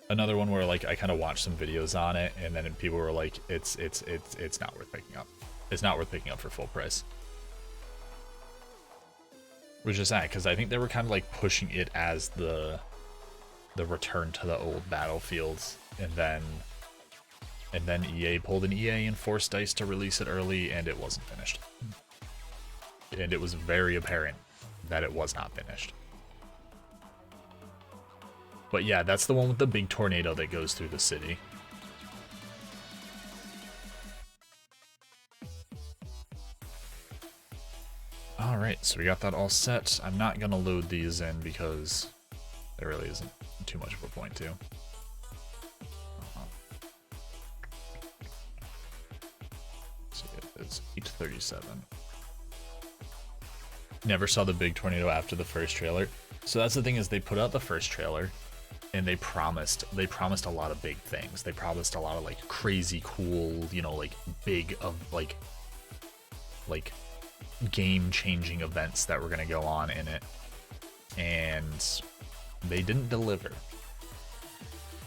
Another one where like I kind of watched some videos on it, and then people were like, it's not worth picking up. It's not worth picking up for full price. Which is sad, because I think they were kind of like pushing it as the return to the old Battlefields, and then EA pulled an EA and forced DICE to release it early, and it wasn't finished. And it was very apparent that it was not finished. But yeah, that's the one with the big tornado that goes through the city. Alright, so we got that all set. I'm not gonna load these in because there really isn't too much of a point to. See, it's 8:37. Never saw the big tornado after the first trailer. So that's the thing, is they put out the first trailer and they promised a lot of big things. They promised a lot of like crazy cool, you know, like big of like game-changing events that were going to go on in it, and they didn't deliver.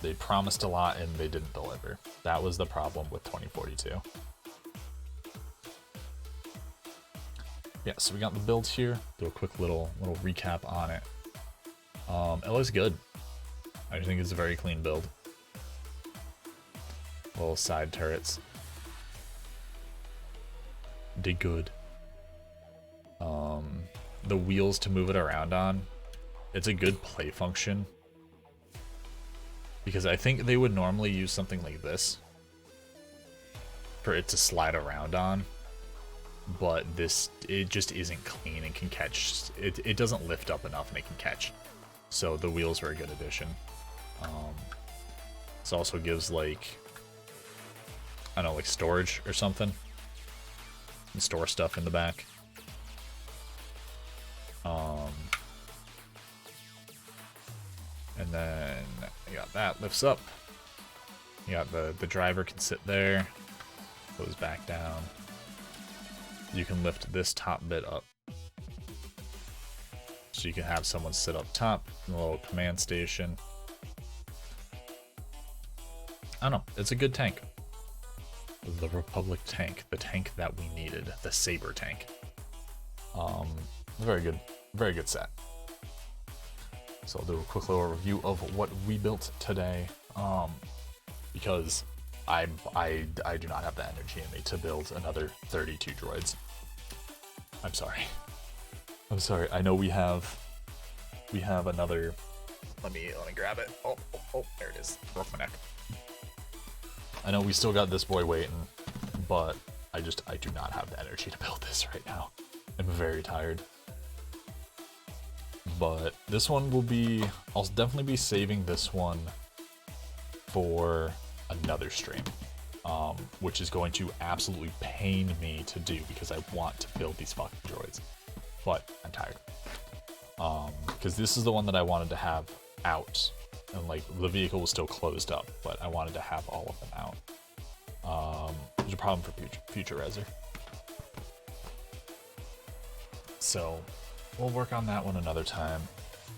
They promised a lot and they didn't deliver. That was the problem with 2042. Yeah, so we got the build here. Do a quick little recap on it. It looks good. I think it's a very clean build. Little side turrets. Did good. The wheels to move it around on, it's a good play function, because I think they would normally use something like this for it to slide around on, but it just isn't clean and can catch. It doesn't lift up enough and it can catch. So the wheels were a good addition. This also gives like, I don't know, like storage or something. You can store stuff in the back. And then you got that lifts up. You got the driver can sit there, goes back down. You can lift this top bit up, so you can have someone sit up top in a little command station. I don't know, it's a good tank. The Republic tank, the tank that we needed, the Saber tank. Very good set. So I'll do a quick little review of what we built today, because I do not have the energy in me to build another 32 droids. I'm sorry. I know we have another. Let me grab it. Oh, there it is. Broke my neck. I know we still got this boy waiting, but I do not have the energy to build this right now. I'm very tired. But this one will be, I'll definitely be saving this one for another stream, which is going to absolutely pain me to do because I want to build these fucking droids, but I'm tired. Because this is the one that I wanted to have out, and like the vehicle was still closed up, but I wanted to have all of them out. There's a problem for future Reser. So we'll work on that one another time.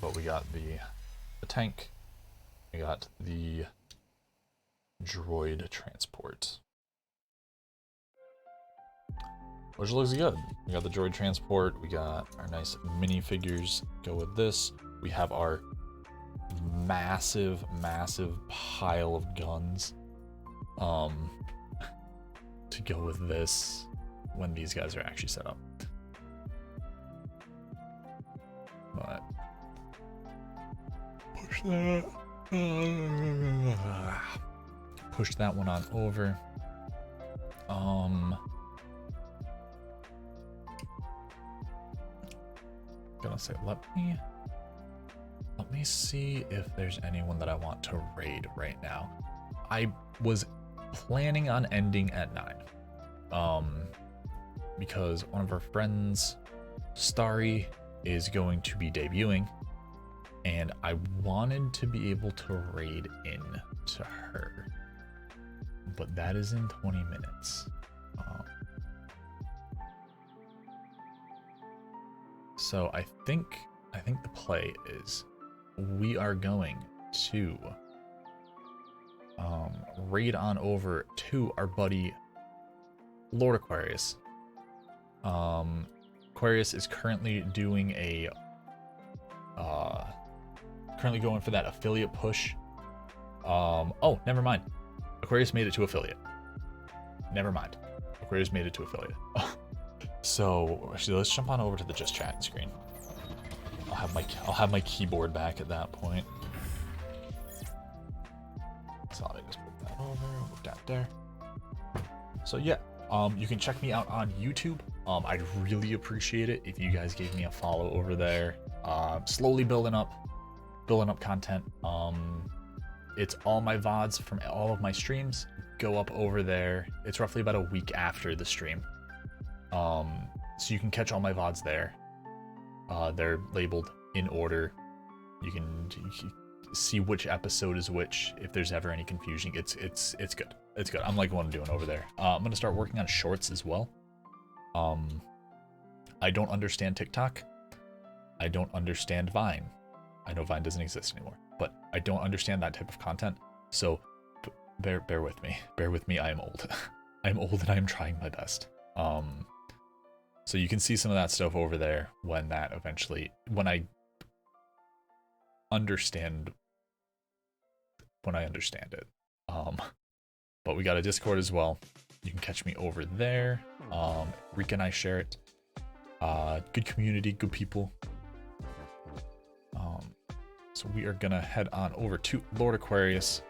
But we got the tank, we got the droid transport, which looks good. We got the droid transport, we got our nice minifigures go with this. We have our massive pile of guns to go with this when these guys are actually set up. But push that one on over. Gonna say let me let me see if there's anyone that I want to raid right now. I was planning on ending at 9. Because one of our friends, Starry, is going to be debuting, and I wanted to be able to raid in to her, but that is in 20 minutes. So I think the play is we are going to raid on over to our buddy Lord Aquarius. Aquarius is currently doing a currently going for that affiliate push. Oh, never mind. Aquarius made it to affiliate. Never mind. Aquarius made it to affiliate. So actually, let's jump on over to the just chatting screen. I'll have my keyboard back at that point. So let me just move that over, move that there. So yeah, you can check me out on YouTube. I'd really appreciate it if you guys gave me a follow over there. Slowly building up content. It's all my VODs from all of my streams go up over there. It's roughly about a week after the stream. So you can catch all my VODs there. They're labeled in order. You can see which episode is which. If there's ever any confusion, it's good. It's good. I'm like what I'm doing over there. I'm gonna start working on shorts as well. I don't understand TikTok. I don't understand Vine. I know Vine doesn't exist anymore, but I don't understand that type of content. So bear with me. Bear with me. I am old. I'm old and I am trying my best. So you can see some of that stuff over there when I understand it. But we got a Discord as well. You can catch me over there. Rika and I share it. Good community, good people. So we are gonna head on over to Lord Aquarius.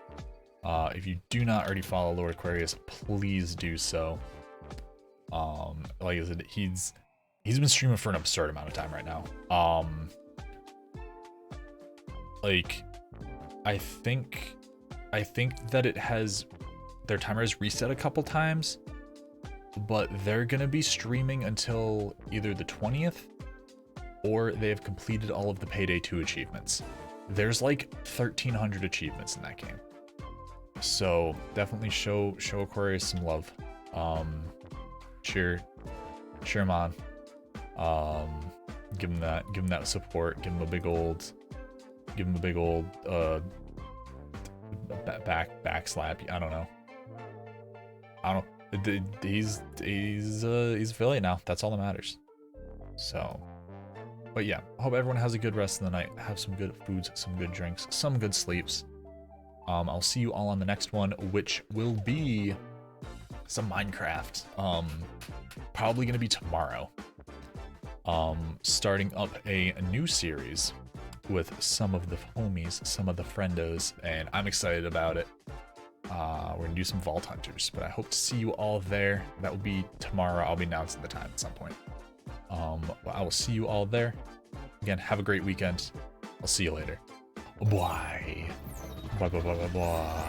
If you do not already follow Lord Aquarius, please do so. Like I said, he's been streaming for an absurd amount of time right now. Like I think that their timer has reset a couple times, but they're gonna be streaming until either the 20th or they have completed all of the Payday 2 achievements. There's like 1,300 achievements in that game. So definitely show Aquarius some love. Cheer him on. Give him that support. Give him a big old back slap. I don't know. He's affiliate now. That's all that matters. So, but yeah, hope everyone has a good rest of the night. Have some good foods, some good drinks, some good sleeps. I'll see you all on the next one, which will be some Minecraft. Probably gonna be tomorrow. Starting up a new series with some of the homies, some of the friendos, and I'm excited about it. We're gonna do some Vault Hunters, but I hope to see you all there. That will be tomorrow. I'll be announcing the time at some point. But I will see you all there. Again, have a great weekend. I'll see you later. Bye. Bye.